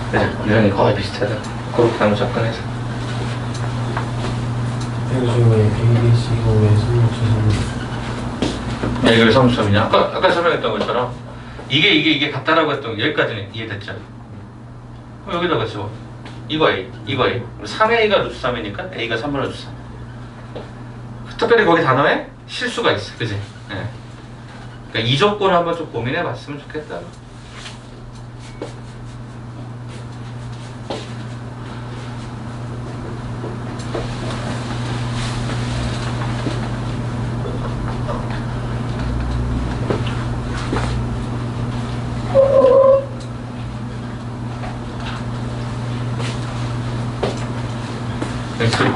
그죠? 유형이 거의 비슷하다. 그렇게 한번 접근해서. 요즘에 ABC가 왜 성립주소를 네, 이게 왜 성수점이냐? 아까 설명했던 것처럼 이게 같다라고 했던 게 여기까지는 이해됐죠? 그럼 여기다가 지워. 이거 A, 이거 A. 3A가 루트 3이니까 A가 3분의 루트 3. 특별히 거기 단어에 실수가 있어. 그지? 예. 그러니까 이 조건을 한번 좀 고민해 봤으면 좋겠다.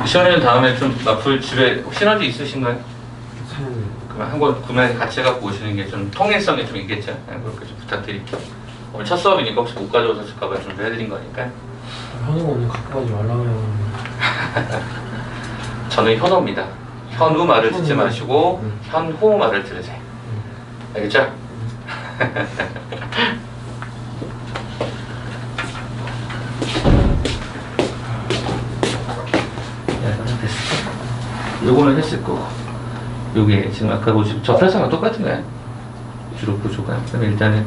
시원이는 다음에 좀 마플 집에 시너지 있으신가요? 사는 그럼 한 권 구매 같이 해갖고 오시는 게 좀 통일성이 좀 있겠죠? 네, 그렇게 좀 부탁드릴게요. 오늘 첫 수업이니까 혹시 못 가져오셨을까봐 준비해드린 거니까. 현우가 오늘 갖고 가지 말라고 저는 현호입니다. 현우 말을 듣지 현우. 마시고 응. 현호 말을 들으세요. 알겠죠? 요거는 했을 거고 요게 지금 아까 보시면 저 회사랑 똑같은 거야 주로 구조가. 그러면 일단은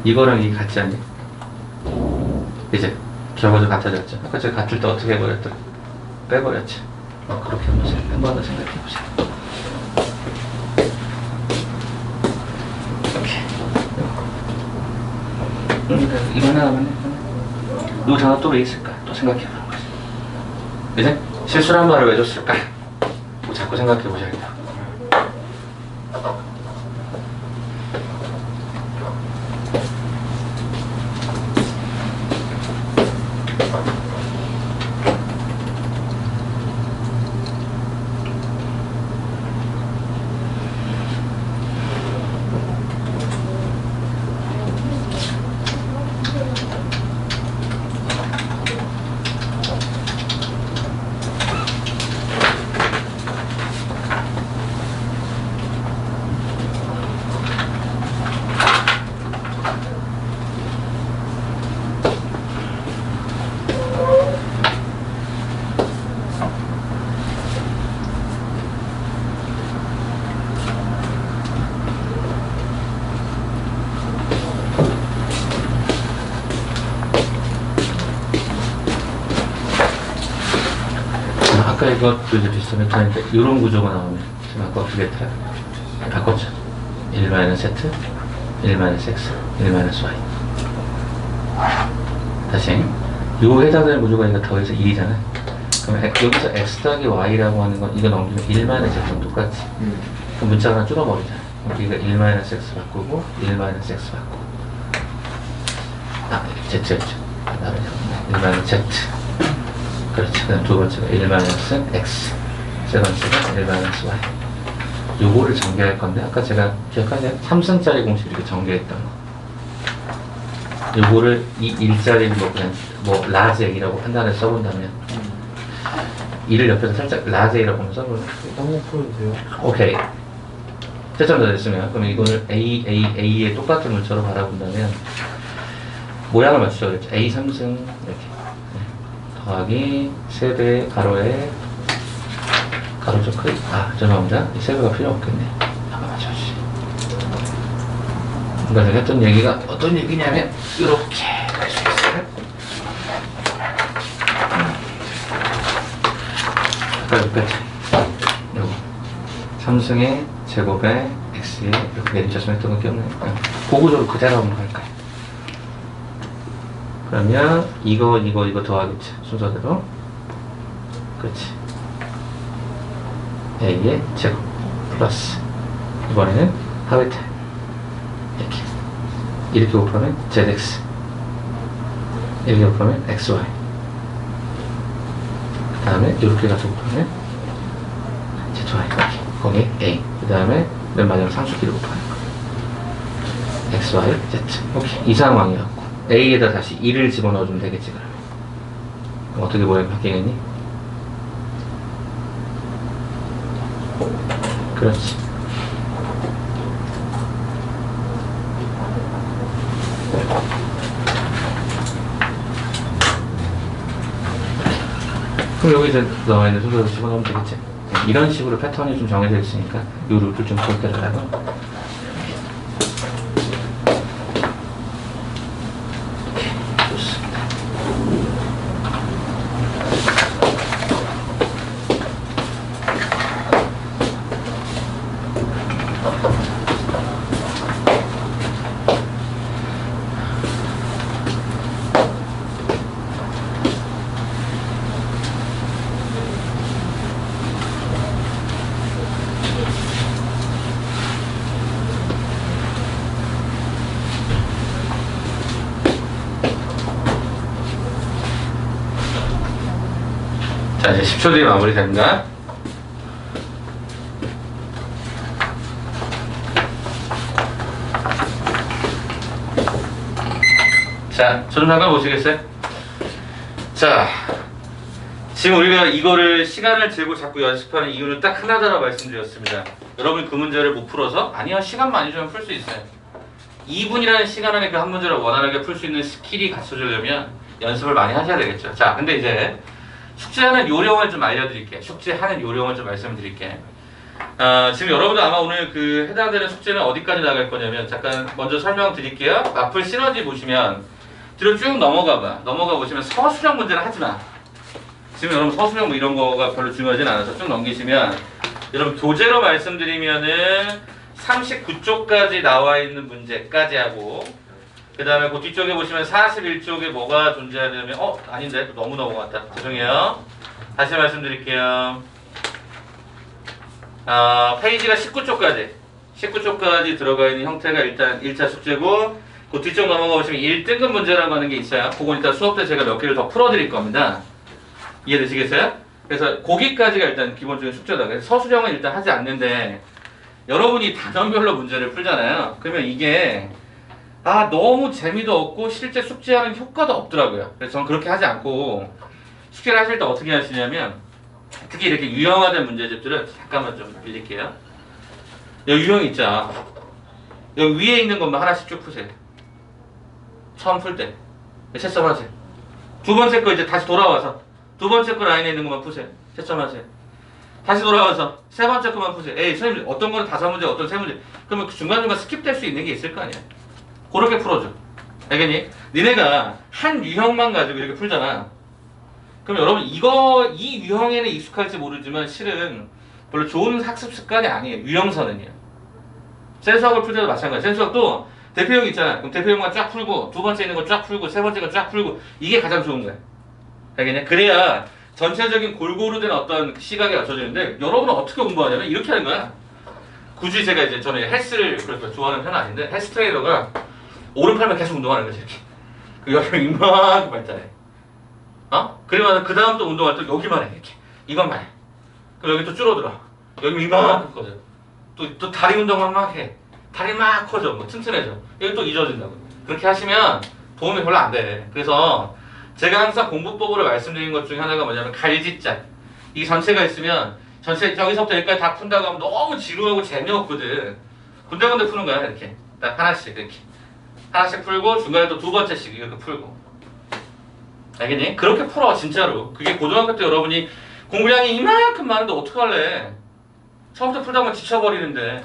이거랑 이게 같지 않니? 이제 결과도 같아졌죠. 아까 제가 같을 때 어떻게 해버렸더라? 빼버렸지. 그렇게 해보세요. 한 번 더 생각해보세요. 이렇게 이거 하나 하면 요 단어 또 왜 있을까? 또 생각해보는 거지. 이제 실수란 말을 왜 줬을까? 뭐 자꾸 생각해보셔야겠다. 아까 이것도 이제 비슷한 패턴인데 이런 구조가 나오면 지금 아까 어떻게 했더라? 바꿨죠. 1-Z, 1-X, 1-Y. 다시 요 해당되는 구조가 이거 더해서 1이잖아. 그럼 여기서 X 더하기 Y라고 하는 건 이거 넘기면 1-Z랑 똑같지. 그럼 문자가 하나 줄어버리잖아. 그럼 이거 1-X 바꾸고 1-X 바꾸고 Z였죠. 나는 1-Z. 그렇지. 그다음 두 번째가 1-X, 세 번째가 1-Y. 요거를 전개할 건데 아까 제가 기억하세요? 3승짜리 공식 이렇게 전개했던 거. 요거를 이 1짜리 뭐 그냥 뭐 라지 A라고 판단해서 써본다면 2를 옆에서 살짝 라지 A라고 한번 써볼래? 한번 풀어도 돼요? 오케이. 채점자 됐으면 그럼 이거를 A의 똑같은 물체로 바라본다면 모양을 맞추죠. 그랬죠. A 3승 이렇게 더하기 세배 가로에 가로 체크. 죄송합니다. 이 세배가 필요 없겠네. 한번 맞춰주시. 그러니까 제가 했던 얘기가 어떤 얘기냐면 이렇게 할 수 있어요. 아까 여기까지 요거 3승의 제곱에 x에 이렇게 내리쳤으면 했던 거 기억나요? 고구조로 그대로 한번 갈까요? 그러면 이거 더하겠지. 순서대로. 그렇지. A의 제곱 플러스 이번에는 하위태 이렇게 곱하면 ZX 이렇게 곱하면 XY 그 다음에 이렇게 가서 곱하면 ZY 거기 A 그 다음에 맨 마지막 상수끼리 곱하는 거 XY Z. 오케이. 이 상황이었고 A에다 다시 2를 집어넣어주면 되겠지. 그럼 어떻게 모양이 바뀌겠니? 그렇지. 그럼 여기 이제 나와 있는 순서로 집어넣으면 되겠지? 이런 식으로 패턴이 좀 정해져 있으니까 이 루트를 좀 기억해달라고. 좋습니다. 자, 이제 10초 뒤에 마무리됩니다. 자, 저 좀 잠깐 보시겠어요? 자, 지금 우리가 이거를 시간을 재고 자꾸 연습하는 이유는 딱 하나다라고 말씀드렸습니다. 여러분 그 문제를 못 풀어서? 아니요, 시간 많이 주면 풀 수 있어요. 2분이라는 시간 안에 그 한 문제를 원활하게 풀 수 있는 스킬이 갖춰지려면 연습을 많이 하셔야 되겠죠. 자, 근데 이제 숙제하는 요령을 좀 알려드릴게요. 숙제하는 요령을 좀 말씀드릴게요. 지금 여러분들 아마 오늘 그 해당되는 숙제는 어디까지 나갈 거냐면 잠깐 먼저 설명드릴게요. 마플 시너지 보시면 뒤로 쭉 넘어가 보시면 서술형 문제는 하지 마. 지금 여러분 서술형 뭐 이런 거가 별로 중요하진 않아서 쭉 넘기시면 여러분 교재로 말씀드리면은 39쪽까지 나와 있는 문제까지 하고 그 다음에 그 뒤쪽에 보시면 41쪽에 뭐가 존재하냐면 아닌데 너무 넘어갔다. 죄송해요. 다시 말씀드릴게요. 페이지가 19쪽까지 들어가 있는 형태가 일단 1차 숙제고 그 뒤쪽 넘어가 보시면 1등급 문제라고 하는 게 있어요. 그건 이따 수업 때 제가 몇 개를 더 풀어드릴 겁니다. 이해되시겠어요? 그래서 거기까지가 일단 기본적인 숙제다. 그래서 서술형은 일단 하지 않는데 여러분이 단원별로 문제를 풀잖아요. 그러면 이게 너무 재미도 없고 실제 숙제하는 효과도 없더라고요. 그래서 저는 그렇게 하지 않고 숙제를 하실 때 어떻게 하시냐면 특히 이렇게 유형화된 문제집들은 잠깐만 좀 빌릴게요. 여기 유형 있죠. 여기 위에 있는 것만 하나씩 쭉 푸세요. 처음 풀 때 채점하세요. 두 번째 거 이제 다시 돌아와서 두 번째 거 라인에 있는 것만 푸세요. 채점하세요. 다시 돌아와서 세 번째 거만 푸세요. 선생님 어떤 거는 5문제 어떤 3문제 그러면 그 중간중간 스킵될 수 있는 게 있을 거 아니야. 그렇게 풀어줘. 알겠니? 니네가 한 유형만 가지고 이렇게 풀잖아. 그럼 여러분 이 유형에는 익숙할지 모르지만 실은 별로 좋은 학습 습관이 아니에요. 유형선은요. 센수학을 풀 때도 마찬가지. 센수학도 대표형 있잖아. 그럼 대표형만 쫙 풀고 두 번째 있는 거 쫙 풀고 세 번째 거 쫙 풀고 이게 가장 좋은 거야. 알겠냐? 그래야 전체적인 골고루 된 어떤 시각이 갖춰지는데 여러분은 어떻게 공부하냐면 이렇게 하는 거야. 굳이 제가 이제 저는 헬스를 그렇게 좋아하는 편은 아닌데 헬스 트레이너가 오른팔만 계속 운동하는 거지 이렇게. 그 여기 이만큼 발달해. 그러면 그 다음 또 운동할 때 여기만 해 이렇게. 이것만 해. 그럼 여기 또 줄어들어. 여기 이만큼 커져. 또 다리 운동만 막 해. 다리 막 커져. 뭐 튼튼해져. 여기 또 잊어진다고. 그렇게 하시면 도움이 별로 안 돼. 그래서 제가 항상 공부법으로 말씀드린 것 중에 하나가 뭐냐면 갈짓자. 이 전체가 있으면 전체 여기서부터 여기까지 다 푼다고 하면 너무 지루하고 재미없거든. 군데군데 푸는 거야 이렇게. 딱 하나씩 이렇게. 하나씩 풀고 중간에 또 두 번째씩 이렇게 풀고. 알겠니? 그렇게 풀어 진짜로. 그게 고등학교 때 여러분이 공부량이 이만큼 많은데 어떡할래? 처음부터 풀다 보면 지쳐버리는데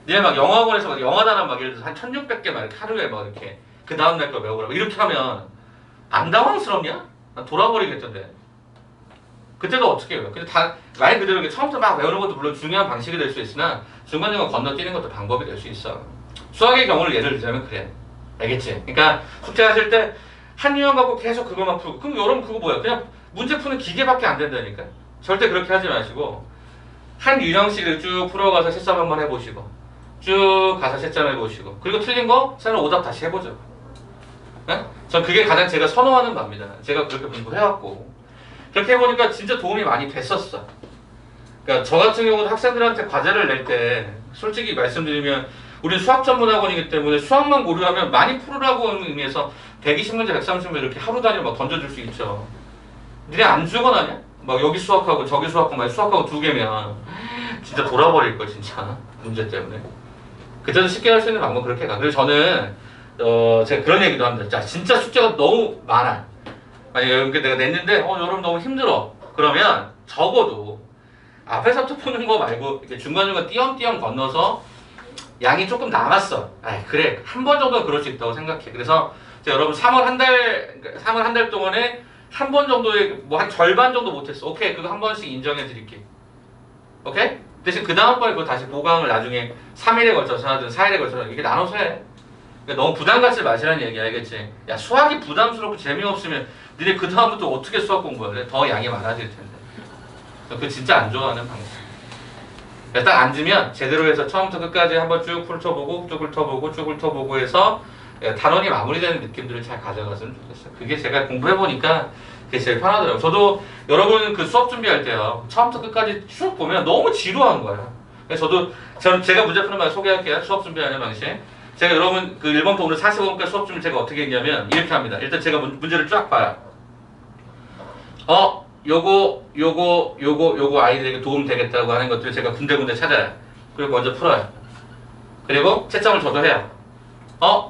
니네 막 영어학원에서 막 영어 단어 막 예를 들어서 한 1600개 막 이렇게 하루에 막 이렇게 그 다음날 거 외우라고 이렇게 하면 안 당황스럽냐? 난 돌아버리겠던데. 그때도 어떻게 해요? 근데 다 말 그대로 이렇게 처음부터 막 외우는 것도 물론 중요한 방식이 될 수 있으나 중간중간 건너뛰는 것도 방법이 될 수 있어. 수학의 경우를 예를 들자면 그래. 알겠지? 그러니까 숙제하실 때 한 유형 갖고 계속 그것만 풀고 그럼 여러분 그거 뭐야? 그냥 문제 푸는 기계밖에 안 된다니까. 절대 그렇게 하지 마시고 한 유형씩을 쭉 풀어가서 채점 한번 해보시고 쭉 가서 채점 해보시고 그리고 틀린 거 쌤은 오답 다시 해보죠. 네? 전 그게 가장 제가 선호하는 바입니다. 제가 그렇게 공부해왔고 그렇게 해보니까 진짜 도움이 많이 됐었어. 그러니까 저 같은 경우는 학생들한테 과제를 낼 때 솔직히 말씀드리면 우리는 수학 전문학원이기 때문에 수학만 고려하면 많이 풀으라고 하는 의미에서 120문제, 130문제 이렇게 하루 단위로 막 던져줄 수 있죠. 니네 안 죽어나냐? 막 여기 수학하고 저기 수학하고 막 수학하고 2개면 진짜 돌아버릴 거 진짜 문제 때문에. 그때도 쉽게 할 수 있는 방법은 그렇게 가. 그래서 저는 제가 그런 얘기도 합니다. 자, 진짜 숙제가 너무 많아. 만약에 내가 냈는데 여러분 너무 힘들어. 그러면 적어도 앞에서부터 푸는 거 말고 이렇게 중간중간 띄엄띄엄 건너서 양이 조금 남았어. 아이, 그래. 한 번 정도는 그럴 수 있다고 생각해. 그래서 여러분 3월 한 달 동안에 한 번 정도의 뭐 한 절반 정도 못했어. 오케이. 그거 한 번씩 인정해 드릴게. 오케이? 대신 그 다음번에 그거 다시 보강을 나중에 3일에 걸쳐서 하든 4일에 걸쳐서 이렇게 나눠서 해. 그러니까 너무 부담 갖지 마시라는 얘기 알겠지? 야, 수학이 부담스럽고 재미없으면 니네 그 다음부터 어떻게 수학 공부할래? 더 양이 많아질 텐데. 그거 진짜 안 좋아하는 방식. 딱 앉으면 제대로 해서 처음부터 끝까지 한번 쭉 훑어보고 쭉 훑어보고 쭉 훑어보고 해서 단원이 마무리되는 느낌들을 잘 가져갔으면 좋겠어요. 그게 제가 공부해보니까 그게 제일 편하더라고요. 저도 여러분 그 수업 준비할 때요. 처음부터 끝까지 쭉 보면 너무 지루한 거예요. 그래서 제가 문제 푸는 말 소개할게요. 수업 준비하는 방식. 제가 여러분 그 1번부터 오늘 45번까지 수업 준비 제가 어떻게 했냐면 이렇게 합니다. 일단 제가 문제를 쫙 봐요. 요거 아이들에게 도움 되겠다고 하는 것들을 제가 군데군데 찾아요. 그리고 먼저 풀어요. 그리고 채점을 저도 해요.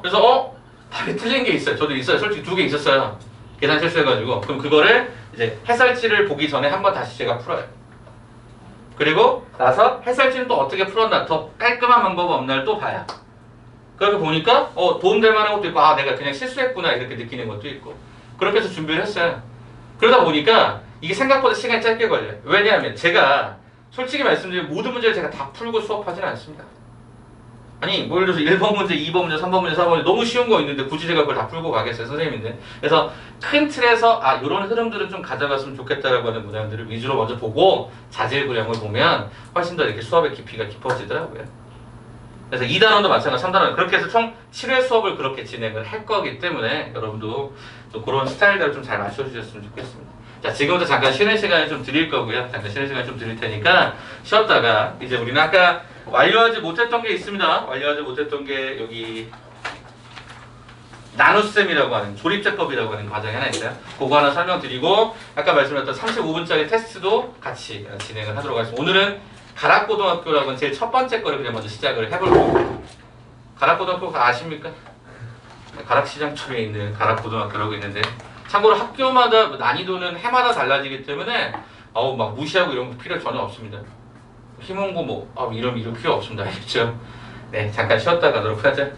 그래서 답이 틀린 게 있어요. 저도 있어요. 솔직히 2개 있었어요. 계산 실수해가지고. 그럼 그거를 이제 해설지를 보기 전에 한번 다시 제가 풀어요. 그리고 나서 해설지는 또 어떻게 풀었나 더 깔끔한 방법 없나를 또 봐요. 그렇게 보니까 도움될 만한 것도 있고 내가 그냥 실수했구나 이렇게 느끼는 것도 있고 그렇게 해서 준비를 했어요. 그러다 보니까 이게 생각보다 시간이 짧게 걸려요. 왜냐하면 제가 솔직히 말씀드리면 모든 문제를 제가 다 풀고 수업하지는 않습니다. 아니 뭐 예를 들어서 1번 문제, 2번 문제, 3번 문제, 4번 문제 너무 쉬운 거 있는데 굳이 제가 그걸 다 풀고 가겠어요 선생님인데. 그래서 큰 틀에서 이런 흐름들은 좀 가져갔으면 좋겠다라고 하는 문항들을 위주로 먼저 보고 자질구령을 보면 훨씬 더 이렇게 수업의 깊이가 깊어지더라고요. 그래서 2단원도 마찬가지, 3단원 그렇게 해서 총 7회 수업을 그렇게 진행을 할 거기 때문에 여러분도 또 그런 스타일대로 좀 잘 맞춰주셨으면 좋겠습니다. 자, 지금부터 잠깐 쉬는 시간을 좀 드릴 거고요. 잠깐 쉬는 시간 좀 드릴 테니까 쉬었다가 이제 우리는 아까 완료하지 못했던 게 있습니다. 완료하지 못했던 게 여기 나눗셈이라고 하는 조립제법이라고 하는 과정이 하나 있어요. 그거 하나 설명드리고 아까 말씀드렸던 35분짜리 테스트도 같이 진행을 하도록 하겠습니다. 오늘은 가락고등학교라고 하는 제일 첫 번째 거를 그냥 먼저 시작을 해볼 거고, 가락고등학교 아십니까? 가락시장 쪽에 있는 가락고등학교라고 있는데 참고로 학교마다 난이도는 해마다 달라지기 때문에 막 무시하고 이런 거 필요 전혀 없습니다. 힘원고 이런 필요 없습니다. 알겠죠? 네, 잠깐 쉬었다 가도록 하죠.